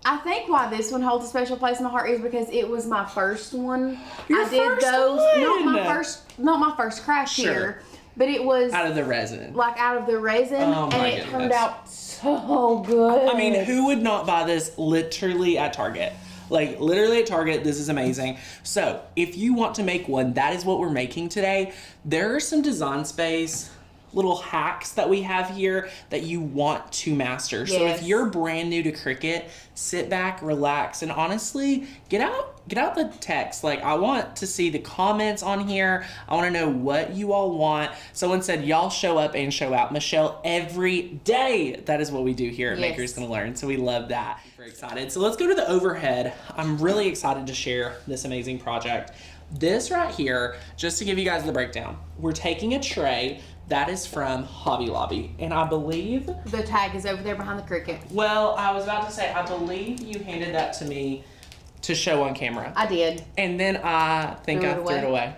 I think why this one holds a special place in my heart is because it was my first one. Your first one? Not my first crash here, but it was out of the resin. Like out of the resin, and it turned out so good. I mean, who would not buy this literally at Target? Like literally at Target, this is amazing. So if you want to make one, that is what we're making today. There are some Design Space little hacks that we have here that you want to master. So if you're brand new to Cricut, sit back, relax, and honestly, get out the text. Like, I want to see the comments on here. I want to know what you all want. Someone said, y'all show up and show out. Michelle, every day. That is what we do here at Makers Gonna Learn. So we love that. Very excited. So let's go to the overhead. I'm really excited to share this amazing project. This right here, just to give you guys the breakdown, we're taking a tray that is from Hobby Lobby, and I believe the tag is over there behind the Cricut. Well, I was about to say, I believe you handed that to me to show on camera. I did. And then I think I threw it away.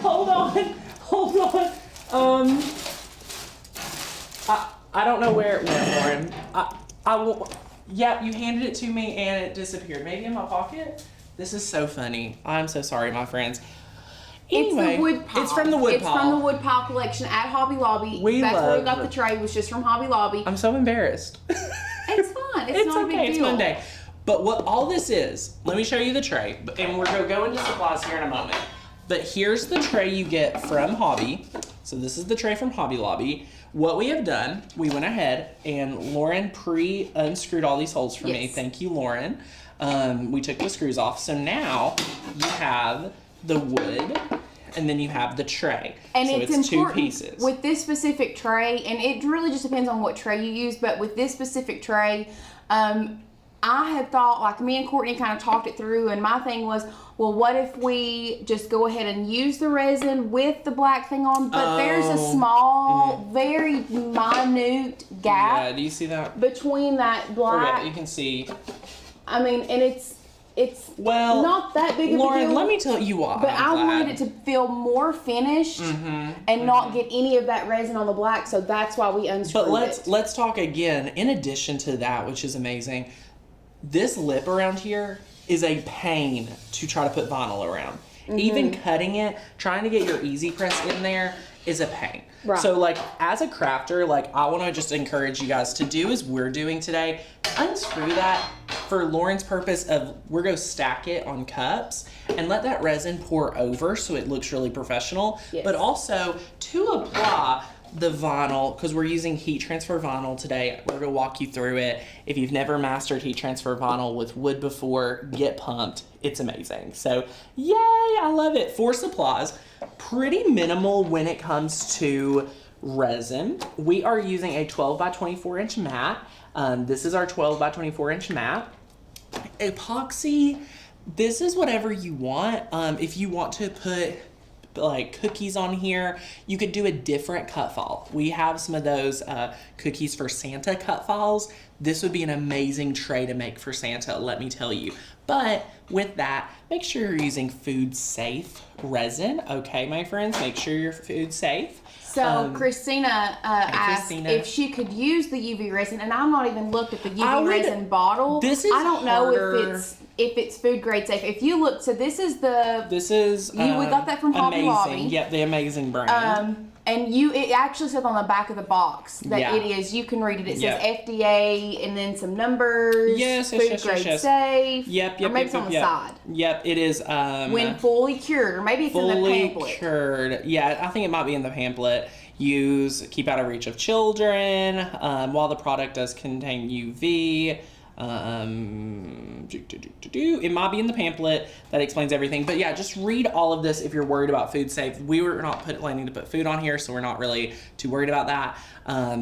Hold on. I don't know where it went, Lauren. Yep, you handed it to me and it disappeared. Maybe in my pocket? This is so funny. I'm so sorry, my friends. Anyway, it's the wood pile. It's from the wood pile. It's from the wood pile collection at Hobby Lobby. That's where we got the tray, was just from Hobby Lobby. I'm so embarrassed. It's fine. It's not okay. a big deal. It's Monday. But what all this is, let me show you the tray, and we're going to go into supplies here in a moment. But here's the tray you get from Hobby. So this is the tray from Hobby Lobby. What we have done, we went ahead and Lauren pre-unscrewed all these holes for me. Thank you, Lauren. We took the screws off. So now you have the wood, and then you have the tray. And so it's two pieces. With this specific tray, and it really just depends on what tray you use, but with this specific tray, I had thought, like me and Courtney kind of talked it through, and my thing was, well, what if we just go ahead and use the resin with the black thing on, but there's a small, very minute gap. Yeah, do you see that? Between that black. You can see. I mean, and it's not that big of a deal. Lauren, let me tell you why. But I wanted it to feel more finished and not get any of that resin on the black, so that's why we unscrewed it. But let's talk again. In addition to that, which is amazing, this lip around here is a pain to try to put vinyl around. Even cutting it, trying to get your easy press in there is a pain. Right. So like as a crafter, like I want to just encourage you guys to do as we're doing today. Unscrew that for Lauren's purpose of we're going to stack it on cups and let that resin pour over so it looks really professional. Yes. But also to apply the vinyl, because we're using heat transfer vinyl today. We're going to walk you through it. If you've never mastered heat transfer vinyl with wood before, get pumped. It's amazing. So yay, I love it. For supplies, pretty minimal when it comes to resin. We are using a 12 by 24 inch mat. This is our 12 by 24 inch mat. Epoxy, this is whatever you want. If you want to put like cookies on here, you could do a different cut file. We have some of those cookies for Santa cut files. This would be an amazing tray to make for Santa, let me tell you. But with that, make sure you're using food safe resin. Okay, my friends, make sure you're food safe. So Christina asked Christina. if she could use the UV resin, and I'm not even looked at the UV resin bottle. This is I don't harder. know if it's food grade safe. If you look, so this is we got that from Hobby Lobby. Yep, the amazing brand. And it actually says on the back of the box that Yeah. it is. You can read it. It says Yep. FDA and then some numbers. Yes, food yes, grade yes. safe. Yep, Or maybe it's on the side. Yep, it is. When fully cured, or maybe it's in the fully pamphlet. cured. Yeah, I think it might be in the pamphlet. Keep out of reach of children. While the product does contain UV. It might be in the pamphlet that explains everything, but yeah, just read all of this if you're worried about food safe. We were not planning to put food on here, so we're not really too worried about that.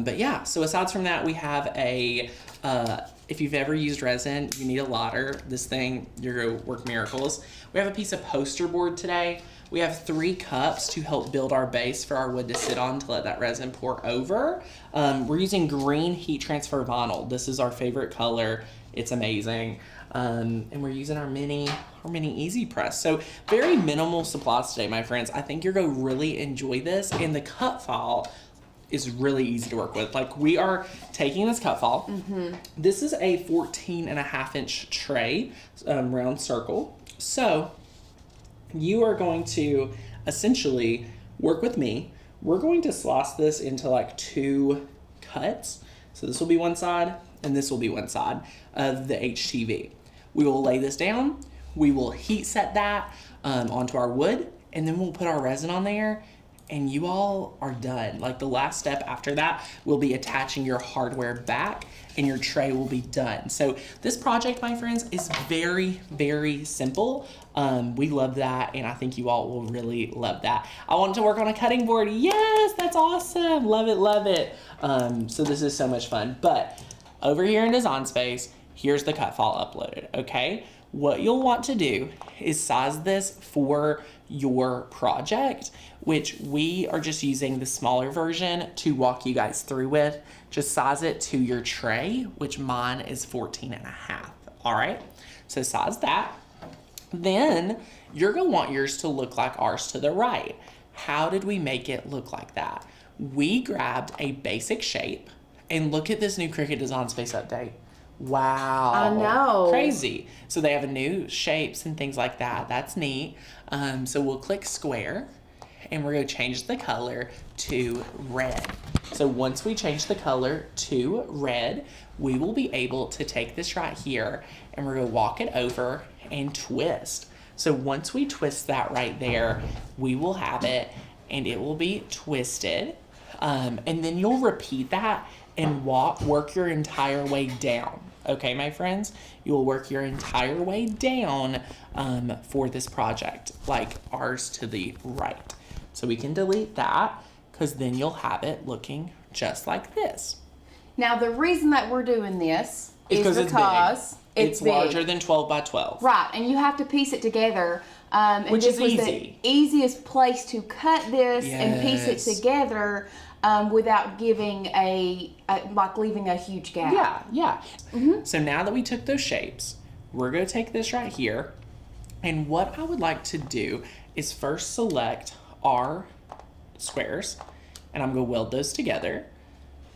But yeah, so aside from that, we have if you've ever used resin, you need a ladder. This thing, you're gonna work miracles. We have a piece of poster board today. We have 3 cups to help build our base for our wood to sit on to let that resin pour over. We're using green heat transfer vinyl. This is our favorite color. It's amazing. And we're using our mini easy press. So very minimal supplies today, my friends. I think you're gonna really enjoy this, and the cut file is really easy to work with. Like, we are taking this cut file. This is a 14.5 inch tray, round circle. So you are going to essentially work with me. We're going to slice this into like 2 cuts. So this will be one side and this will be one side of the HTV. We will lay this down. We will heat set that onto our wood, and then we'll put our resin on there, and you all are done. Like, the last step after that will be attaching your hardware back, and your tray will be done. So this project, my friends, is very, very simple. We love that, and I think you all will really love that. I want to work on a cutting board. Yes, that's awesome. Love it, love it. So this is so much fun. But over here in Design Space, here's the cut file uploaded, okay? What you'll want to do is size this for your project, which we are just using the smaller version to walk you guys through with. Just size it to your tray, which mine is 14.5, all right? So size that. Then you're gonna want yours to look like ours to the right. How did we make it look like that? We grabbed a basic shape, and look at this new Cricut Design Space update. Wow. I know. Crazy. So they have new shapes and things like that. That's neat. So we'll click square, and we're going to change the color to red. So once we change the color to red, we will be able to take this right here, and we're going to walk it over and twist. So once we twist that right there, we will have it, and it will be twisted. And then you'll repeat that and work your entire way down. Okay, my friends, you will work your entire way down for this project, like ours to the right. So we can delete that, because then you'll have it looking just like this. Now, the reason that we're doing this is because it's big. larger than 12 by 12. Right, and you have to piece it together. And Which this is was easy. the easiest place to cut this and piece it Yes. together without giving leaving a huge gap. Yeah. So now that we took those shapes, we're going to take this right here. And what I would like to do is first select our squares, and I'm going to weld those together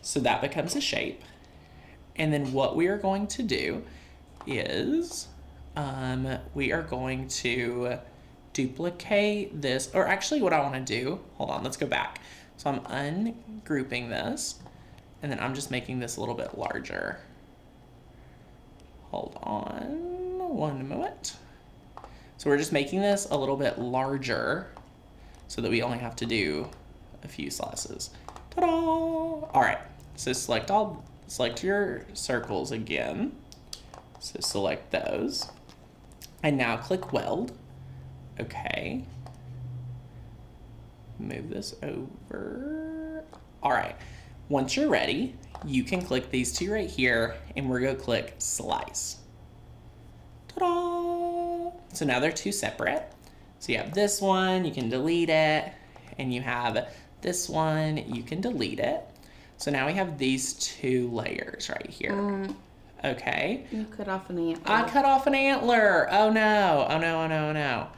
so that becomes a shape. And then what we are going to do is we are going to duplicate this, or actually what I want to do, hold on, let's go back. So I'm ungrouping this, and then I'm just making this a little bit larger. Hold on one moment. So we're just making this a little bit larger so that we only have to do a few slices. Ta-da! All right, so select your circles again. So select those. And now click weld. Okay. Move this over. All right, once you're ready, you can click these two right here and we're gonna click slice. Ta-da! So now they're two separate. So you have this one, you can delete it, and you have this one, you can delete it. So now we have these two layers right here. Okay. You cut off an antler. I cut off an antler. Oh no, oh no, oh no, oh no.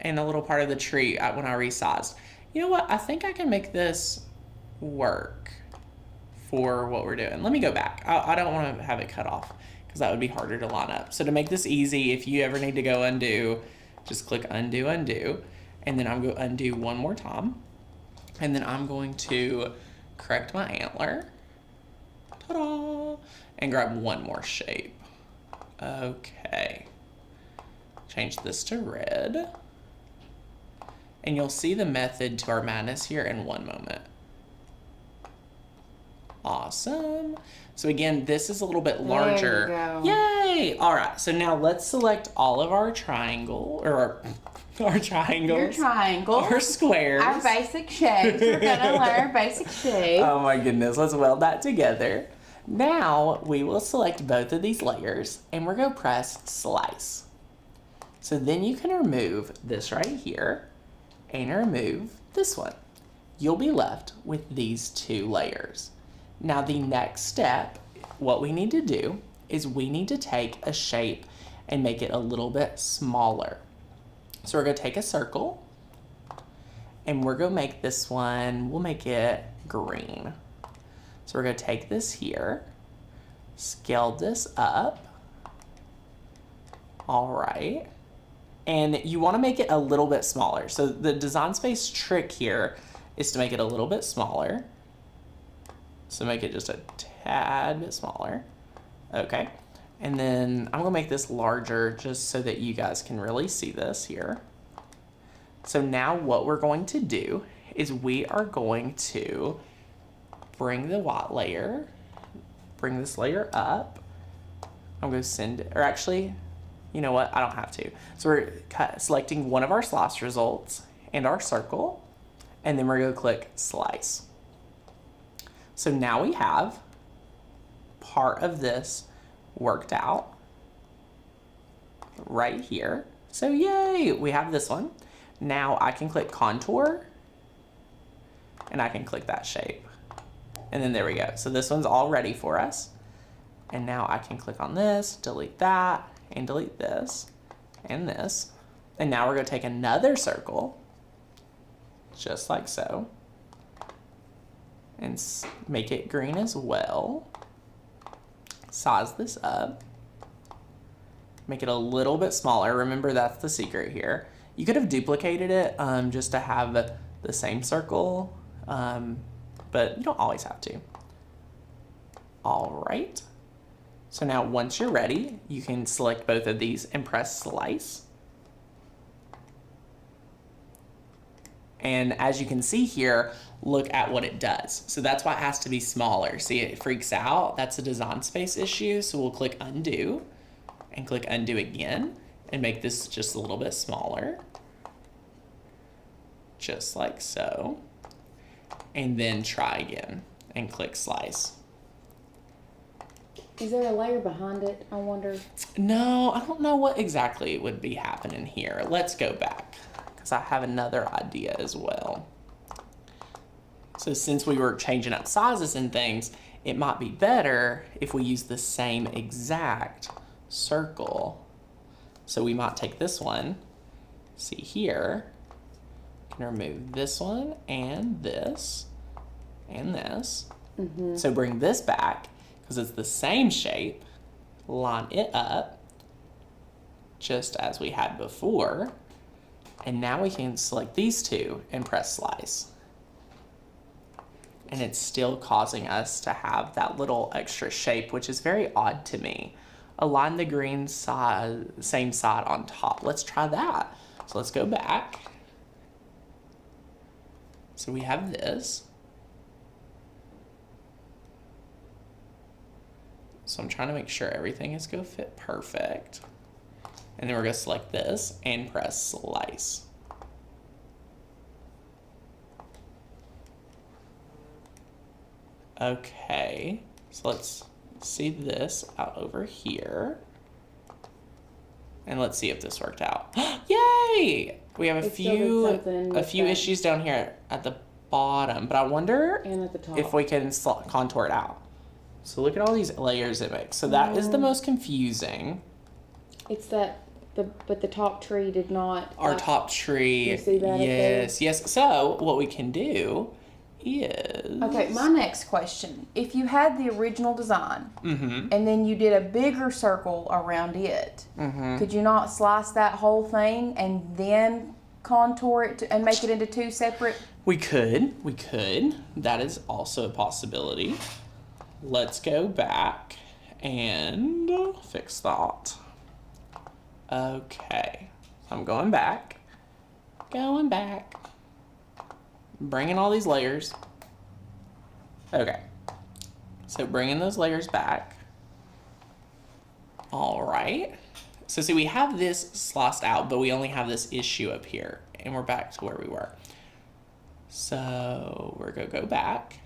And a little part of the tree when I resized. You know what? I think I can make this work for what we're doing. Let me go back. I don't want to have it cut off because that would be harder to line up. So to make this easy, if you ever need to go undo, just click undo, undo. And then I'm going to undo one more time. And then I'm going to correct my antler. Ta-da! And grab one more shape. Okay. Change this to red. And you'll see the method to our madness here in one moment. Awesome. So again, this is a little bit larger. There you go. Yay! All right, so now let's select all of our triangle, or our triangles. Your triangle. Our squares. Our basic shapes. We're gonna learn basic shapes. Oh my goodness, let's weld that together. Now we will select both of these layers and we're gonna press slice. So then you can remove this right here and remove this one. You'll be left with these two layers. Now the next step, what we need to do is we need to take a shape and make it a little bit smaller. So we're gonna take a circle and we're gonna make this one, we'll make it green. So we're gonna take this here, scale this up. All right. And you wanna make it a little bit smaller. So the design space trick here is to make it a little bit smaller. So make it just a tad bit smaller. Okay. And then I'm gonna make this larger just so that you guys can really see this here. So now what we're going to do is we are going to bring the white layer, bring this layer up. I'm gonna send it, or actually, you know what, I don't have to. So we're selecting one of our slice results and our circle, and then we're gonna click slice. So now we have part of this worked out right here. So yay, we have this one. Now I can click contour and I can click that shape. And then there we go. So this one's all ready for us. And now I can click on this, delete that, and delete this, and this. And now we're gonna take another circle, just like so, and make it green as well. Size this up. Make it a little bit smaller. Remember, that's the secret here. You could have duplicated it just to have the same circle, but you don't always have to. All right. So now once you're ready, you can select both of these and press slice. And as you can see here, look at what it does. So that's why it has to be smaller. See, it freaks out. That's a design space issue. So we'll click undo and click undo again and make this just a little bit smaller. Just like so. And then try again and click slice. Is there a layer behind it, I wonder? No, I don't know what exactly would be happening here. Let's go back, because I have another idea as well. So since we were changing up sizes and things, it might be better if we use the same exact circle. So we might take this one, see here, can remove this one and this and this. Mm-hmm. So bring this back, because it's the same shape, line it up, just as we had before. And now we can select these two and press slice. And it's still causing us to have that little extra shape, which is very odd to me. Align the green side, same side on top. Let's try that. So let's go back. So we have this. So I'm trying to make sure everything is going to fit perfect. And then we're going to select this and press slice. Okay, so let's see this out over here. And let's see if this worked out. Yay! We have a few issues down here at the bottom, but I wonder and at the top. if we can contour it out. So look at all these layers it makes. So that is the most confusing. It's that but the top tree did not. Our top tree. You see that? Yes. So what we can do is. Okay, my next question. If you had the original design Mm-hmm. and then you did a bigger circle around it, Mm-hmm. could you not slice that whole thing and then contour it and make it into two separate? We could. That is also a possibility. Let's go back and fix that. Okay, I'm going back. Bringing all these layers. Okay, so bringing those layers back. All right. So see, we have this sliced out, but we only have this issue up here, and we're back to where we were. So we're gonna go back.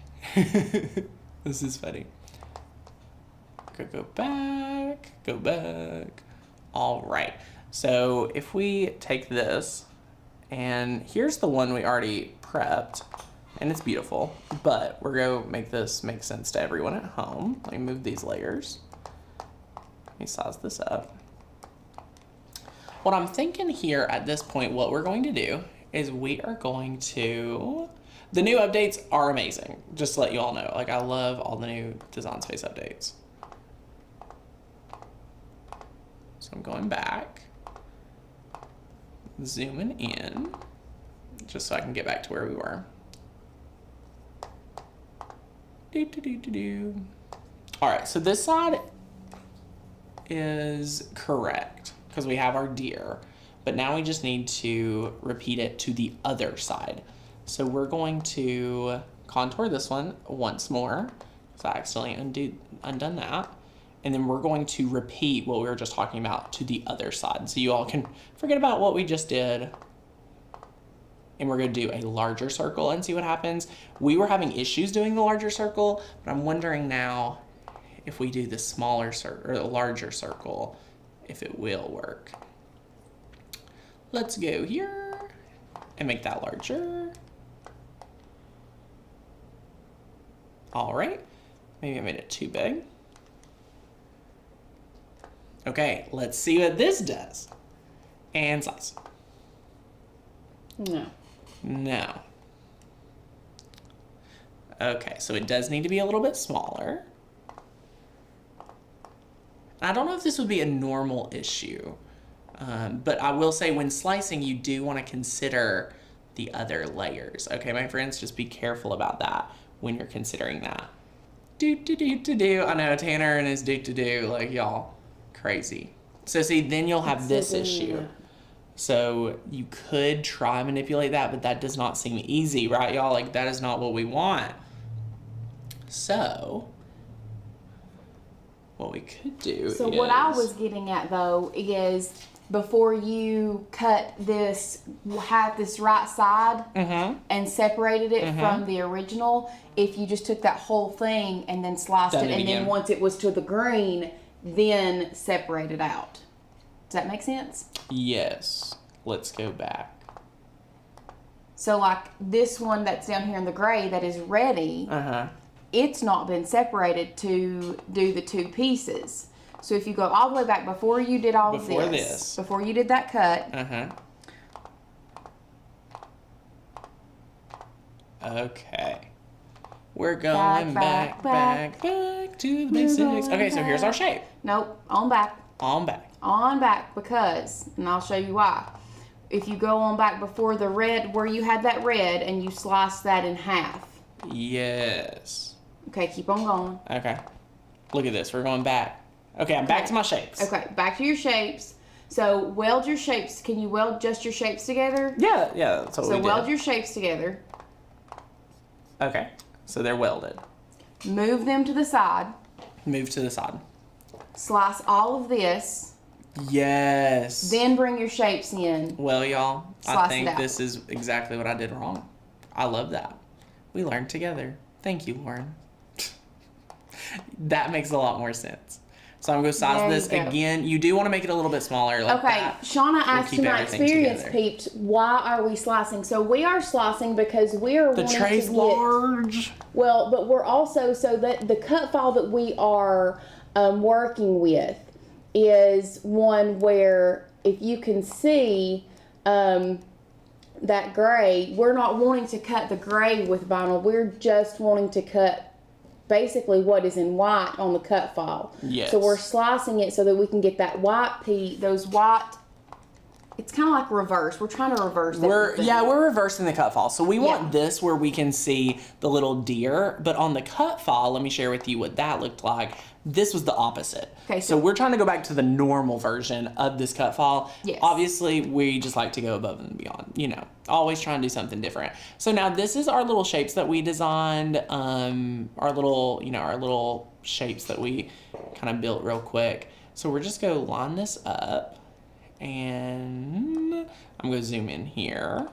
This is funny. Go back. All right. So if we take this, and here's the one we already prepped, and it's beautiful, but we're gonna make this make sense to everyone at home. Let me move these layers. Let me size this up. What I'm thinking here at this point, what we're going to do is we are going to, the new updates are amazing. Just to let you all know, like I love all the new Design Space updates. So I'm going back, zooming in, just so I can get back to where we were. All right, so this side is correct because we have our deer, but now we just need to repeat it to the other side. So we're going to contour this one once more, because I accidentally undone that. And then we're going to repeat what we were just talking about to the other side. So you all can forget about what we just did. And we're gonna do a larger circle and see what happens. We were having issues doing the larger circle, but I'm wondering now if we do the smaller circle or the larger circle, if it will work. Let's go here and make that larger. All right, maybe I made it too big. Okay, let's see what this does. And size. No. Okay, so it does need to be a little bit smaller. I don't know if this would be a normal issue, but I will say when slicing, you do want to consider the other layers. Okay, my friends, just be careful about that when you're considering that. I know Tanner and his like y'all. Crazy. So see, then you'll have this issue. So you could try manipulate that, but that does not seem easy, right, y'all? Like that is not what we want. So what we could do is... what I was getting at though is before you cut this, have this right side and separated it from the original, if you just took that whole thing and then sliced it, and then once it was to the green, then separate it out. Does that make sense? Yes. Let's go back. So like this one that's down here in the gray that is ready, it's not been separated to do the two pieces. So if you go all the way back before you did all of this, before you did that cut. Okay. We're going back to the basics. Okay, so here's our shape. Nope, on back. On back. on back because, and I'll show you why. If you go on back before the red, where you had that red, and you slice that in half. Yes. Okay, keep on going. Okay. Look at this. We're going back. Okay, I'm back to my shapes. Okay, back to your shapes. So weld your shapes. Can you weld just your shapes together? Yeah, that's what we did. So weld your shapes together. Okay, so they're welded. Move them to the side. Move to the side. Slice all of this. Yes. Then bring your shapes in. Well, y'all, I Slice it think out. this is exactly what I did wrong. I love that. We learned together. Thank you, Lauren. That makes a lot more sense. So I'm going to size There this you go. again. You do want to make it a little bit smaller like Okay, that. Shauna asked keep to my everything experience together. peeps, why are we slicing? So we are slicing because we are The wanting tray's to get, large. well, but we're also, so that the cut file that we are working with is one where, if you can see that gray, we're not wanting to cut the gray with vinyl. We're just wanting to cut basically what is in white on the cut file. Yes. So we're slicing it so that we can get that white those white, it's kind of like reverse. We're trying to reverse it. We're reversing the cut file. So we want this where we can see the little deer, but on the cut file, let me share with you what that looked like. This was the opposite. Okay, so we're trying to go back to the normal version of this cut file. Yes. Obviously, we just like to go above and beyond, you know, always trying to do something different. So now this is our little shapes that we designed, our little shapes that we kind of built real quick. So we're just going to line this up. And I'm going to zoom in here.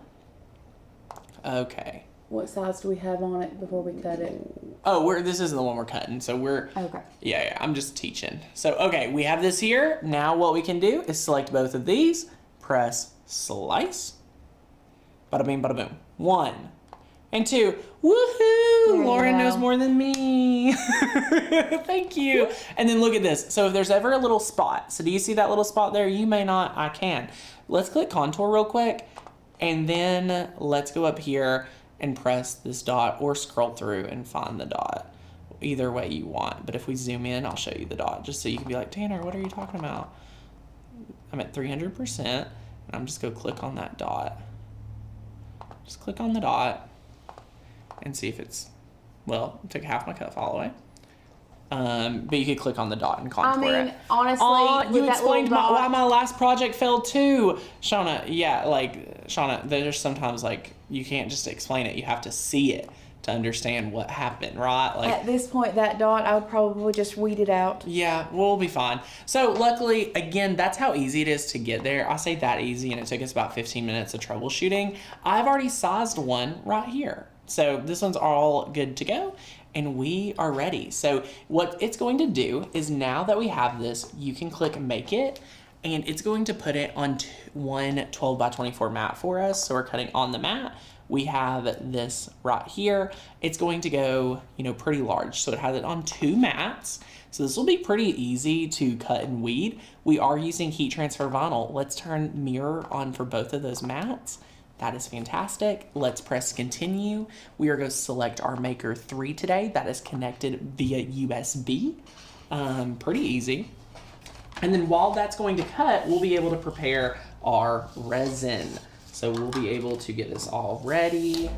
Okay. What size do we have on it before we cut it? Oh, this isn't the one we're cutting, so we're... Okay. Yeah, I'm just teaching. So, okay, we have this here. Now what we can do is select both of these, press slice. Bada bing, bada boom. 1 and 2. Woohoo! Lauren knows more than me. Thank you. And then look at this. So if there's ever a little spot, so do you see that little spot there? You may not, I can. Let's click contour real quick, and then let's go up here and press this dot or scroll through and find the dot. Either way you want. But if we zoom in, I'll show you the dot just so you can be like, Tanner, what are you talking about? I'm at 300%, and I'm just going to click on that dot. Just click on the dot and see if it's, well, it took half my cut file away. But you could click on the dot and contour it. I mean, honestly, You explained why my last project failed too. Shauna, Shauna, there's sometimes like, you can't just explain it. You have to see it to understand what happened, right? Like, at this point, that dot, I would probably just weed it out. yeah, we'll be fine. So luckily, again, that's how easy it is to get there. I say that easy, and it took us about 15 minutes of troubleshooting. I've already sized one right here. So this one's all good to go, and we are ready. So what it's going to do is, now that we have this, you can click Make It, and it's going to put it on one 12 by 24 mat for us. So we're cutting on the mat. We have this right here. It's going to go, pretty large. So it has it on 2 mats. So this will be pretty easy to cut and weed. We are using heat transfer vinyl. Let's turn mirror on for both of those mats. That is fantastic. Let's press continue. We are going to select our Maker 3 today. That is connected via USB. Pretty easy. And then while that's going to cut, we'll be able to prepare our resin. So we'll be able to get this all ready.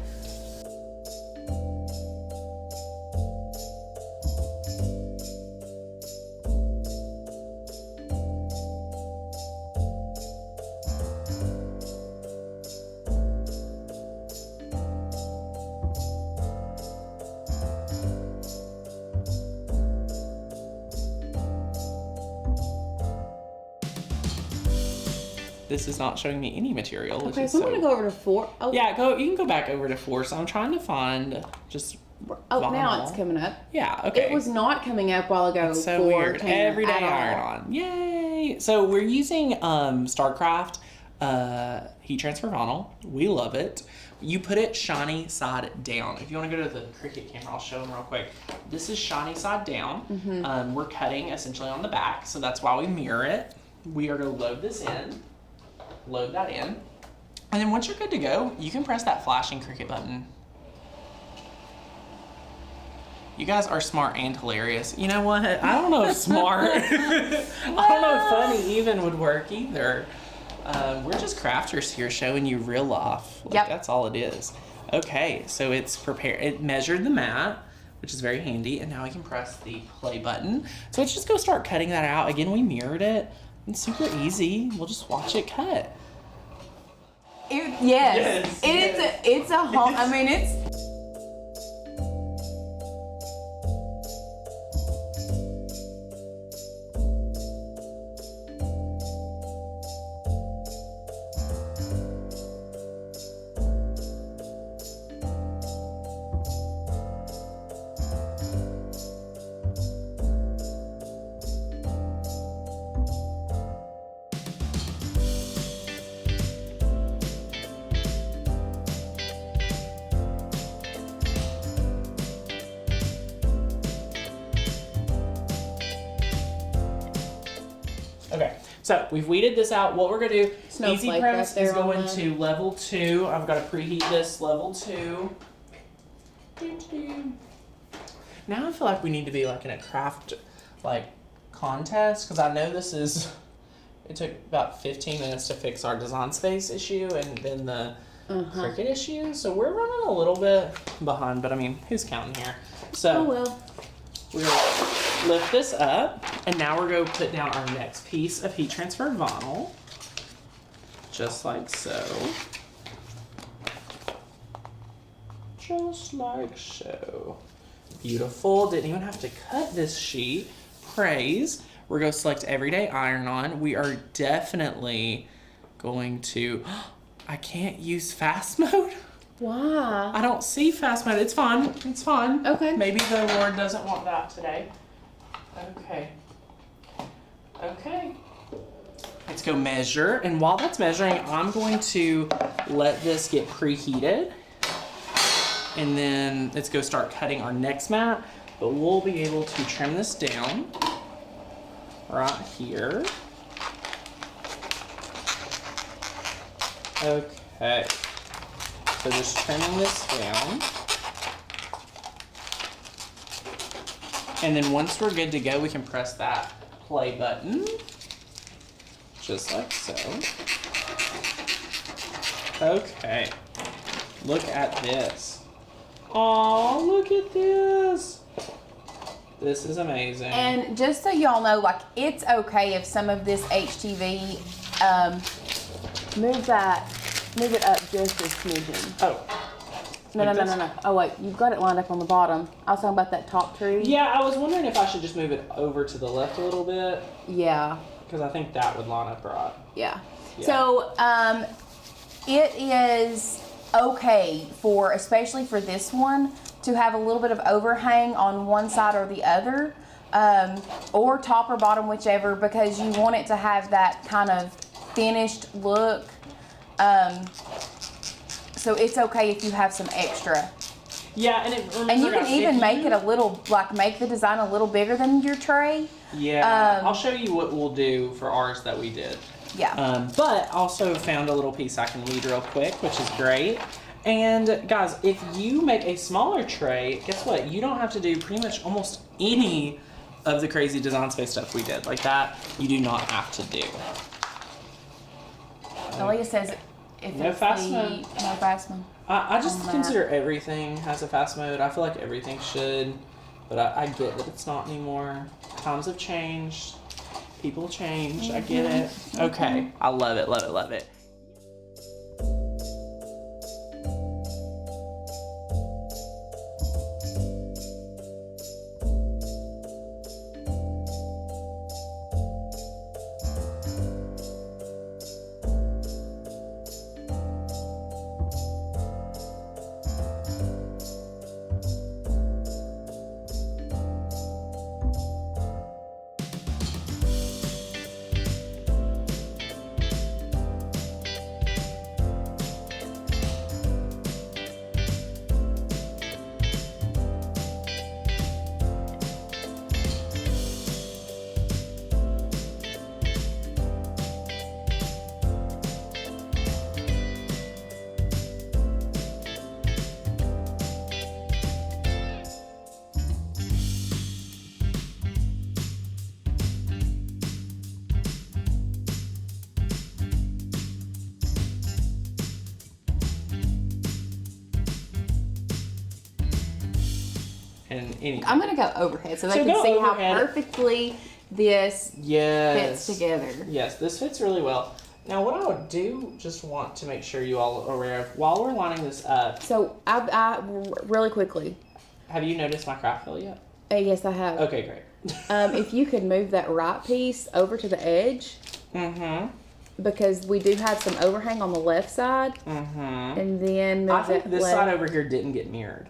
This is not showing me any material. Okay, so I'm going to go over to 4. Oh, Yeah, you can go back over to 4. So I'm trying to find just vinyl. Now it's coming up. Yeah, okay. It was not coming up while ago. It's so for weird. Tanner Everyday at all. iron on. Yay! So we're using StarCraft heat transfer vinyl. We love it. You put it shiny side down. If you want to go to the Cricut camera, I'll show them real quick. This is shiny side down. Mm-hmm. We're cutting essentially on the back, so that's why we mirror it. We are going to load this in. Load that in. And then once you're good to go, you can press that flashing Cricut button. You guys are smart and hilarious. You know what? I don't know if smart, I don't know if funny even would work either. We're just crafters here showing you real life. Like, Yep. That's all it is. Okay, so it's prepared. It measured the mat, which is very handy, and now we can press the play button. So let's just go start cutting that out. Again, we mirrored it. It's super easy. We'll just watch it cut. Yes. It's a home. I mean, it's. Okay, so we've weeded this out. What we're gonna do, Snowflake easy press right there is going on the- to level 2. I've got to preheat this level 2. Now I feel like we need to be like in a craft like contest, because I know this is, it took about 15 minutes to fix our design space issue and then the Cricut issue. So we're running a little bit behind, but I mean, who's counting here? So Oh well. we're gonna lift this up, and now we're going to put down our next piece of heat transfer vinyl, just like so. Just like so. Beautiful. Didn't even have to cut this sheet. Praise. We're going to select Everyday Iron On. We are definitely going to... I can't use fast mode. Why? I don't see fast mode. It's fine. It's fine. Okay. Maybe the Lord doesn't want that today. Okay. Okay. Let's go measure. And while that's measuring, I'm going to let this get preheated. And then let's go start cutting our next mat. But we'll be able to trim this down right here. Okay. So just trimming this down. And then once we're good to go, we can press that play button. Just like so. Okay. Look at this. Aw, look at this. This is amazing. And just so y'all know, like, it's okay if some of this HTV, Move it up just a smidgen. Oh. No. Oh wait, you've got it lined up on the bottom. I was talking about that top tree. Yeah, I was wondering if I should just move it over to the left a little bit, Yeah. because I think that would line up right. yeah. Yeah. So, it is okay for, especially for this one, to have a little bit of overhang on one side or the other, or top or bottom, whichever, because you want it to have that kind of finished look. So it's okay if you have some extra. Yeah, and And you can even make it a little, like, make the design a little bigger than your tray. Yeah, I'll show you what we'll do for ours that we did. Yeah. But also found a little piece I can weed real quick, which is great. And guys, if you make a smaller tray, guess what? You don't have to do pretty much almost any of the crazy design space stuff we did. Like that, you do not have to do. Aaliyah says if No it's fast the, mode. no fast mode. I just On that. consider everything has a fast mode. I feel like everything should, but I get that it's not anymore. Times have changed. People change. I get it. Okay. I love it, love it, love it. and anything. I'm gonna go overhead so they So can go see overhead. how perfectly this Yes. fits together. Yes, this fits really well. Now, what I would do, just want to make sure you all are aware of, while we're lining this up, So I really quickly. have you noticed my craft fill yet? Yes, I have. Okay, great. If you could move that right piece over to the edge, Mm-hmm. because we do have some overhang on the left side, Mm-hmm. and then move I think that this left. side over here didn't get mirrored.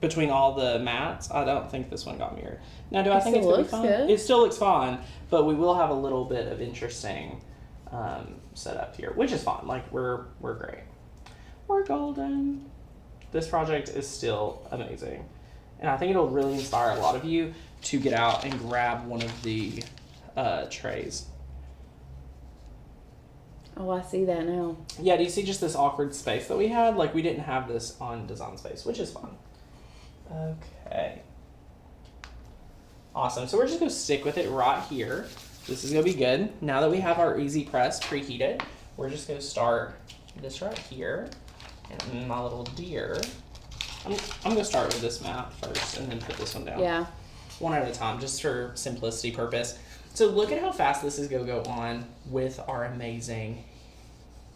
Between all the mats, I don't think this one got mirrored. Now, do I think it's still gonna be looks fun? good. It still looks fun, but we will have a little bit of interesting setup here, which is fine. Like we're great. We're golden. This project is still amazing, and I think it'll really inspire a lot of you to get out and grab one of the trays. Oh, I see that now. Yeah, do you see just this awkward space that we had? Like we didn't have this on Design Space, which is fun. Okay. Awesome. So we're just going to stick with it right here. This is going to be good. Now that we have our Easy Press preheated, we're just going to start this right here. And my little deer. I'm going to start with this mat first and then put this one down. Yeah. One at a time, just for simplicity purpose. So look at how fast this is going to go on with our amazing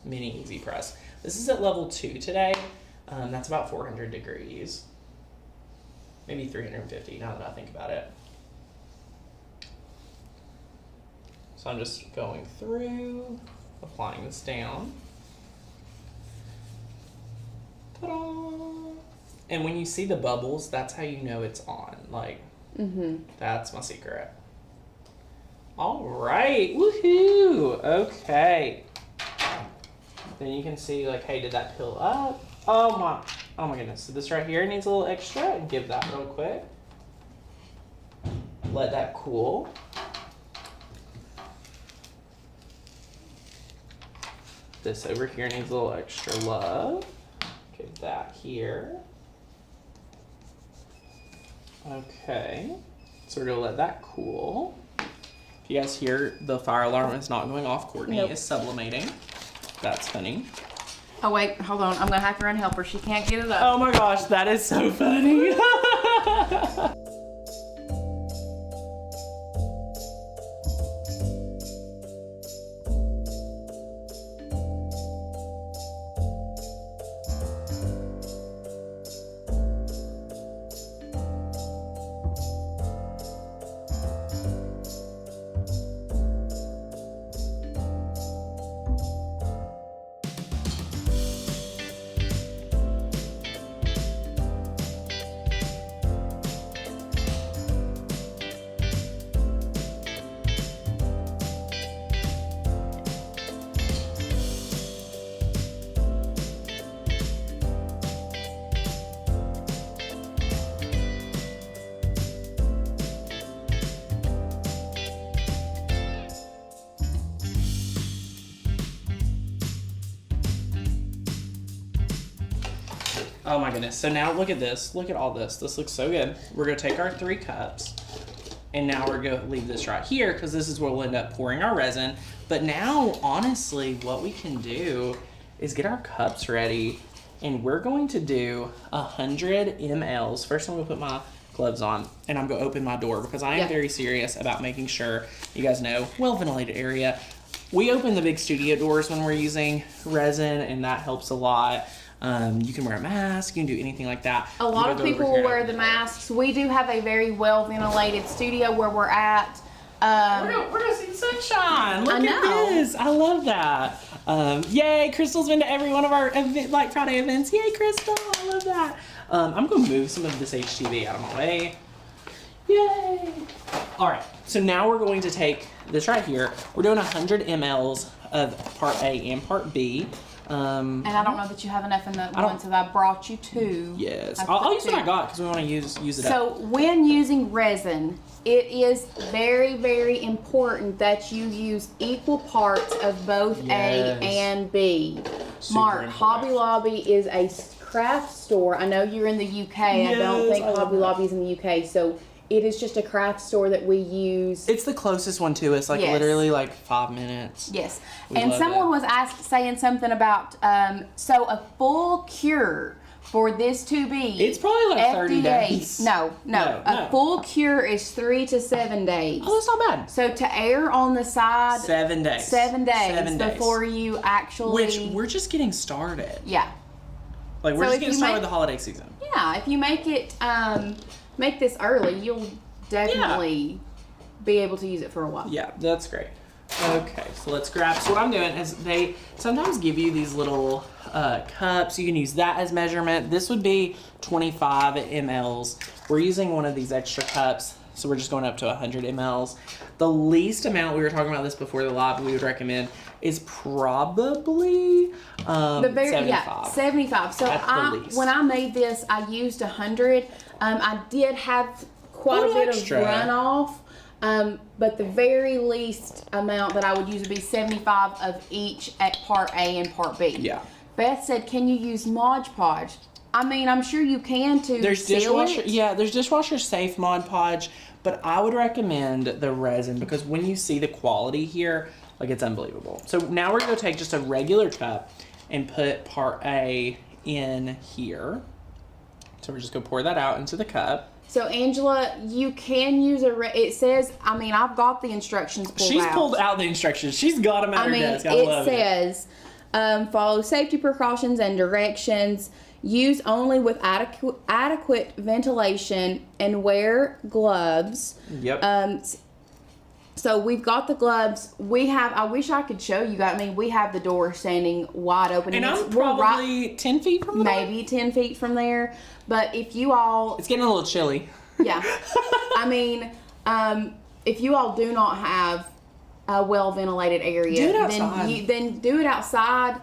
mini Easy Press. This is at level 2 today. That's about 400 degrees. Maybe 350 now that I think about it. So I'm just going through, applying this down. Ta-da! And when you see the bubbles, that's how you know it's on. Like, that's my secret. All right, woohoo! Okay. Then you can see, like, hey, did that pill up? Oh my goodness. So this right here needs a little extra, and give that real quick. Let that cool. This over here needs a little extra love. Give that here. Okay. So we're gonna let that cool. If you guys hear the fire alarm is not going off, Courtney Nope. is sublimating. That's funny. Oh wait, hold on. I'm gonna have to run help her. She can't get it up. Oh my gosh, that is so funny. Oh my goodness. So now look at this. Look at all this. This looks so good. We're going to take our 3 cups. And now we're going to leave this right here because this is where we'll end up pouring our resin. But now, honestly, what we can do is get our cups ready. And we're going to do 100 mLs. First, I'm going to put my gloves on. And I'm going to open my door because I am very serious about making sure, you guys know, well-ventilated area. We open the big studio doors when we're using resin, and that helps a lot. You can wear a mask, you can do anything like that. A lot of people will wear the masks. We do have a very well ventilated studio where we're at. We're gonna see the sunshine. Look at this. I love that. Yay, Crystal's been to every one of our Black Friday events. Yay, Crystal. I love that. I'm gonna move some of this HTV out of my way. Yay. All right, so now we're going to take this right here. We're doing 100 mLs of part A and part B. And I don't know that you have enough in the ones that I brought you 2. Yes, I'll use what I got because we want to use it up. So when using resin, it is very, very important that you use equal parts of both A and B. Mark, important. Hobby Lobby is a craft store. I know you're in the UK. I don't think Hobby Lobby is in the UK. So it is just a craft store that we use. It's the closest one to us, like Yes. literally like 5 minutes. Yes. We And love someone it. was saying something about, so a full cure for this to be. It's probably like 30 days. No. No. A full cure is 3 to 7 days. Oh, that's not bad. So to err on the side, 7 days. 7 days 7 days. before you actually. Which we're just getting started. Yeah. Like we're So just if getting you started make- with the holiday season. Yeah, if you make it, make this early, you'll definitely be able to use it for a while. Yeah, that's great. Okay, so let's grab. So what I'm doing is they sometimes give you these little cups. You can use that as measurement. This would be 25 mLs. We're using one of these extra cups, so we're just going up to 100 mLs. The least amount, we were talking about this before the live, we would recommend is probably 75. 75. So At the least. when I made this, I used 100. I did have quite a Little bit extra. of runoff. But the very least amount that I would use would be 75 of each at part A and part B. Yeah. Beth said, "Can you use Mod Podge?" I mean, I'm sure you can to There's seal dishwasher, it. yeah, there's dishwasher safe Mod Podge, but I would recommend the resin because when you see the quality here, like it's unbelievable. So now we're gonna take just a regular cup and put part A in here. So we're just gonna pour that out into the cup. So Angela, you can use it says, I mean, I've got the instructions pulled She's out. pulled out the instructions. She's got them at her desk. I it love it. says, follow safety precautions and directions. Use only with adequate ventilation and wear gloves. Yep. So we've got the gloves. I wish I could show you guys. I mean, we have the door standing wide open. and I'm we're probably 10 feet from there. maybe 10 feet from there. But if you all, It's getting a little chilly. yeah. I mean, if you all do not have a well ventilated area, Do it outside. then do it outside,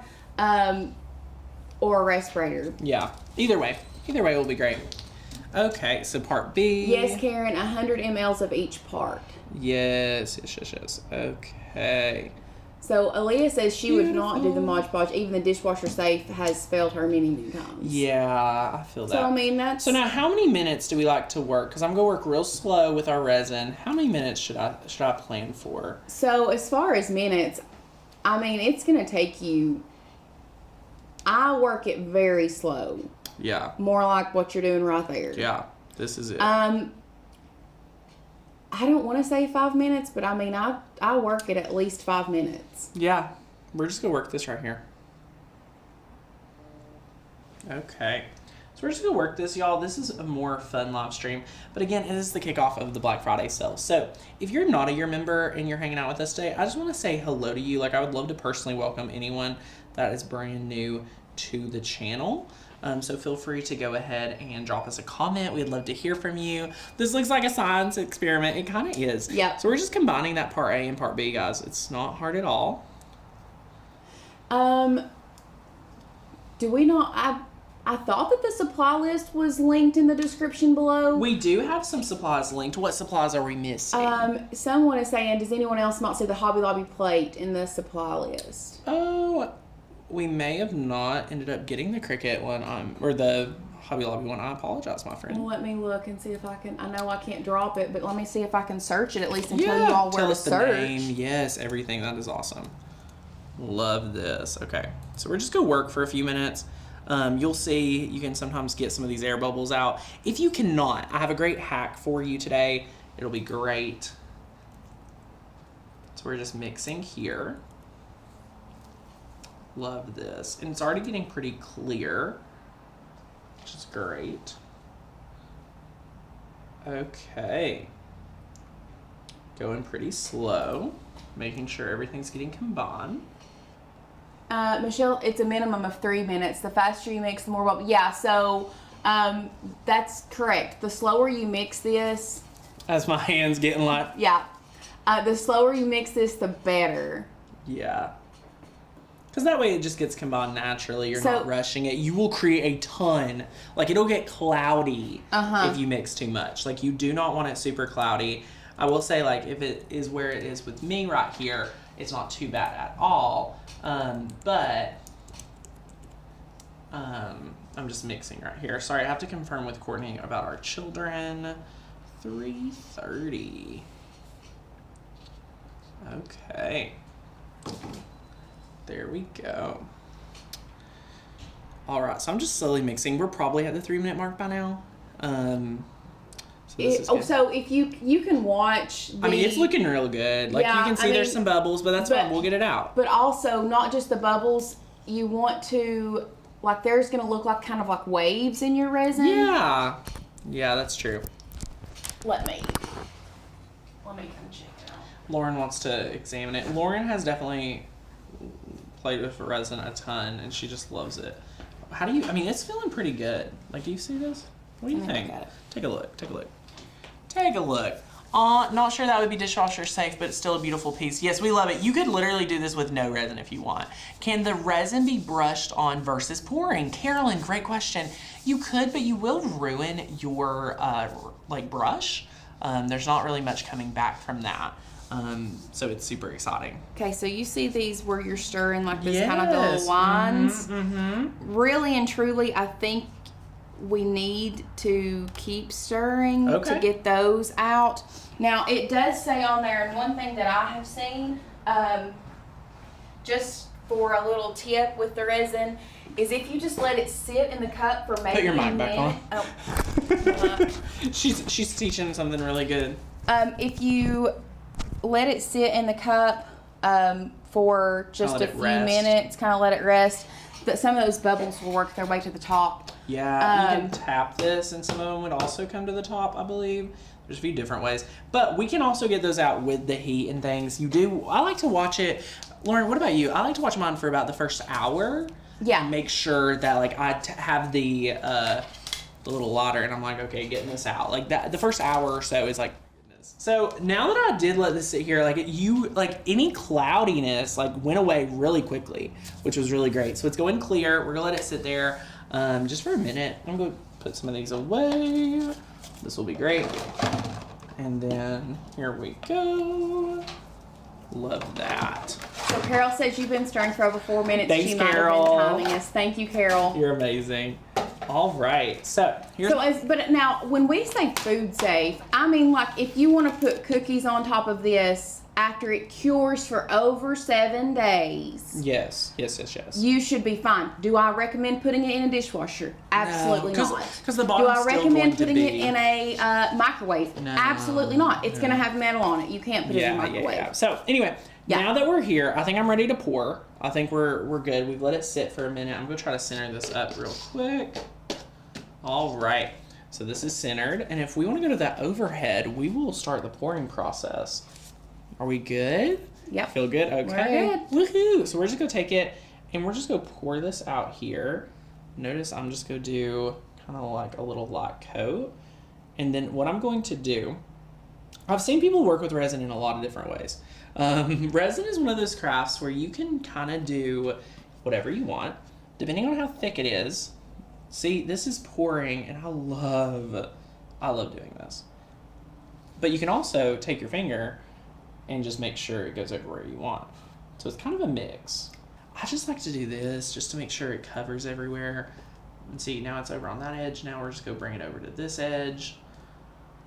or a respirator. Yeah. Either way will be great. Okay, so part B. Yes, Karen, 100 mLs of each part. Yes. Okay. So Aaliyah says she would not do the Beautiful. Mod Podge. Even the dishwasher safe has failed her many times. Yeah, I feel that. So I mean that's. So now, how many minutes do we like to work? Because I'm gonna work real slow with our resin. How many minutes should I plan for? So as far as minutes, I mean it's gonna take you. I work it very slow, Yeah. more like what you're doing right there. Yeah. This is it. I don't want to say 5 minutes, but I mean I work it at least 5 minutes. Yeah. We're just gonna work this right here. Okay. So we're just gonna work this, y'all. This is a more fun live stream. But again, it is the kickoff of the Black Friday sale. So if you're not a year member and you're hanging out with us today, I just want to say hello to you. Like, I would love to personally welcome anyone that is brand new to the channel. So feel free to go ahead and drop us a comment. We'd love to hear from you. This looks like a science experiment. It kind of is. Yep. So we're just combining that part A and part B, guys. It's not hard at all. Do we not? I thought that the supply list was linked in the description below. We do have some supplies linked. What supplies are we missing? Someone is saying, does anyone else not see the Hobby Lobby plate in the supply list? Oh, we may have not ended up getting the Cricut one, or the Hobby Lobby one. I apologize, my friend. Well, let me look and see if I can. I know I can't drop it, but let me see if I can search it at least and tell Yeah, you all where tell to us the search. name. Yes, everything. That is awesome. Love this. Okay, so we're just gonna work for a few minutes. You'll see you can sometimes get some of these air bubbles out. If you cannot, I have a great hack for you today. It'll be great. So we're just mixing here. Love this. And it's already getting pretty clear, which is great. Okay. Going pretty slow, making sure everything's getting combined. Michelle, it's a minimum of 3 minutes. The faster you mix, the more bubble. Yeah, so that's correct. The slower you mix this, As my hand's getting like, yeah, the slower you mix this, the better. yeah. Because that way it just gets combined naturally. You're So- not rushing it. You will create a ton. Like, it'll get cloudy if you mix too much. Like, you do not want it super cloudy. I will say, like, if it is where it is with me right here, it's not too bad at all. But I'm just mixing right here. Sorry, I have to confirm with Courtney about our children. 330. Okay. There we go. All right, so I'm just slowly mixing. We're probably at the 3-minute mark by now. So if you can watch I mean, it's looking real good. Like, Yeah, you can see I there's mean, some bubbles, but that's fine. We'll get it out. But also, not just the bubbles, you want to, like, there's going to look like kind of like waves in your resin. Yeah. Yeah, that's true. Let me come check it out. Lauren wants to examine it. Lauren has definitely played with resin a ton, and she just loves it. How do you, I mean, it's feeling pretty good. Like, do you see this? What do you think? Take a look. Take a look. Take a look. Not sure that would be dishwasher safe, but it's still a beautiful piece. Yes, we love it. You could literally do this with no resin if you want. Can the resin be brushed on versus pouring? Carolyn, great question. You could, but you will ruin your like brush. There's not really much coming back from that. So it's super exciting. Okay, so you see these where you're stirring like this kind of little lines. Really and truly, I think we need to keep stirring to get those out. Now, it does say on there, and one thing that I have seen, just for a little tip with the resin, is if you just let it sit in the cup for maybe Put your a mic minute. back on. She's teaching something really good. If you let it sit in the cup for just a few minutes, kind of let it rest, that some of those bubbles will work their way to the top. Yeah, you can tap this, and some of them would also come to the top, I believe. There's a few different ways. But we can also get those out with the heat and things. I like to watch it. Lauren, what about you? I like to watch mine for about the first hour. Yeah. And make sure that, like, I have the little lauder, and I'm like, okay, getting this out. Like, that, the first hour or so is like, goodness. So now that I did let this sit here, like, any cloudiness, like, went away really quickly, which was really great. So it's going clear. We're gonna let it sit there just for a minute. I'm gonna put some of these away. This will be great. And then here we go. Love that. So Carol says you've been stirring for over 4 minutes. Thanks, she might Carol. have been timing us. Thank you, Carol. You're amazing. All right. So here's But now, when we say food safe, I mean, like, if you want to put cookies on top of this after it cures for over 7 days. Yes. You should be fine. Do I recommend putting it in a dishwasher? Absolutely not. Because the Do bottom's I still recommend going to putting be... it in a microwave? No. Absolutely not. It's going to have metal on it. You can't put it in a microwave. Yeah. So anyway, now that we're here, I think I'm ready to pour. I think we're good. We've let it sit for a minute. I'm going to try to center this up real quick. All right. So this is centered. And if we want to go to that overhead, we will start the pouring process. Are we good? Yep. Feel good? Okay. We're good. Woohoo! So we're just going to take it and we're just going to pour this out here. Notice I'm just going to do kind of like a little light coat. And then what I'm going to do, I've seen people work with resin in a lot of different ways. Resin is one of those crafts where you can kind of do whatever you want, depending on how thick it is. See, this is pouring, and I love doing this. But you can also take your finger and just make sure it goes over where you want. So it's kind of a mix. I just like to do this just to make sure it covers everywhere. And see, now it's over on that edge. Now we're just going to bring it over to this edge.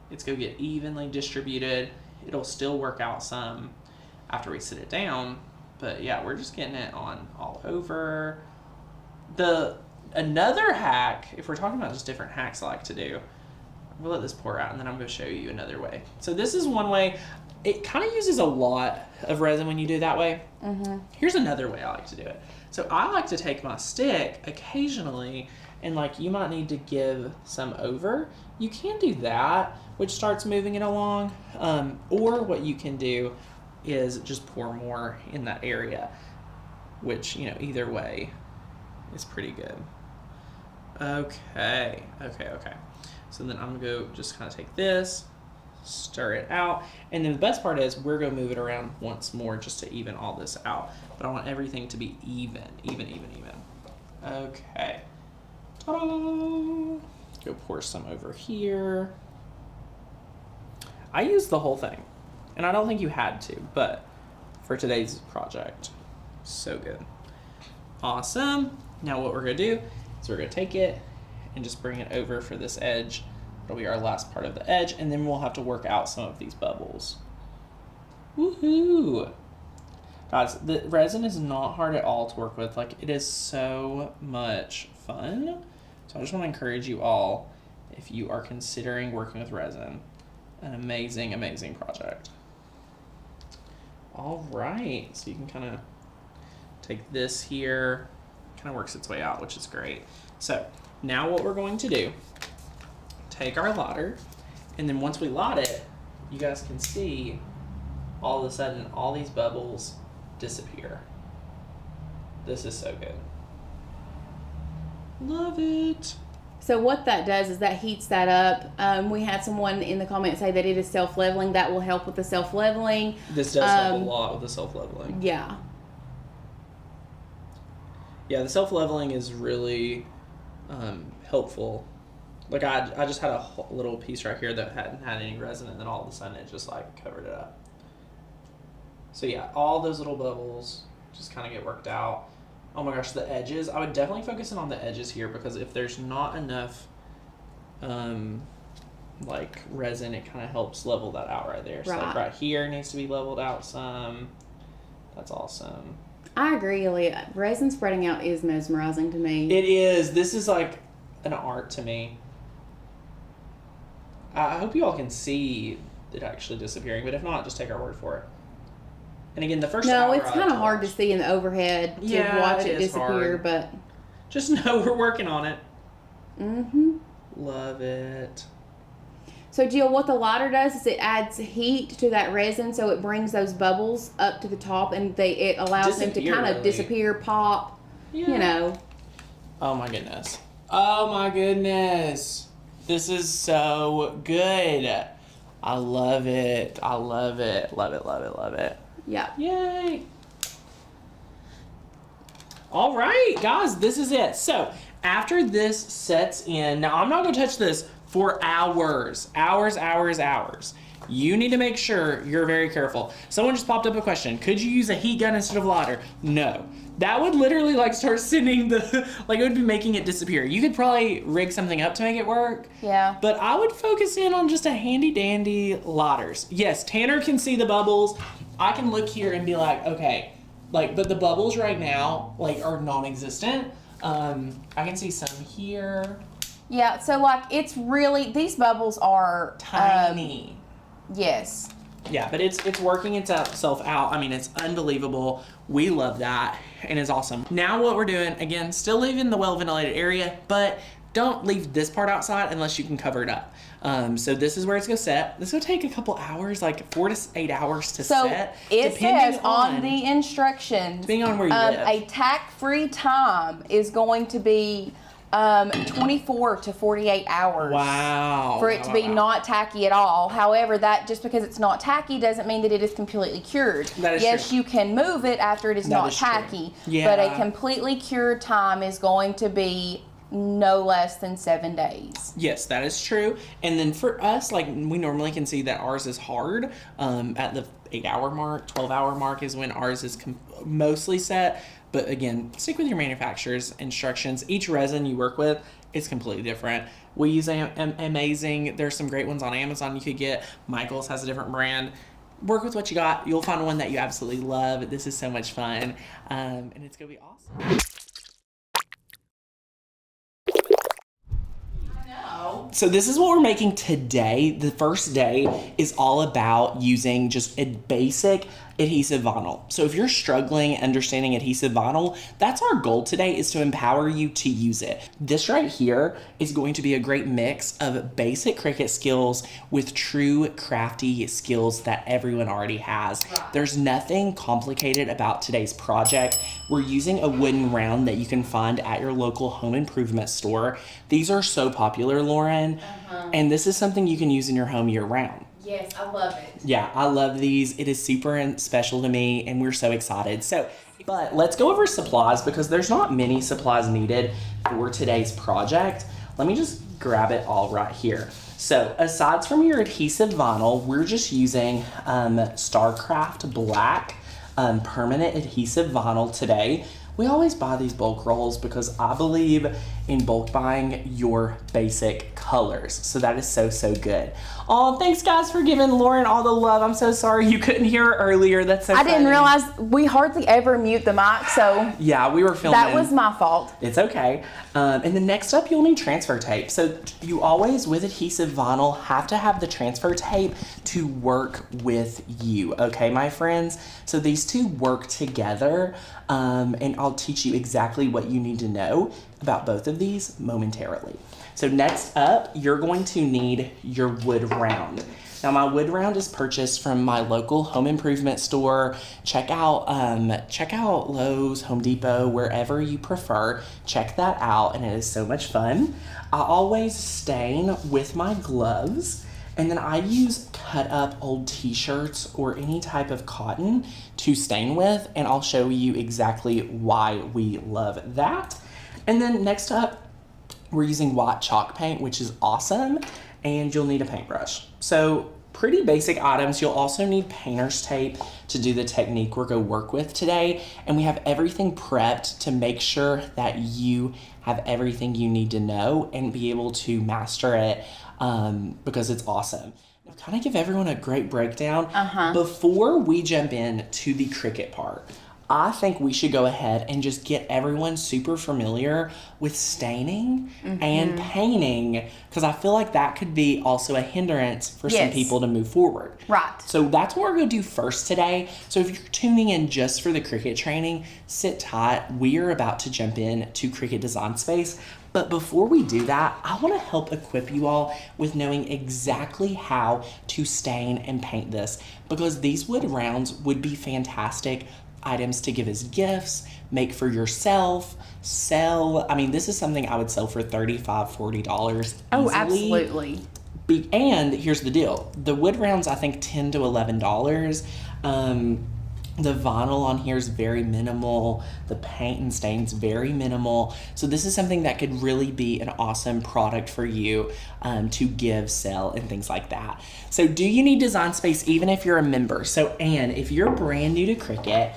It's going to get evenly distributed. It'll still work out some after we sit it down. But yeah, we're just getting it on all over. Another hack, if we're talking about just different hacks I like to do, I'm gonna let this pour out and then I'm gonna show you another way. So this is one way. It kind of uses a lot of resin when you do it that way. Here's another way I like to do it. So I like to take my stick occasionally and, like, you might need to give some over. You can do that, which starts moving it along. Or what you can do is just pour more in that area, which, you know, either way is pretty good. Okay. So then I'm gonna go just kind of take this, stir it out, and then the best part is we're gonna move it around once more just to even all this out. But I want everything to be even. Okay. Ta-da! Go pour some over here. I used the whole thing, and I don't think you had to, but for today's project, so good. Awesome. Now what we're gonna do is we're gonna take it and just bring it over for this edge That'll be our last part of the edge, and then we'll have to work out some of these bubbles. Woohoo! Guys, the resin is not hard at all to work with. Like, it is so much fun. So I just want to encourage you all, if you are considering working with resin, an amazing, amazing project. All right, so you can kind of take this here, kind of works its way out, which is great. So now what we're going to do, take our lauder, and then once we lot it, you guys can see all of a sudden all these bubbles disappear. This is so good. Love it. So what that does is that heats that up. We had someone in the comments say that it is self-leveling. That will help with the self-leveling. This does help a lot with the self-leveling. Yeah. Yeah, the self-leveling is really helpful. Like I just had a little piece right here that hadn't had any resin, and then all of a sudden it just like covered it up. So yeah, all those little bubbles just kind of get worked out. Oh my gosh, the edges. I would definitely focus in on the edges here, because if there's not enough like resin, it kind of helps level that out right there. So like right here needs to be leveled out some. That's awesome. I agree, Elliot. Resin spreading out is mesmerizing to me. It is. This is like an art to me. I hope you all can see it actually disappearing, but if not, just take our word for it. And again, the first hour, it's kind of hard to see in the overhead to watch it disappear, hard. But just know we're working on it. Mm-hmm. Love it. So Jill, what the lighter does is it adds heat to that resin, so it brings those bubbles up to the top, and it allows them to kind of disappear, pop. Yeah. You know. Oh my goodness. Oh my goodness. This is so good. I love it. I love it. Love it, love it, love it. Yeah. Yay. All right, guys, this is it. So after this sets in, now I'm not going to touch this for hours. You need to make sure you're very careful. Someone just popped up a question. Could you use a heat gun instead of lighter? No. That would literally like start sending the, like it would be making it disappear. You could probably rig something up to make it work. Yeah. But I would focus in on just a handy dandy lighters. Yes, Tanner can see the bubbles. I can look here and be like, okay, like, but the bubbles right now like are non-existent. I can see some here. Yeah, so like it's really, these bubbles are tiny. Yes. Yeah, but it's working itself out. I mean, it's unbelievable. We love that, and it's awesome. Now what we're doing, again, still leaving the well-ventilated area, but don't leave this part outside unless you can cover it up. So this is where it's gonna set. This will take a couple hours, like 4 to 8 hours to set. So it says on the instructions, depending on where you live, a tack-free time is going to be 24 to 48 hours. Wow. For it to be not tacky at all. However, that just because it's not tacky doesn't mean that it is completely cured. That is yes, true. you can move it after it is not tacky. Yeah. But a completely cured time is going to be no less than 7 days. Yes, that is true. And then for us, like we normally can see that ours is hard at the 8-hour mark, 12-hour mark is when ours is mostly set. But again, stick with your manufacturer's instructions. Each resin you work with is completely different. We use Amazing. There's some great ones on Amazon you could get. Michael's has a different brand. Work with what you got. You'll find one that you absolutely love. This is so much fun. And it's going to be awesome. So this is what we're making today. The first day is all about using just a basic adhesive vinyl. So if you're struggling understanding adhesive vinyl, that's our goal today, is to empower you to use it. This right here is going to be a great mix of basic Cricut skills with true crafty skills that everyone already has. There's nothing complicated about today's project. We're using a wooden round that you can find at your local home improvement store. These are so popular, Lauren, and this is something you can use in your home year round. Yes, I love it. Yeah, I love these. It is super special to me, and we're so excited. But let's go over supplies, because there's not many supplies needed for today's project. Let me just grab it all right here. So aside from your adhesive vinyl, we're just using StarCraft Black permanent adhesive vinyl today. We always buy these bulk rolls because I believe in bulk buying your basic colors. So that is so, so good. Oh, thanks guys for giving Lauren all the love. I'm so sorry you couldn't hear her earlier. That's so funny. I didn't realize we hardly ever mute the mic, so yeah, we were filming. that was my fault. It's okay. And then next up, you'll need transfer tape. So you always, with adhesive vinyl, have to have the transfer tape to work with you, okay, my friends? So these two work together, and I'll teach you exactly what you need to know about both of these momentarily. So next up, you're going to need your wood round. Now my wood round is purchased from my local home improvement store. Check out Lowe's, Home Depot, wherever you prefer. Check that out, and it is so much fun. I always stain with my gloves, and then I use cut up old t-shirts or any type of cotton to stain with, and I'll show you exactly why we love that. And then next up, we're using white chalk paint, which is awesome, and you'll need a paintbrush. So pretty basic items. You'll also need painter's tape to do the technique we're gonna work with today, and we have everything prepped to make sure that you have everything you need to know and be able to master it, because it's awesome. I'll kind of give everyone a great breakdown. Before we jump in to the Cricut part, I think we should go ahead and just get everyone super familiar with staining and painting, because I feel like that could be also a hindrance for some people to move forward. Right. So that's what we're going to do first today. So if you're tuning in just for the Cricut training, sit tight. We are about to jump in to Cricut Design Space. But before we do that, I want to help equip you all with knowing exactly how to stain and paint this, because these wood rounds would be fantastic items to give as gifts, make for yourself, sell. I mean, this is something I would sell for $35, $40 easily. Oh, absolutely. And here's the deal. The wood rounds, I think, $10 to $11. The vinyl on here is very minimal. The paint and stain's very minimal. So this is something that could really be an awesome product for you to give, sell, and things like that. So do you need Design Space even if you're a member? So Anne, if you're brand new to Cricut,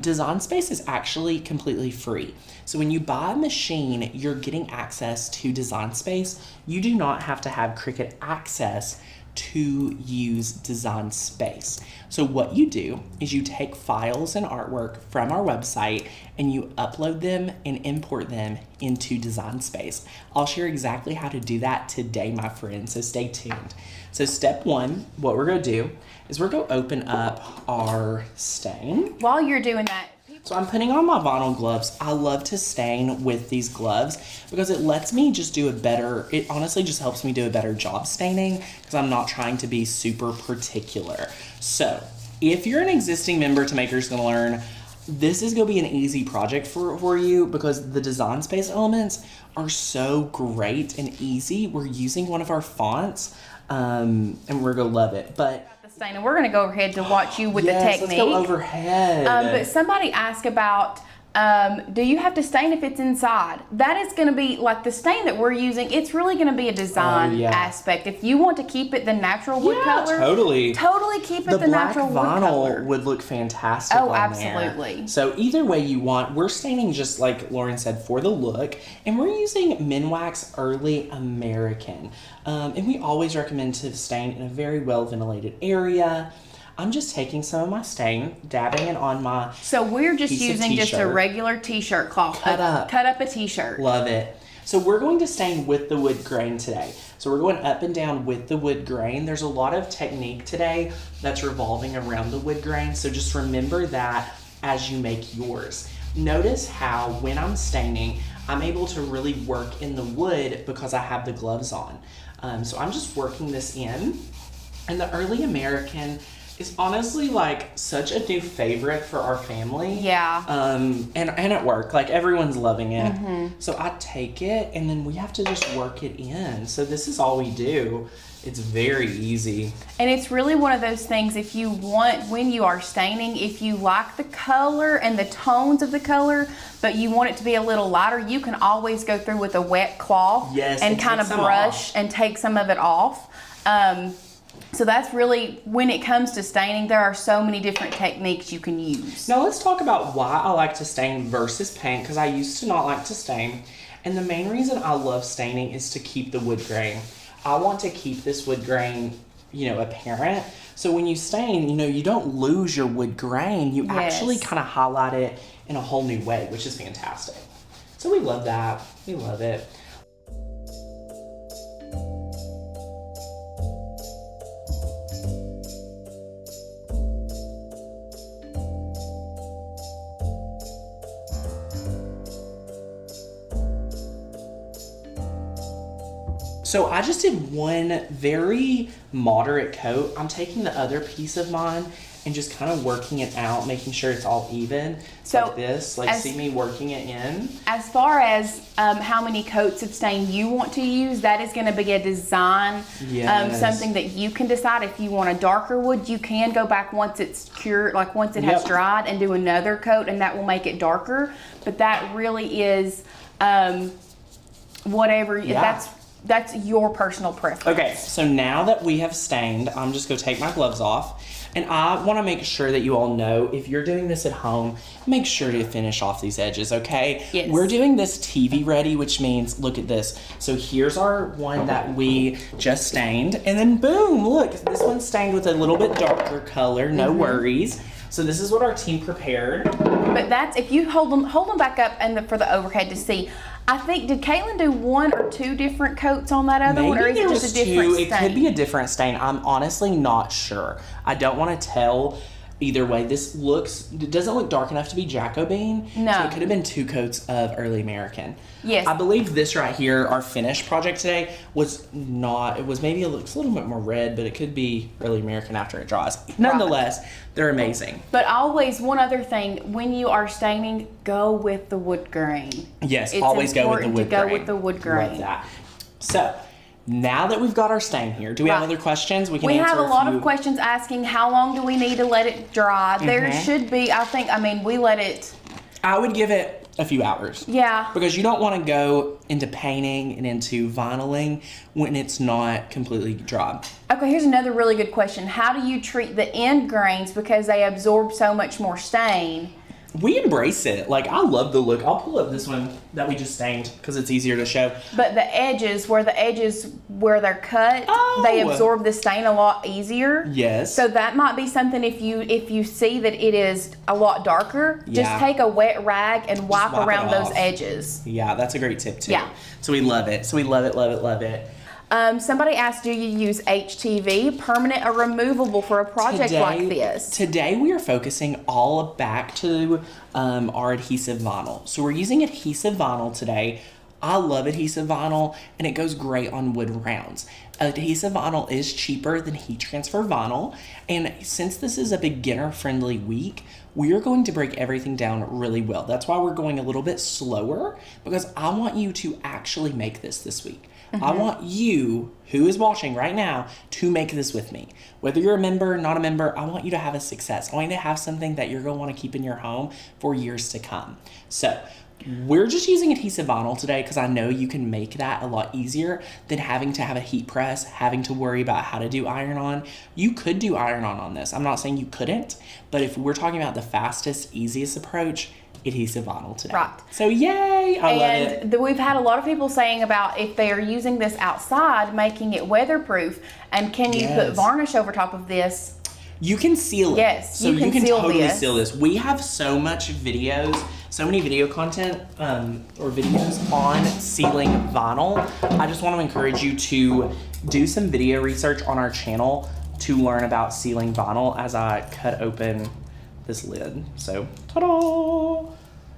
Design Space is actually completely free. So when you buy a machine, you're getting access to Design Space. You do not have to have Cricut access to use Design Space. So what you do is you take files and artwork from our website and you upload them and import them into Design Space. I'll share exactly how to do that today, my friends, so stay tuned. So step one, what we're gonna do is we're gonna open up our stain. While you're doing that, so I'm putting on my vinyl gloves. I love to stain with these gloves because it lets me just do it honestly just helps me do a better job staining because I'm not trying to be super particular. So if you're an existing member to Makers Gonna Learn, this is gonna be an easy project for you because the Design Space elements are so great and easy. We're using one of our fonts and we're gonna love it. But and we're going to go overhead to watch you with the technique. Let's go overhead. But somebody asked about, do you have to stain if it's inside? That is going to be, like the stain that we're using, it's really going to be a design aspect. If you want to keep it the natural wood color, totally keep it the natural wood color. The black vinyl would look fantastic on absolutely. there. So either way you want, we're staining just like Lauren said for the look, and we're using Minwax Early American. And we always recommend to stain in a very well ventilated area. I'm just taking some of my stain, dabbing it on my So we're just using just a regular t-shirt cloth. Cut up a t-shirt. Love it. So we're going to stain with the wood grain today. So we're going up and down with the wood grain. There's a lot of technique today that's revolving around the wood grain. So just remember that as you make yours. Notice how when I'm staining, I'm able to really work in the wood because I have the gloves on. So I'm just working this in. And the Early American is honestly like such a new favorite for our family. Yeah. And at work, like everyone's loving it. So I take it and then we have to just work it in. So this is all we do. It's very easy. And it's really one of those things, if you want, when you are staining, if you like the color and the tones of the color, but you want it to be a little lighter, you can always go through with a wet cloth and kind of brush and take some of it off. So that's really, when it comes to staining, there are so many different techniques you can use. Now let's talk about why I like to stain versus paint, because I used to not like to stain. And the main reason I love staining is to keep the wood grain. I want to keep this wood grain, you know, apparent. So when you stain, you know, you don't lose your wood grain. You actually kind of highlight it in a whole new way, which is fantastic. So we love that. We love it. So I just did one very moderate coat. I'm taking the other piece of mine and just kind of working it out, making sure it's all even. So like this, like see me working it in. As far as how many coats of stain you want to use, that is going to be a design, something that you can decide. If you want a darker wood, you can go back once it's cured, like once it has dried, and do another coat, and that will make it darker. But that really is whatever, that's your personal preference. Okay, so now that we have stained, I'm just gonna take my gloves off. And I wanna make sure that you all know, if you're doing this at home, make sure to finish off these edges, okay? Yes. We're doing this TV ready, which means, look at this. So here's our one that we just stained, and then boom, look, this one's stained with a little bit darker color, no worries. So this is what our team prepared. But that's, if you hold them back up and for the overhead to see, I think, did Caitlin do 1 or 2 different coats on that other one, or is it just a different stain? It could be a different stain. I'm honestly not sure. I don't want to tell either way. This it doesn't look dark enough to be Jacobin. No. So it could have been 2 coats of Early American. Yes. I believe this right here, our finished project today, was not, it was maybe looks a little bit more red, but it could be Early American after it dries. Nonetheless, they're amazing. But always, one other thing, when you are staining, go with the wood grain. Yes, always go with the wood grain. Go with the wood grain. Love that. So, now that we've got our stain here, do we have other questions? We have a lot of questions asking, how long do we need to let it dry? There should be, we let it. I would give it a few hours. Yeah. Because you don't want to go into painting and into vinyling when it's not completely dry. Okay, here's another really good question. How do you treat the end grains because they absorb so much more stain? We embrace it. Like, I love the look. I'll pull up this one that we just stained because it's easier to show. But the edges where they're cut, they absorb the stain a lot easier. Yes. So that might be something, if you see that it is a lot darker, just take a wet rag and wipe around those edges. Yeah, that's a great tip too. Yeah. So we love it. So we love it, love it, love it. Somebody asked, do you use HTV, permanent or removable, for a project like this? Today we are focusing all back to our adhesive vinyl. So we're using adhesive vinyl today. I love adhesive vinyl, and it goes great on wood rounds. Adhesive vinyl is cheaper than heat transfer vinyl, and since this is a beginner-friendly week, we are going to break everything down really well. That's why we're going a little bit slower, because I want you to actually make this week. I want you, who is watching right now, to make this with me. Whether you're a member, not a member, I want you to have a success. I want you to have something that you're going to want to keep in your home for years to come. So we're just using adhesive vinyl today because I know you can make that a lot easier than having to have a heat press, having to worry about how to do iron-on. You could do iron-on on this. I'm not saying you couldn't, but if we're talking about the fastest, easiest approach, adhesive vinyl today. Right. So yay, I love it. And we've had a lot of people saying about if they are using this outside, making it weatherproof, and can you put varnish over top of this? You can seal it. Yes, so you can totally seal this. We have so much videos, so many video content or videos on sealing vinyl. I just want to encourage you to do some video research on our channel to learn about sealing vinyl as I cut open this lid. So, ta-da!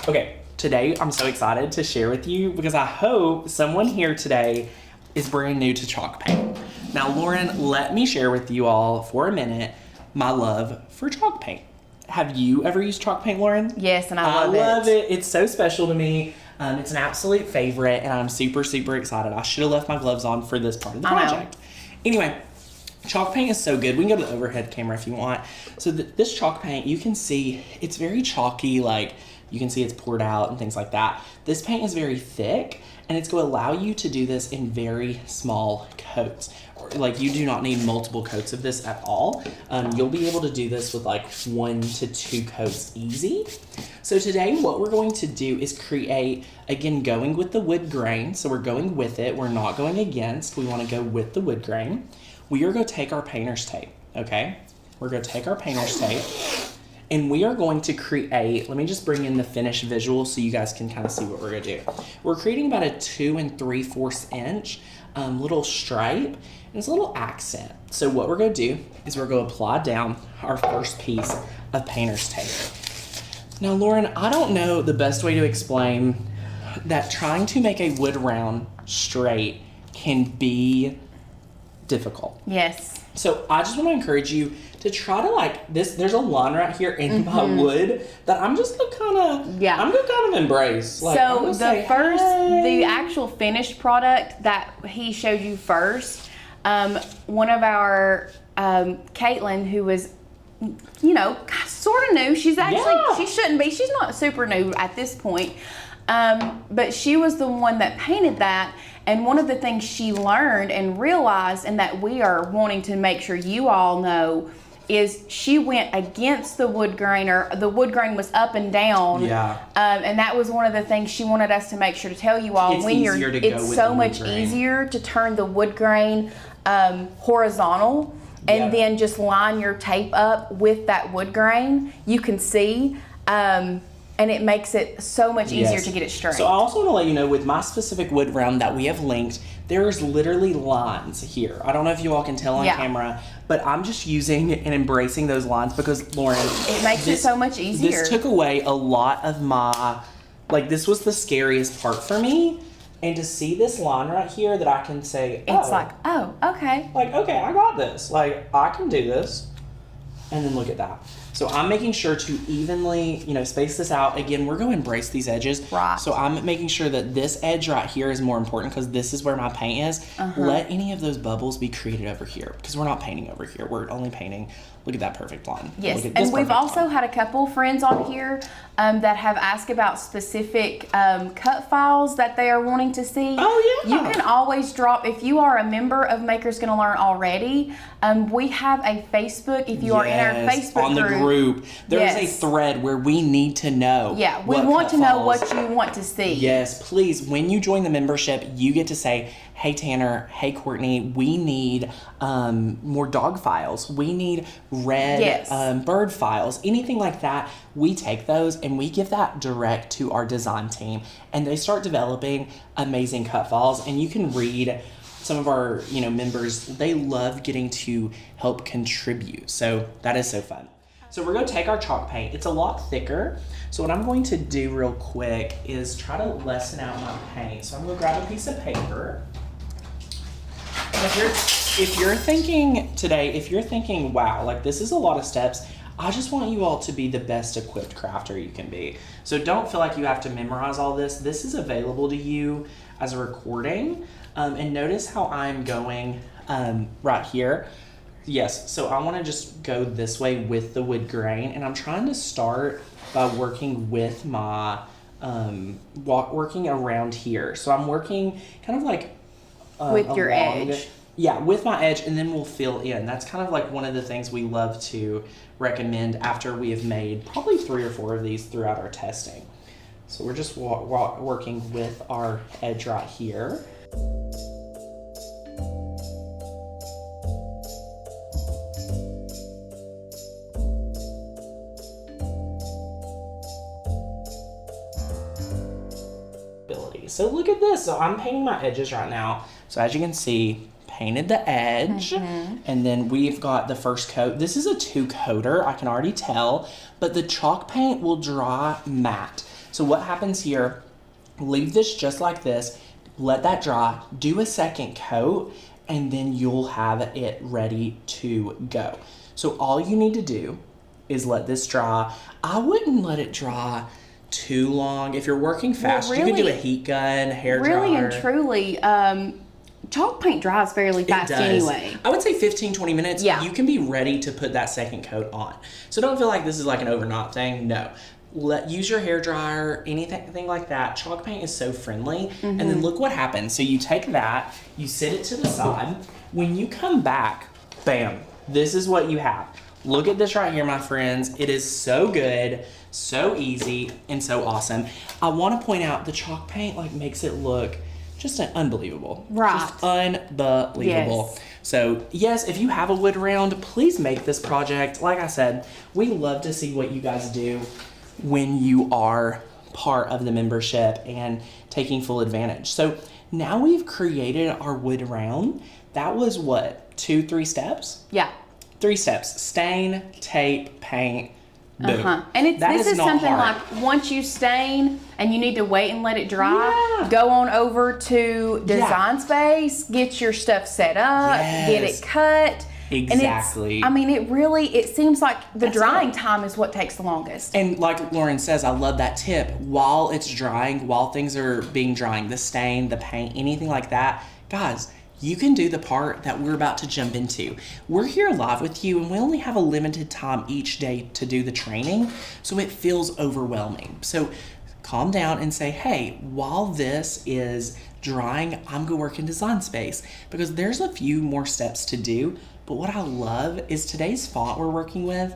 Okay, today I'm so excited to share with you because I hope someone here today is brand new to chalk paint. Now, Lauren, let me share with you all for a minute my love for chalk paint. Have you ever used chalk paint, Lauren? Yes, and I love it. It's so special to me. It's an absolute favorite, and I'm super, super excited. I should have left my gloves on for this part of the project. Anyway, chalk paint is so good. We can go to the overhead camera if you want. So this chalk paint, you can see it's very chalky, like You can see it's poured out and things like that. This paint is very thick, and it's going to allow you to do this in very small coats. Like, you do not need multiple coats of this at all. You'll be able to do this with like 1 to 2 coats easy. So today what we're going to do is create, again, going with the wood grain. So we're going with it. We're not going against. We want to go with the wood grain. We are going to take our painter's tape, okay? We're going to take our painter's tape, and we are going to create, let me just bring in the finished visual so you guys can kind of see what we're going to do. We're creating about a 2 3/4 inch little stripe, and it's a little accent. So what we're going to do is we're going to apply down our first piece of painter's tape. Now, Lauren, I don't know the best way to explain that trying to make a wood round straight can be difficult. Yes. So I just want to encourage you to try to, like, this, there's a line right here in my wood that I'm just gonna kind of, I'm gonna kind of embrace. Like, so the actual finished product that he showed you first, one of our, Caitlin, who was, you know, sort of new. She's actually, she shouldn't be. She's not super new at this point. But she was the one that painted that. And one of the things she learned and realized, and that we are wanting to make sure you all know, is she went against the wood grain, or the wood grain was up and down. Yeah. And that was one of the things she wanted us to make sure to tell you all. It's so much easier to turn the wood grain horizontal, and then just line your tape up with that wood grain. You can see. And it makes it so much easier to get it straight. So I also want to let you know, with my specific wood round that we have linked, there's literally lines here. I don't know if you all can tell on camera, but I'm just using and embracing those lines because, Lauren, it makes it so much easier. This took away a lot of my, like, this was the scariest part for me. And to see this line right here that I can say, it's like, oh, okay. Like, okay, I got this. Like, I can do this. And then look at that. So I'm making sure to evenly, you know, space this out. Again, we're going to embrace these edges. Right. So I'm making sure that this edge right here is more important because this is where my paint is. Let any of those bubbles be created over here because we're not painting over here. We're only painting. Look at that perfect line. Yes, and we've also had a couple friends on here that have asked about specific cut files that they are wanting to see. Oh, yeah. You can always drop, if you are a member of Makers Gonna Learn already, we have a Facebook. If you are in our Facebook on the group, there is a thread where we need to know. Yeah, we want to know what you want to see. Yes, please. When you join the membership, you get to say, hey, Tanner, hey, Courtney, we need more dog files. We need red bird files, anything like that. We take those and we give that direct to our design team, and they start developing amazing cut files. And you can read some of our, you know, members. They love getting to help contribute. So that is so fun. So we're going to take our chalk paint. It's a lot thicker. So what I'm going to do real quick is try to lessen out my paint. So I'm going to grab a piece of paper. And if you're thinking today, wow, like this is a lot of steps, I just want you all to be the best equipped crafter you can be. So don't feel like you have to memorize all this. This is available to you as a recording. And notice how I'm going right here. Yes, so I want to just go this way with the wood grain, and I'm trying to start by working with my, working around here. So I'm working kind of like with your edge. Yeah, with my edge, and then we'll fill in. That's kind of like one of the things we love to recommend after we have made probably 3 or 4 of these throughout our testing. So we're just working with our edge right here. So look at this. So I'm painting my edges right now. So as you can see, painted the edge, and then we've got the first coat. This is a 2-coater, I can already tell, but the chalk paint will dry matte. So what happens here, leave this just like this, let that dry, do a second coat, and then you'll have it ready to go. So all you need to do is let this dry. I wouldn't let it dry too long. If you're working fast, you can do a heat gun, hair dryer. Really and truly, chalk paint dries fairly fast anyway. I would say 15-20 minutes. Yeah. You can be ready to put that second coat on. So don't feel like this is like an overnight thing. No. use your hair dryer, anything like that. Chalk paint is so friendly. And then look what happens. So you take that, you sit it to the side. When you come back, bam, this is what you have. Look at this right here, my friends. It is so good, so easy, and so awesome. I want to point out the chalk paint like makes it look just unbelievable. Right. Just unbelievable. Yes. So yes, if you have a wood round, please make this project. Like I said, we love to see what you guys do when you are part of the membership and taking full advantage. So now we've created our wood round. That was what, 2-3 steps? Yeah. 3 steps: stain, tape, paint, boom. And this is not something hard. like once you stain and you need to wait and let it dry, Yeah. go on over to Design Space, get your stuff set up, get Yes. it cut. Exactly. And it seems like the That's drying it. time is what takes the longest. And like Lauren says, I love that tip. While it's drying, while things are being drying, the stain, the paint, anything like that, guys, you can do the part that we're about to jump into. We're here live with you, and we only have a limited time each day to do the training, so it feels overwhelming. So calm down and say, hey, while this is drying, I'm gonna work in Design Space, because there's a few more steps to do. But what I love is today's font we're working with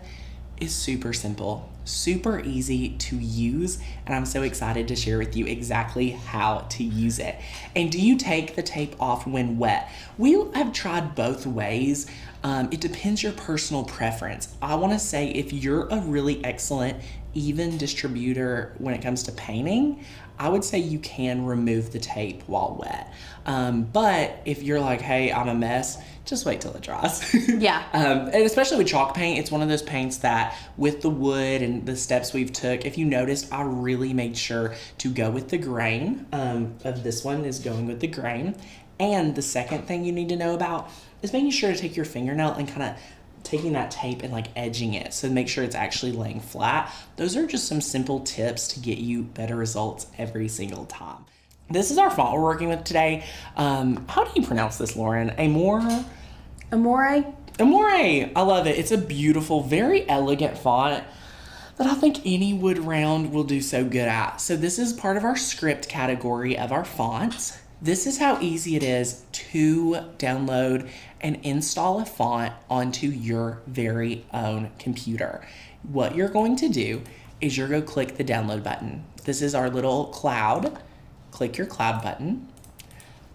is super simple, super easy to use, and I'm so excited to share with you exactly how to use it. And do you take the tape off when wet? We have tried both ways. It depends your personal preference. I want to say if you're a really excellent even distributor when it comes to painting, I would say you can remove the tape while wet. But if you're like, hey, I'm a mess, just wait till it dries. Yeah. And especially with chalk paint, it's one of those paints that with the wood and the steps we've took, if you noticed, I really made sure to go with the grain. Of this one is going with the grain. And the second thing you need to know about is making sure to take your fingernail and kind of taking that tape and like edging it, so make sure it's actually laying flat. Those are just some simple tips to get you better results every single time. This is our font we're working with today. How do you pronounce this, Lauren? Amore? Amore? Amore. I love it. It's a beautiful, very elegant font that I think any wood round will do so good at. So this is part of our script category of our fonts. This is how easy it is to download and install a font onto your very own computer. What you're going to do is you're going to click the download button. This is our little cloud. Click your cloud button.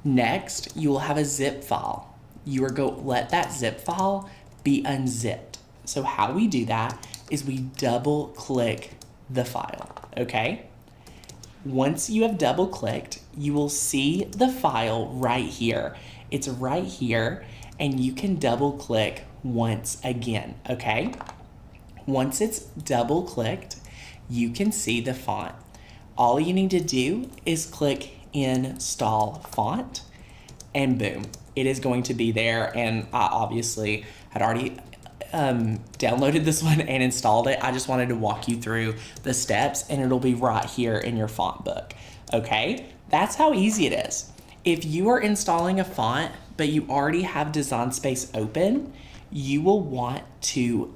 Next, you will have a zip file. You are going to let that zip file be unzipped. So how we do that is we double click the file, okay? Once you have double clicked, you will see the file right here. It's right here, and you can double click once again, okay? Once it's double clicked, you can see the font. All you need to do is click install font, and boom, it is going to be there. And I obviously had already downloaded this one and installed it. I just wanted to walk you through the steps, and it'll be right here in your font book. Okay, that's how easy it is. If you are installing a font but you already have Design Space open, you will want to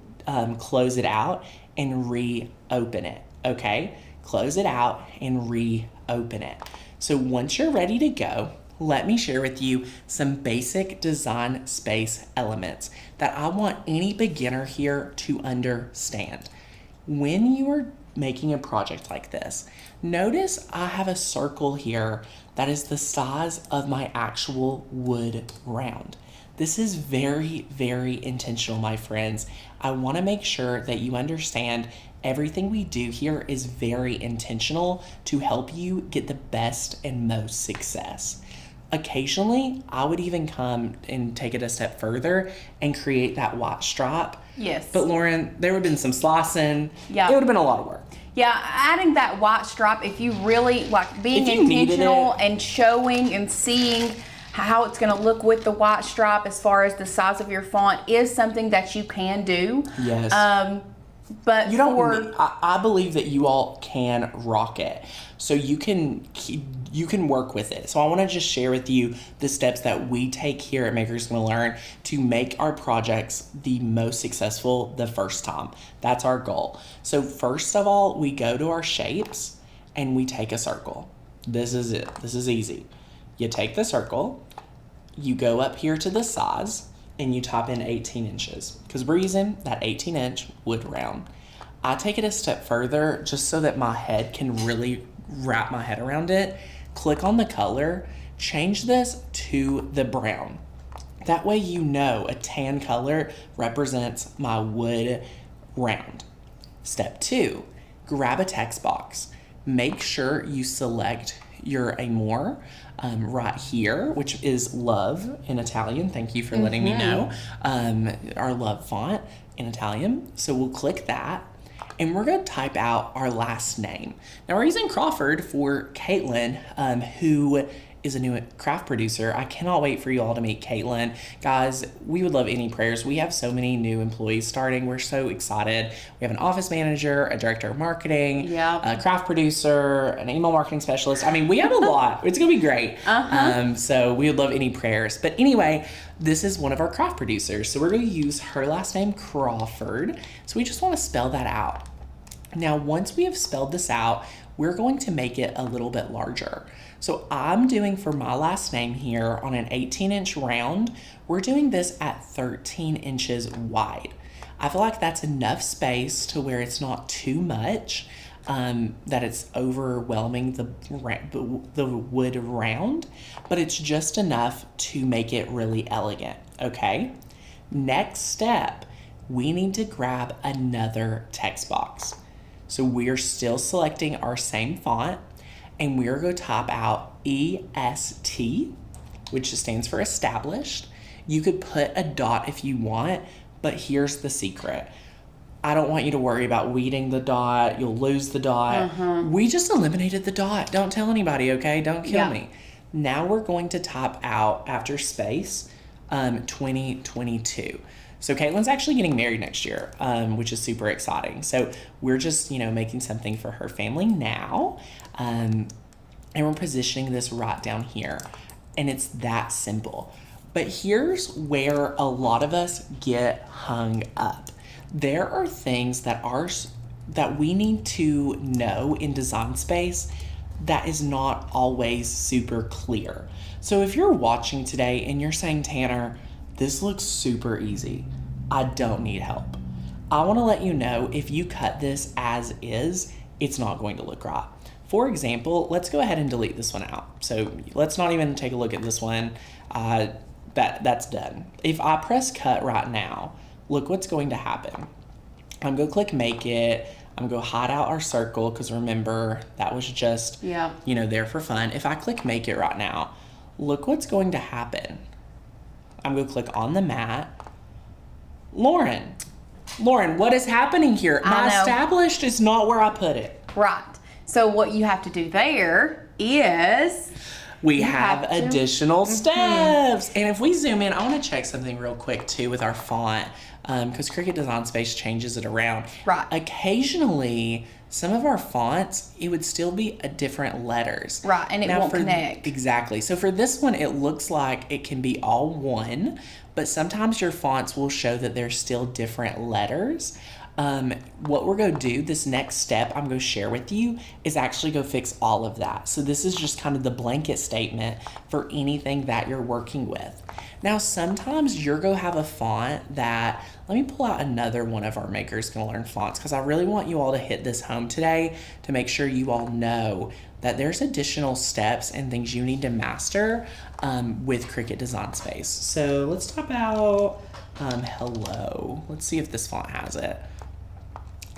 close it out and reopen it. Okay, close it out and reopen it. So once you're ready to go, let me share with you some basic Design Space elements that I want any beginner here to understand. When you are making a project like this, notice I have a circle here that is the size of my actual wood round. This is very, very intentional, my friends. I want to make sure that you understand everything we do here is very intentional to help you get the best and most success. Occasionally, I would even come and take it a step further and create that white stripe. Yes. But Lauren, there would have been some slicing. Yeah. It would have been a lot of work. Yeah, adding that white stripe, if you really like being If you needed intentional it. and showing and seeing how it's going to look with the white stripe as far as the size of your font is something that you can do. Yes. But you don't. I believe that you all can rock it, so you can work with it. So I want to just share with you the steps that we take here at Makers Gonna Learn to make our projects the most successful the first time. That's our goal. So first of all, we go to our shapes and we take a circle. This is it. This is easy. You take the circle, you go up here to the size, and you type in 18 inches because we're using that 18-inch wood round. I take it a step further just so that my head can really wrap my head around it. Click on the color, change this to the brown. That way you know a tan color represents my wood round. Step 2, grab a text box. Make sure you select your amore right here, which is love in Italian. Thank you for letting me know. Our love font in Italian. So we'll click that and we're gonna type out our last name. Now we're using Crawford for Caitlin, who is a new craft producer. I cannot wait for you all to meet Caitlin. Guys, we would love any prayers. We have so many new employees starting. We're so excited. We have an office manager, a director of marketing, a craft producer, an email marketing specialist. I mean, we have a lot. It's gonna be great. So we would love any prayers. But anyway, this is one of our craft producers. So we're gonna use her last name, Crawford. So we just wanna spell that out. Now, once we have spelled this out, we're going to make it a little bit larger. So I'm doing for my last name here on an 18-inch round, we're doing this at 13 inches wide. I feel like that's enough space to where it's not too much, that it's overwhelming the wood round, but it's just enough to make it really elegant, okay? Next step, we need to grab another text box. So we're still selecting our same font, and we're going to type out EST, which stands for established. You could put a dot if you want, but here's the secret. I don't want you to worry about weeding the dot. You'll lose the dot. We just eliminated the dot. Don't tell anybody, okay? Don't kill me. Now we're going to type out, after space, 2022. So Caitlin's actually getting married next year, which is super exciting. So we're just, making something for her family now. And we're positioning this right down here. And it's that simple. But here's where a lot of us get hung up. There are things that we need to know in design space that is not always super clear. So if you're watching today and you're saying, Tanner, this looks super easy, I don't need help. I want to let you know, if you cut this as is, it's not going to look right. For example, let's go ahead and delete this one out. So let's not even take a look at this one. That's done. If I press cut right now, look what's going to happen. I'm going to click make it. I'm going to hide out our circle because remember, that was just, there for fun. If I click make it right now, look what's going to happen. I'm going to click on the mat. Lauren, what is happening here? My established is not where I put it. Right. So what you have to do there is we have additional steps. And if we zoom in, I want to check something real quick too with our font, because Cricut Design Space changes it around. Right. Occasionally, some of our fonts, it would still be a different letters. Right, and it won't connect. Exactly. So for this one, it looks like it can be all one, but sometimes your fonts will show that there's still different letters. What we're going to do, this next step I'm going to share with you, is actually go fix all of that. So this is just kind of the blanket statement for anything that you're working with. Now, sometimes you're going to have a font that, let me pull out another one of our Makers Gonna Learn fonts, because I really want you all to hit this home today to make sure you all know that there's additional steps and things you need to master with Cricut Design Space. So let's talk about hello. Let's see if this font has it.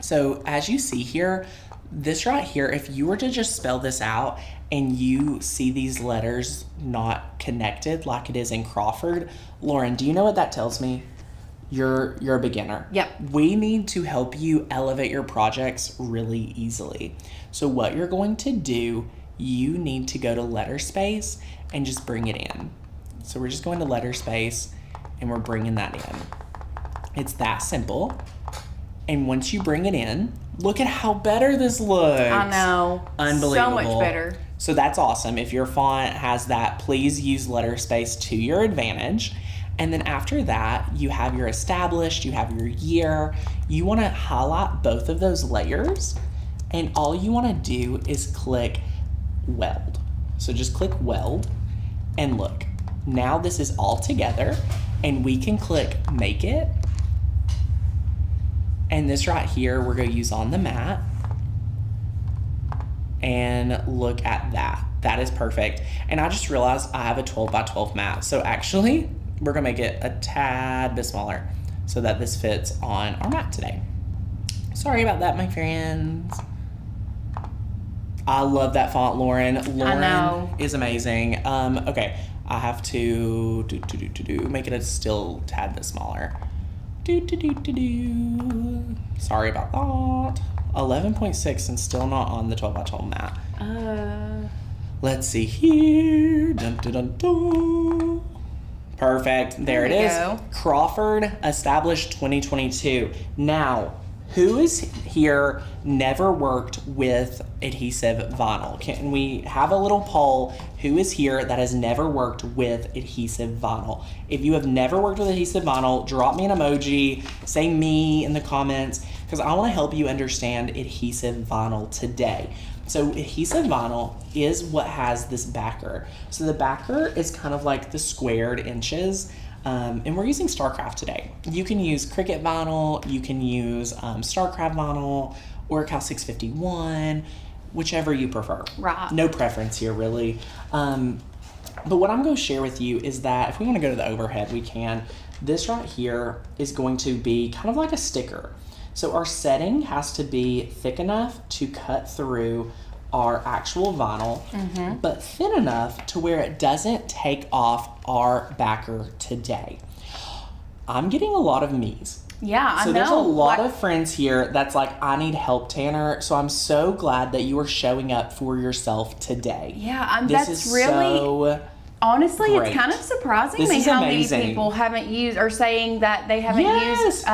So as you see here, this right here, if you were to just spell this out and you see these letters not connected like it is in Crawford, Lauren, do you know what that tells me? You're a beginner. Yep. We need to help you elevate your projects really easily. So what you're going to do, you need to go to letter space and just bring it in. So we're just going to letter space and we're bringing that in. It's that simple. And once you bring it in, look at how better this looks. I know. Unbelievable. So much better. So that's awesome. If your font has that, please use letter space to your advantage. And then after that, you have your established, you have your year. You want to highlight both of those layers. And all you want to do is click weld. So just click weld and look. Now this is all together and we can click make it. And this right here, we're going to use on the mat. And look at that. That is perfect. And I just realized I have a 12 by 12 mat. So actually, we're going to make it a tad bit smaller so that this fits on our mat today. Sorry about that, my friends. I love that font, Lauren. Lauren is amazing. Okay, I have to make it a still tad bit smaller. Sorry about that. 11.6 and still not on the 12 by 12 mat. Let's see here. Dun, dun, dun, dun. Perfect. There it is. Go. Crawford established 2022. Now, who is here never worked with adhesive vinyl? Can we have a little poll? Who is here that has never worked with adhesive vinyl? If you have never worked with adhesive vinyl, drop me an emoji, say me in the comments, because I want to help you understand adhesive vinyl today. So adhesive vinyl is what has this backer. So the backer is kind of like the squared inches. And we're using StarCraft today. You can use Cricut vinyl, you can use StarCraft vinyl, or Cal 651, whichever you prefer. Right. No preference here, really. But what I'm going to share with you is that if we want to go to the overhead, we can. This right here is going to be kind of like a sticker. So our setting has to be thick enough to cut through our actual vinyl, but thin enough to where it doesn't take off our backer today. I'm getting a lot of me's. Yeah, I know. So there's a lot of friends here that's like, I need help, Tanner. So I'm so glad that you are showing up for yourself today. Yeah, This that's is really... so Honestly, great. it's kind of surprising This me is how amazing. many people haven't used or saying that they haven't used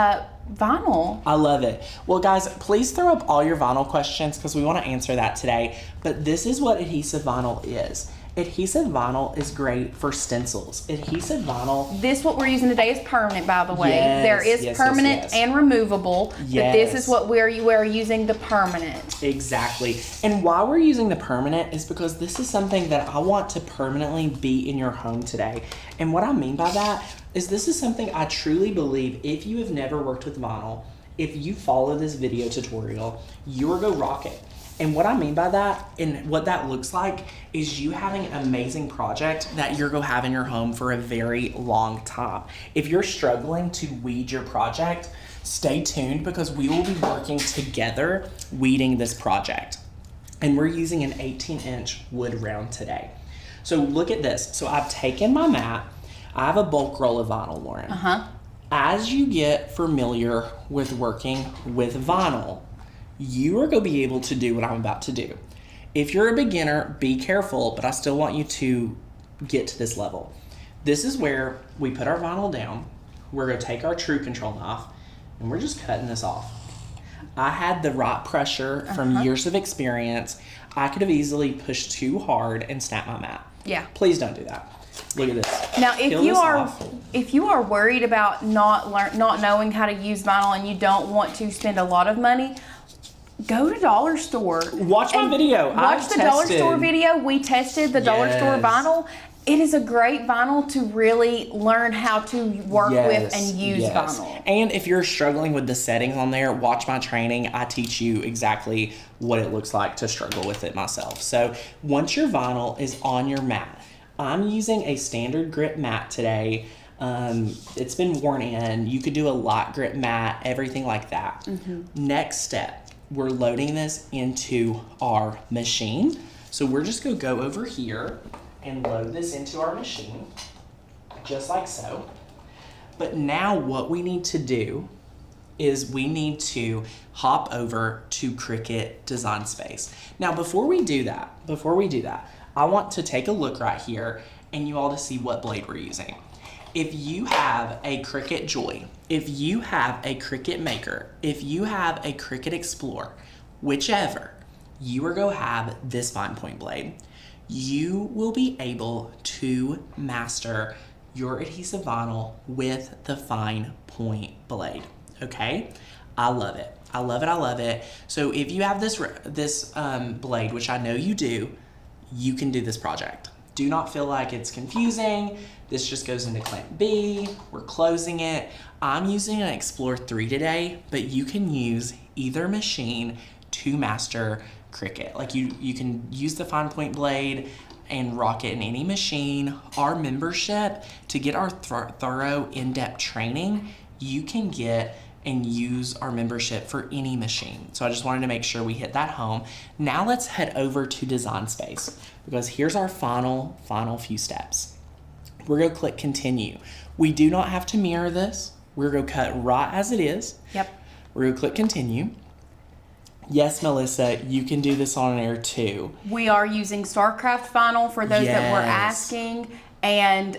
vinyl. I love it. Well, guys, please throw up all your vinyl questions because we want to answer that today. But this is what adhesive vinyl is. Adhesive vinyl is great for stencils. Adhesive vinyl. This what we're using today is permanent, by the way. Yes, there is yes, permanent yes. and removable. But this Yes. is what we're using the permanent. Exactly. And why we're using the permanent is because this is something that I want to permanently be in your home today. And what I mean by that is this is something I truly believe if you have never worked with vinyl, if you follow this video tutorial, you are going to rock it. And what I mean by that and what that looks like is you having an amazing project that you're going to have in your home for a very long time. If you're struggling to weed your project, stay tuned because we will be working together weeding this project. And we're using an 18-inch wood round today. So look at this. So I've taken my mat. I have a bulk roll of vinyl, Lauren. As you get familiar with working with vinyl, you are going to be able to do what I'm about to do. If you're a beginner, be careful, but I still want you to get to this level. This is where we put our vinyl down. We're going to take our True Control knife, and we're just cutting this off. I had the right pressure from years of experience. I could have easily pushed too hard and snapped my mat. Yeah. Please don't do that. Look at this. Now, Peel this if you are worried about not knowing how to use vinyl and you don't want to spend a lot of money, go to Dollar Store. Watch my video. Watch the Dollar Store video. We tested the Dollar Store vinyl. It is a great vinyl to really learn how to work with and use vinyl. And if you're struggling with the settings on there, watch my training. I teach you exactly what it looks like to struggle with it myself. So once your vinyl is on your mat, I'm using a standard grip mat today. It's been worn in. You could do a light grip mat, everything like that. Next step, we're loading this into our machine. So we're just gonna go over here and load this into our machine, just like so. But now what we need to do is we need to hop over to Cricut Design Space. Now before we do that, I want to take a look right here and you all to see what blade we're using. if you have a Cricut Joy, if you have a Cricut Maker, if you have a Cricut Explorer, whichever, you are going to have this fine point blade. You will be able to master your adhesive vinyl with the fine point blade, okay? I love it. I love it, I love it. So if you have this blade, which I know you do, you can do this project. Do not feel like it's confusing. This just goes into clamp B, we're closing it. I'm using an Explorer 3 today, but you can use either machine to master Cricut. Like you can use the fine point blade and rock it in any machine. Our membership, to get our thorough in-depth training, you can get and use our membership for any machine. So I just wanted to make sure we hit that home. Now let's head over to Design Space, because here's our final few steps. We're gonna click continue. We do not have to mirror this. We're gonna cut right as it is. Yep. We're gonna click continue. Yes, Melissa, you can do this on air too. We are using StarCraft vinyl for those that were asking. And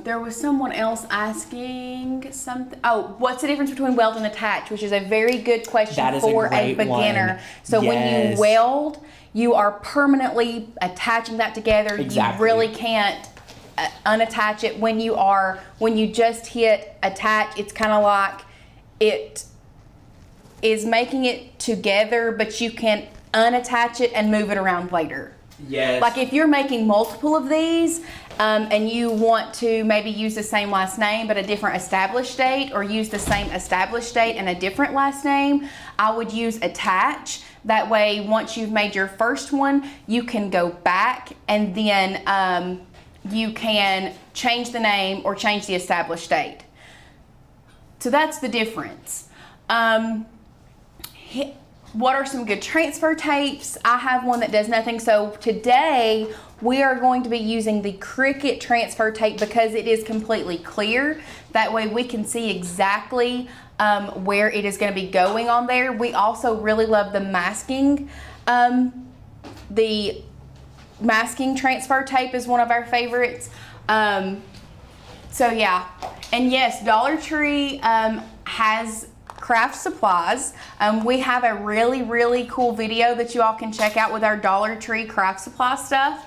there was someone else asking something. Oh, what's the difference between weld and attach? Which is a very good question for a beginner. One. So when you weld, you are permanently attaching that together. Exactly. You really can't unattach it. When you just hit attach, it's kind of like it is making it together, but you can unattach it and move it around later. Yes. Like if you're making multiple of these and you want to maybe use the same last name but a different established date, or use the same established date and a different last name, I would use attach. That way, once you've made your first one, you can go back and then you can change the name or change the established date. So that's the difference. What are some good transfer tapes? I have one that does nothing. So today we are going to be using the Cricut transfer tape because it is completely clear. That way we can see exactly where it is going to be going on there. We also really love the masking. The masking transfer tape is one of our favorites. So yeah, and yes, Dollar Tree has craft supplies. We have a really, really cool video that you all can check out with our Dollar Tree craft supply stuff.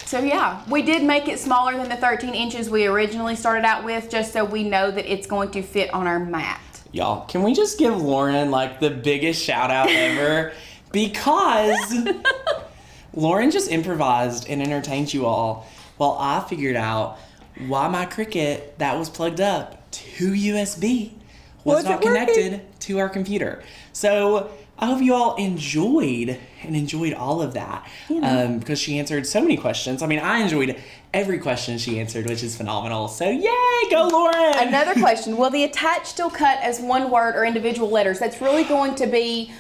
So yeah, we did make it smaller than the 13 inches we originally started out with, just so we know that it's going to fit on our mat. Y'all, can we just give Lauren like the biggest shout out ever? Because Lauren just improvised and entertained you all while I figured out why my Cricut that was plugged up to USB was not connected to our computer. So I hope you all enjoyed all of that, because she answered so many questions. I mean, I enjoyed every question she answered, which is phenomenal. So yay, go Lauren! Another question, will the attach still cut as one word or individual letters? That's really going to be,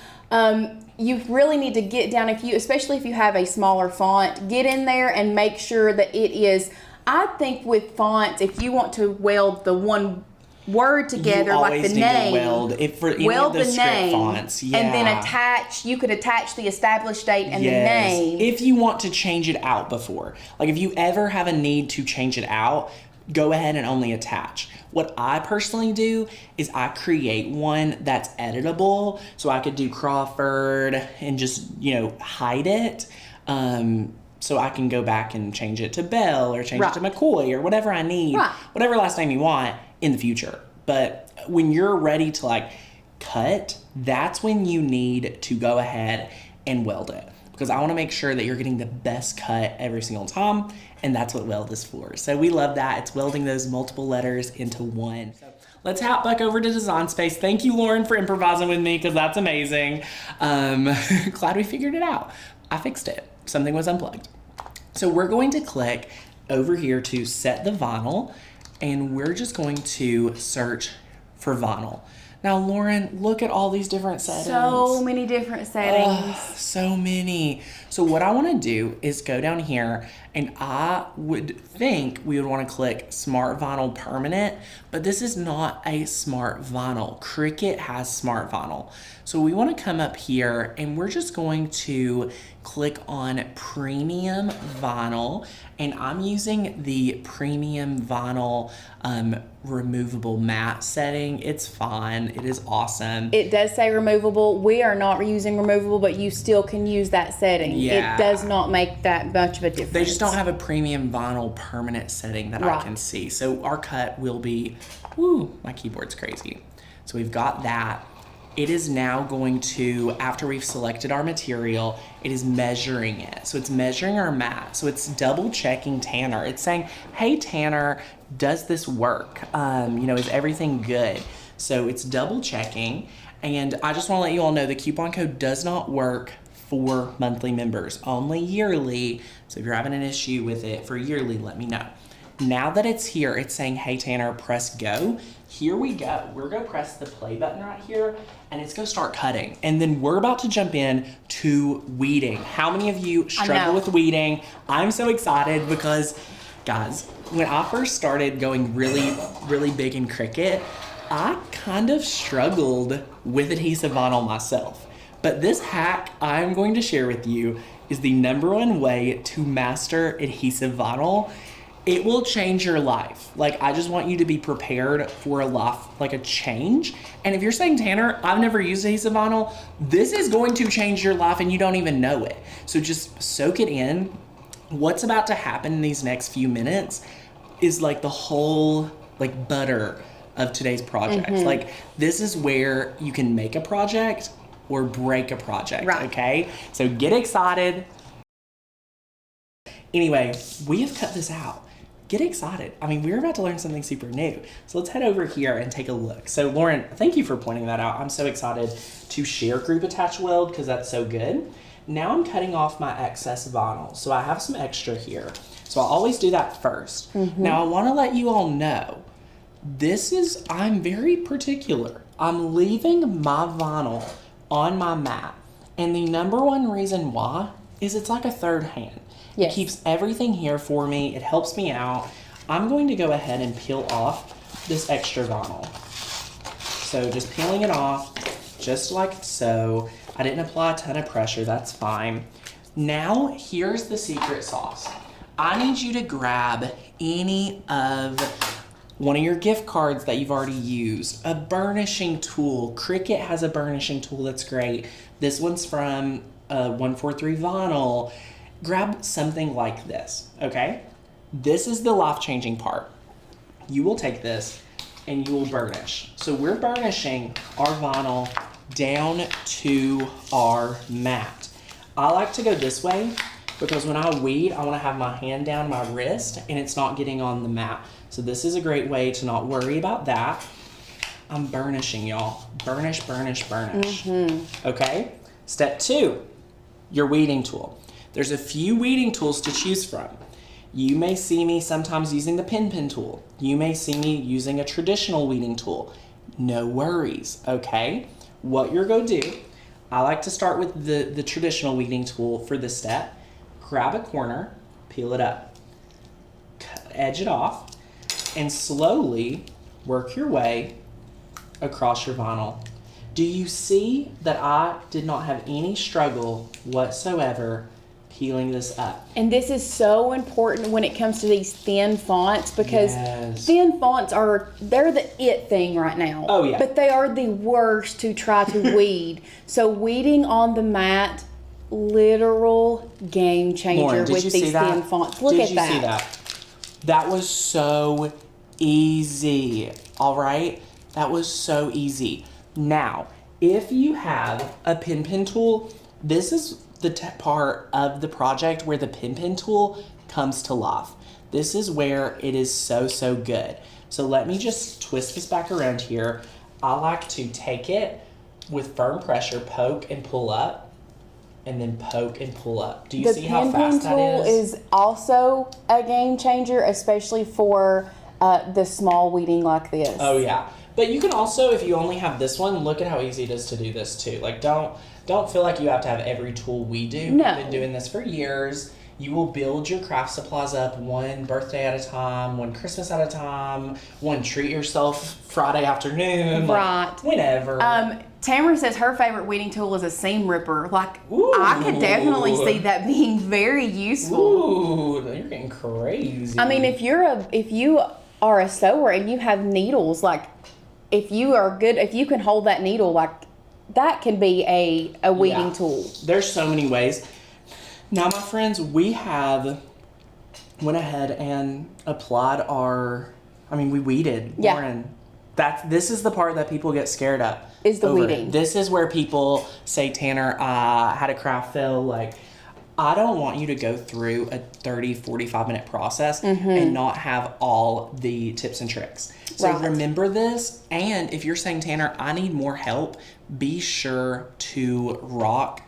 you really need to get down, especially if you have a smaller font, get in there and make sure that it is. I think with fonts, if you want to weld the one word together, like the name, weld the script fonts, and then attach. You could attach the established date and the name. If you want to change it out before, like if you ever have a need to change it out, go ahead and only attach. What I personally do is I create one that's editable, so I could do Crawford and just hide it. So I can go back and change it to Bell or change it to McCoy or whatever I need, whatever last name you want in the future. But when you're ready to like cut, that's when you need to go ahead and weld it, because I want to make sure that you're getting the best cut every single time, and that's what weld is for. So we love that. It's welding those multiple letters into one. So let's hop back over to Design Space. Thank you, Lauren, for improvising with me, because that's amazing. Glad we figured it out. I fixed it. Something was unplugged. So we're going to click over here to set the vinyl, and we're just going to search for vinyl. Now, Lauren, look at all these different settings. So many different settings. Oh, so many. So what I want to do is go down here, and I would think we would want to click Smart Vinyl Permanent, but this is not a Smart Vinyl. Cricut has Smart Vinyl. So we want to come up here and we're just going to click on premium vinyl, and I'm using the premium vinyl removable matte setting. It's fun. It is awesome. It does say removable. We are not using removable, but you still can use that setting. Yeah. It does not make that much of a difference. They just don't have a premium vinyl permanent setting that I can see. So our cut will be, woo, my keyboard's crazy. So we've got that. It is now going to, after we've selected our material, it is measuring it. So it's measuring our mat. So it's double checking Tanner. It's saying, hey Tanner, does this work? Is everything good? So it's double checking. And I just want to let you all know the coupon code does not work for monthly members, only yearly. So if you're having an issue with it for yearly, let me know. Now that it's here, it's saying, hey Tanner, press go. Here we go. We're gonna press the play button right here and it's gonna start cutting. And then we're about to jump in to weeding. How many of you struggle with weeding? I'm so excited because, guys, when I first started going really, really big in Cricut, I kind of struggled with adhesive vinyl myself. But this hack I'm going to share with you is the #1 way to master adhesive vinyl. It will change your life. Like, I just want you to be prepared for a life, like a change. And if you're saying, Tanner, I've never used adhesive vinyl, this is going to change your life and you don't even know it. So just soak it in. What's about to happen in these next few minutes is like the whole like butter of today's project. Like, this is where you can make a project or break a project, okay? So get excited. Anyway, we have cut this out. Get excited. I mean, we're about to learn something super new. So let's head over here and take a look. So Lauren, thank you for pointing that out. I'm so excited to share group attach weld because that's so good. Now I'm cutting off my excess vinyl. So I have some extra here. So I always do that first. Now I want to let you all know, I'm very particular. I'm leaving my vinyl on my mat. And the #1 reason why is it's like a third hand. It keeps everything here for me. It helps me out. I'm going to go ahead and peel off this extra vinyl. So just peeling it off, just like so. I didn't apply a ton of pressure, that's fine. Now, here's the secret sauce. I need you to grab any of one of your gift cards that you've already used, a burnishing tool. Cricut has a burnishing tool that's great. This one's from 143 Vinyl. Grab something like this, okay? This is the life-changing part. You will take this and you will burnish. So we're burnishing our vinyl down to our mat. I like to go this way because when I weed, I wanna have my hand down my wrist and it's not getting on the mat. So this is a great way to not worry about that. I'm burnishing, y'all. Burnish, burnish, burnish. Okay? Step 2, your weeding tool. There's a few weeding tools to choose from. You may see me sometimes using the pin tool. You may see me using a traditional weeding tool. No worries, okay? What you're gonna do, I like to start with the traditional weeding tool for this step. Grab a corner, peel it up, edge it off, and slowly work your way across your vinyl. Do you see that I did not have any struggle whatsoever peeling this up? And this is so important when it comes to these thin fonts because thin fonts they're the it thing right now. Oh yeah. But they are the worst to try to weed. So weeding on the mat, literal game changer. Lauren, with these thin fonts. Look at that. Did you see that? That was so easy, all right? That was so easy. Now, if you have a pin tool, this is the part of the project where the pin tool comes to life. This is where it is so, so good. So let me just twist this back around here. I like to take it with firm pressure, poke and pull up, and then poke and pull up. Do you see how fast that is? The pin tool is also a game changer, especially for the small weeding like this. Oh yeah. But you can also, if you only have this one, look at how easy it is to do this too. Like don't feel like you have to have every tool we do. No. We've been doing this for years. You will build your craft supplies up one birthday at a time, one Christmas at a time, one treat yourself Friday afternoon. Right. Like, whenever. Tamara says her favorite weeding tool is a seam ripper. Like, Ooh. I could definitely see that being very useful. Ooh, you're getting crazy. I mean, if you are a sewer and you have needles, like, if you can hold that needle, like, that can be a weeding tool. There's so many ways. Now, my friends, we have went ahead and applied we weeded. Yeah. Lauren, this is the part that people get scared of. Is the weeding. This is where people say, Tanner, I had a craft fail. Like, I don't want you to go through a 30, 45 minute process and not have all the tips and tricks. So remember this. And if you're saying, Tanner, I need more help, be sure to rock